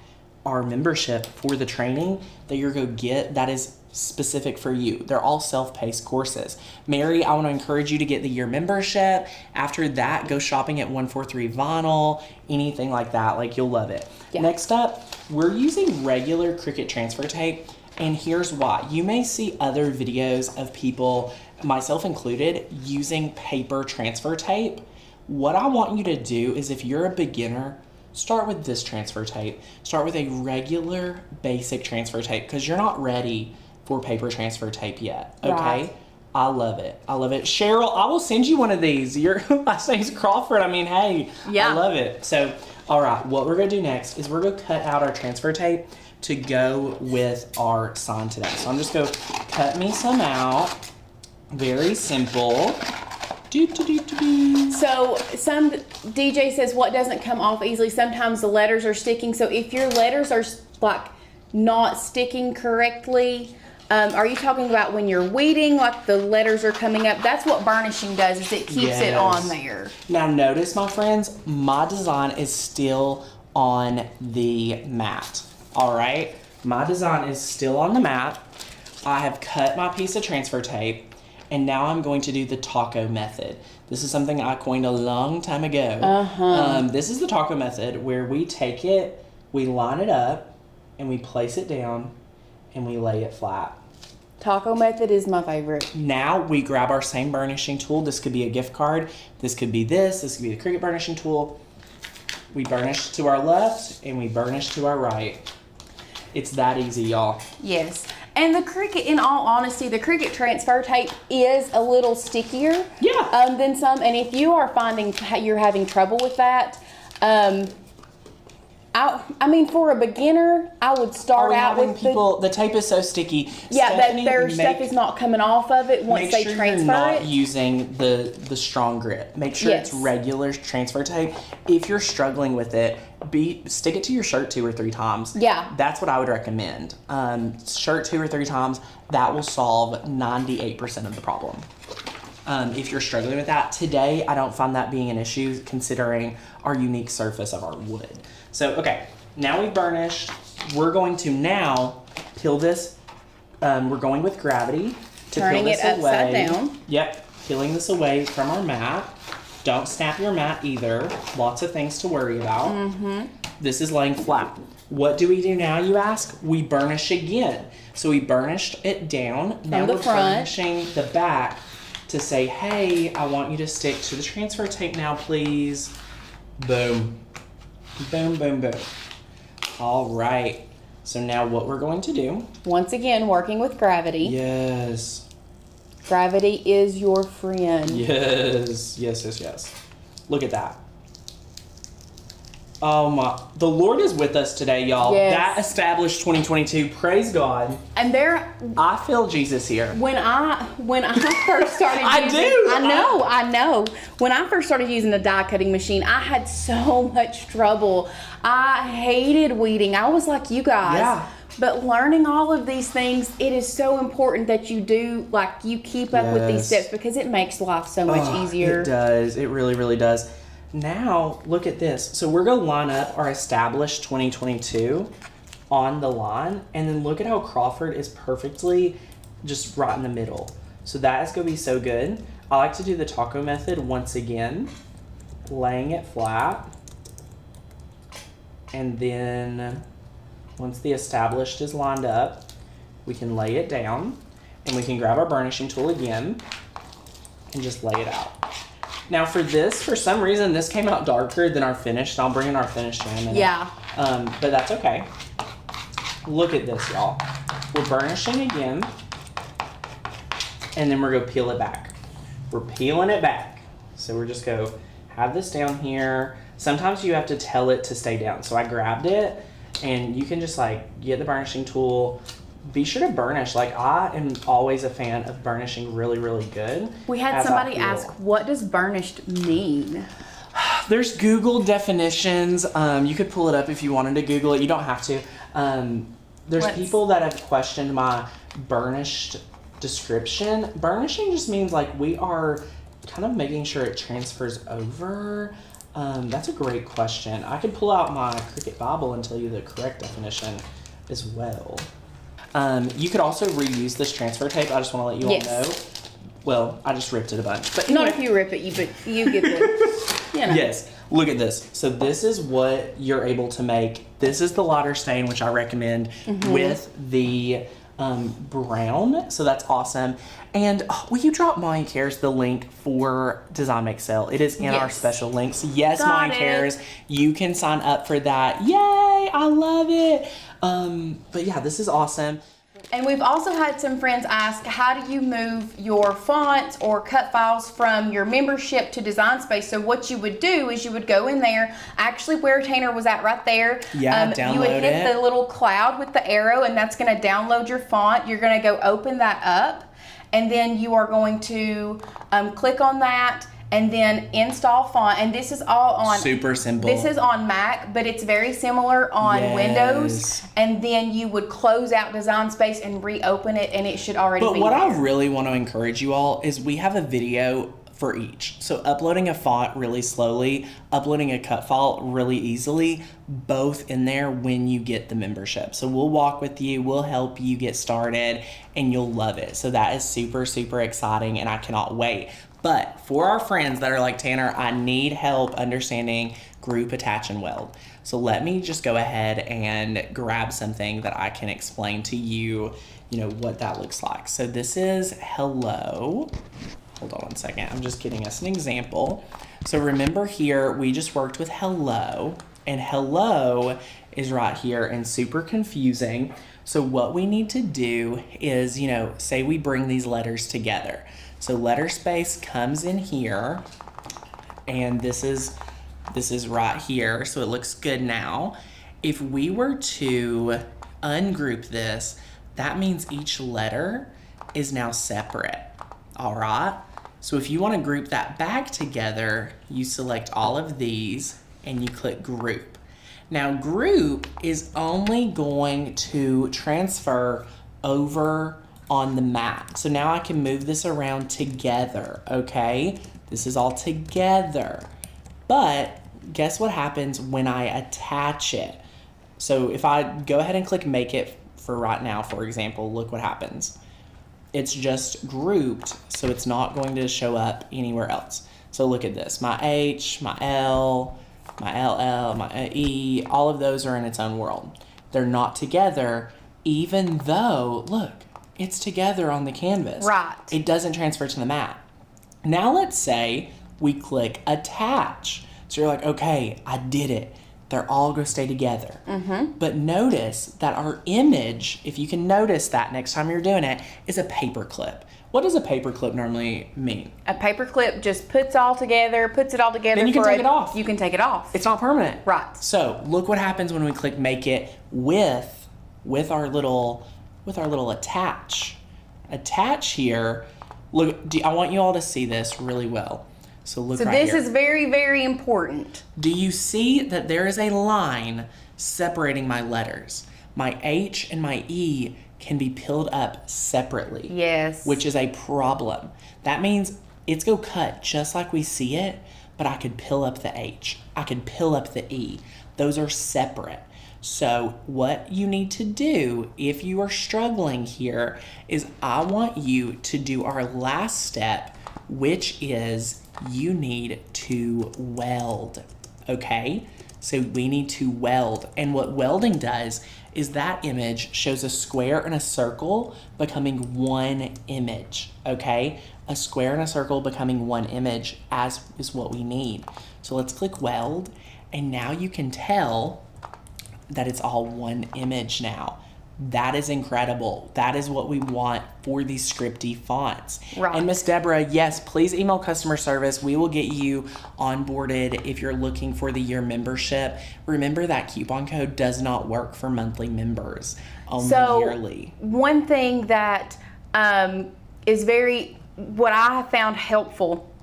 our membership for the training that you're going to get that is specific for you. They're all self-paced courses. Mary, I want to encourage you to get the year membership. After that, go shopping at 143 Vinyl, anything like that. Like, you'll love it. Yeah. Next up, we're using regular Cricut transfer tape, and here's why. You may see other videos of people, myself included, using paper transfer tape. What I want you to do is, if you're a beginner, start with this transfer tape. Start with a regular basic transfer tape, because you're not ready for paper transfer tape yet, okay? Right. I love it. I love it. Cheryl, I will send you one of these. Your last name's Crawford. I mean, hey, yeah. I love it. So, all right, what we're going to do next is we're going to cut out our transfer tape to go with our sign today. So I'm just going to cut me some out. Very simple. So some DJ says what doesn't come off easily. Sometimes the letters are sticking. So if your letters are like not sticking correctly, are you talking about when you're weeding, like the letters are coming up? That's what burnishing does, is it keeps it on there. Now notice, my friends, my design is still on the mat. All right, my design is still on the mat. I have cut my piece of transfer tape, and now I'm going to do the taco method. This is something I coined a long time ago. This is the taco method, where we take it, we line it up, and we place it down, and we lay it flat. Taco method is my favorite. Now we grab our same burnishing tool. This could be a gift card. This could be this could be the Cricut burnishing tool. We burnish to our left, and we burnish to our right. It's that easy, y'all. Yes. And the Cricut, in all honesty, the Cricut transfer tape is a little stickier than some. And if you are finding you're having trouble with that, I mean, for a beginner, I would start out with the tape is so sticky. Yeah, that their stuff is not coming off of it once they transfer it. Make sure you're not using the strong grip. Make sure it's regular transfer tape. If you're struggling with it, stick it to your shirt 2 or 3 times. Yeah. That's what I would recommend. Shirt 2 or 3 times, that will solve 98% of the problem. If you're struggling with that, today I don't find that being an issue considering our unique surface of our wood. So, okay, now we've burnished. We're going to now peel this. We're going with gravity to turning peel this it upside away. Down. Yep, peeling this away from our mat. Don't snap your mat either. Lots of things to worry about. This is laying flat. What do we do now, you ask? We burnish again. So we burnished it down. Now we're burnishing the back to say, hey, I want you to stick to the transfer tape now, please. Boom. Boom, boom, boom. All right. So now what we're going to do. Once again, working with gravity. Yes. Gravity is your friend. Yes. Yes, yes, yes. Look at that. Oh my, the Lord is with us today, y'all. Yes. That established 2022. Praise God. And I feel Jesus here. When I first started I know. When I first started using the die cutting machine, I had so much trouble. I hated weeding. I was like you guys. Yeah. But learning all of these things, it is so important that you you keep up with these steps, because it makes life so much easier. It does. It really, really does. Now, look at this. So we're going to line up our established 2022 on the line, and then look at how Crawford is perfectly just right in the middle. So that is going to be so good. I like to do the taco method once again, laying it flat, and then once the established is lined up, we can lay it down, and we can grab our burnishing tool again and just lay it out. Now for this, for some reason, this came out darker than our finished. I'll bring in our finished in a minute. Yeah. But that's okay. Look at this, y'all. We're burnishing again, and then we're gonna peel it back. We're peeling it back. So we're just gonna have this down here. Sometimes you have to tell it to stay down. So I grabbed it, and you can just like get the burnishing tool. Be sure to burnish. Like, I am always a fan of burnishing really, really good. We had somebody ask, what does burnished mean? There's Google definitions. You could pull it up if you wanted to Google it. You don't have to. There's people that have questioned my burnished description. Burnishing just means like we are kind of making sure it transfers over. That's a great question. I could pull out my Cricut Bible and tell you the correct definition as well. You could also reuse this transfer tape. I just want to let you all know. Well, I just ripped it a bunch. But not if you rip it, but you get the, you know. Yes, look at this. So this is what you're able to make. This is the lighter stain, which I recommend with the brown. So that's awesome. And will you drop Molly Cares the link for Design Make Sale? It is in our special links. Yes, Molly Cares, you can sign up for that. Yay, I love it. But yeah, this is awesome. And we've also had some friends ask, how do you move your fonts or cut files from your membership to Design Space? So what you would do is you would go in there, actually where Tanner was at right there. Yeah, download you would hit the little cloud with the arrow, and that's going to download your font. You're going to go open that up, and then you are going to click on that and then install font. And this is all on super simple. This is on Mac, but it's very similar on Windows. And then you would close out Design Space and reopen it, and it should already be there. But what I really want to encourage you all is we have a video for each. So uploading a font really slowly, uploading a cut file really easily, both in there when you get the membership. So we'll walk with you, we'll help you get started, and you'll love it. So that is super, super exciting, and I cannot wait. But for our friends that are like, Tanner, I need help understanding group, attach, and weld. So let me just go ahead and grab something that I can explain to you, what that looks like. So this is hello. Hold on one second. I'm just getting us an example. So remember here, we just worked with hello, and hello is right here and super confusing. So what we need to do is, say we bring these letters together. So letter space comes in here, and this is right here, so it looks good now. If we were to ungroup this, that means each letter is now separate, all right? So if you want to group that back together, you select all of these and you click group. Now group is only going to transfer over on the mat. So now I can move this around together, okay? This is all together. But guess what happens when I attach it? So if I go ahead and click make it for right now, for example, look what happens. It's just grouped, so it's not going to show up anywhere else. So look at this, my H, my L, my LL, my E, all of those are in its own world. They're not together, even though, look, it's together on the canvas. Right. It doesn't transfer to the mat. Now let's say we click attach. So you're like, okay, I did it. They're all going to stay together. But notice that our image, if you can notice that next time you're doing it, is a paper clip. What does a paper clip normally mean? A paper clip just puts it all together. Then you can take it off. You can take it off. It's not permanent. Right. So look what happens when we click make it with our little attach. Attach here. Look, I want you all to see this really well. So look right here. So this is very, very important. Do you see that there is a line separating my letters? My H and my E can be peeled up separately. Yes. Which is a problem. That means it's going to cut just like we see it, but I could peel up the H. I could peel up the E. Those are separate. So what you need to do if you are struggling here is I want you to do our last step, which is you need to weld, okay? So we need to weld. And what welding does is that image shows a square and a circle becoming one image, okay? A square and a circle becoming one image as is what we need. So let's click weld, and now you can tell that it's all one image now. That is incredible. That is what we want for these scripty fonts. Right. And Miss Deborah, yes, please email customer service. We will get you onboarded if you're looking for the year membership. Remember that coupon code does not work for monthly members, only yearly. One thing that is what I have found helpful,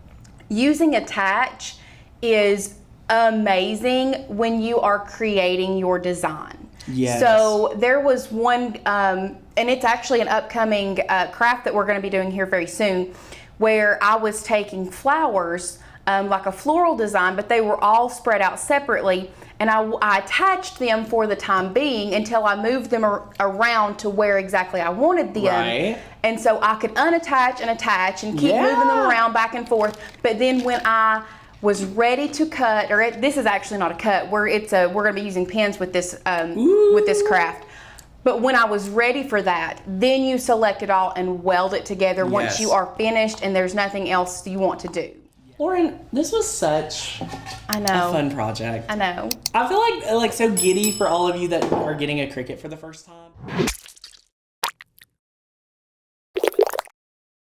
using attach is amazing when you are creating your design. Yes. So there was one, and it's actually an upcoming craft that we're going to be doing here very soon, where I was taking flowers, like a floral design, but they were all spread out separately, and I attached them for the time being until I moved them around to where exactly I wanted them. Right. And so I could unattach and attach and keep moving them around back and forth. But then when I was ready to cut, this is actually not a cut, we're going to be using pins with this craft. But when I was ready for that, then you select it all and weld it together once you are finished and there's nothing else you want to do. Lauren, this was such a fun project. I know. I feel like so giddy for all of you that are getting a Cricut for the first time.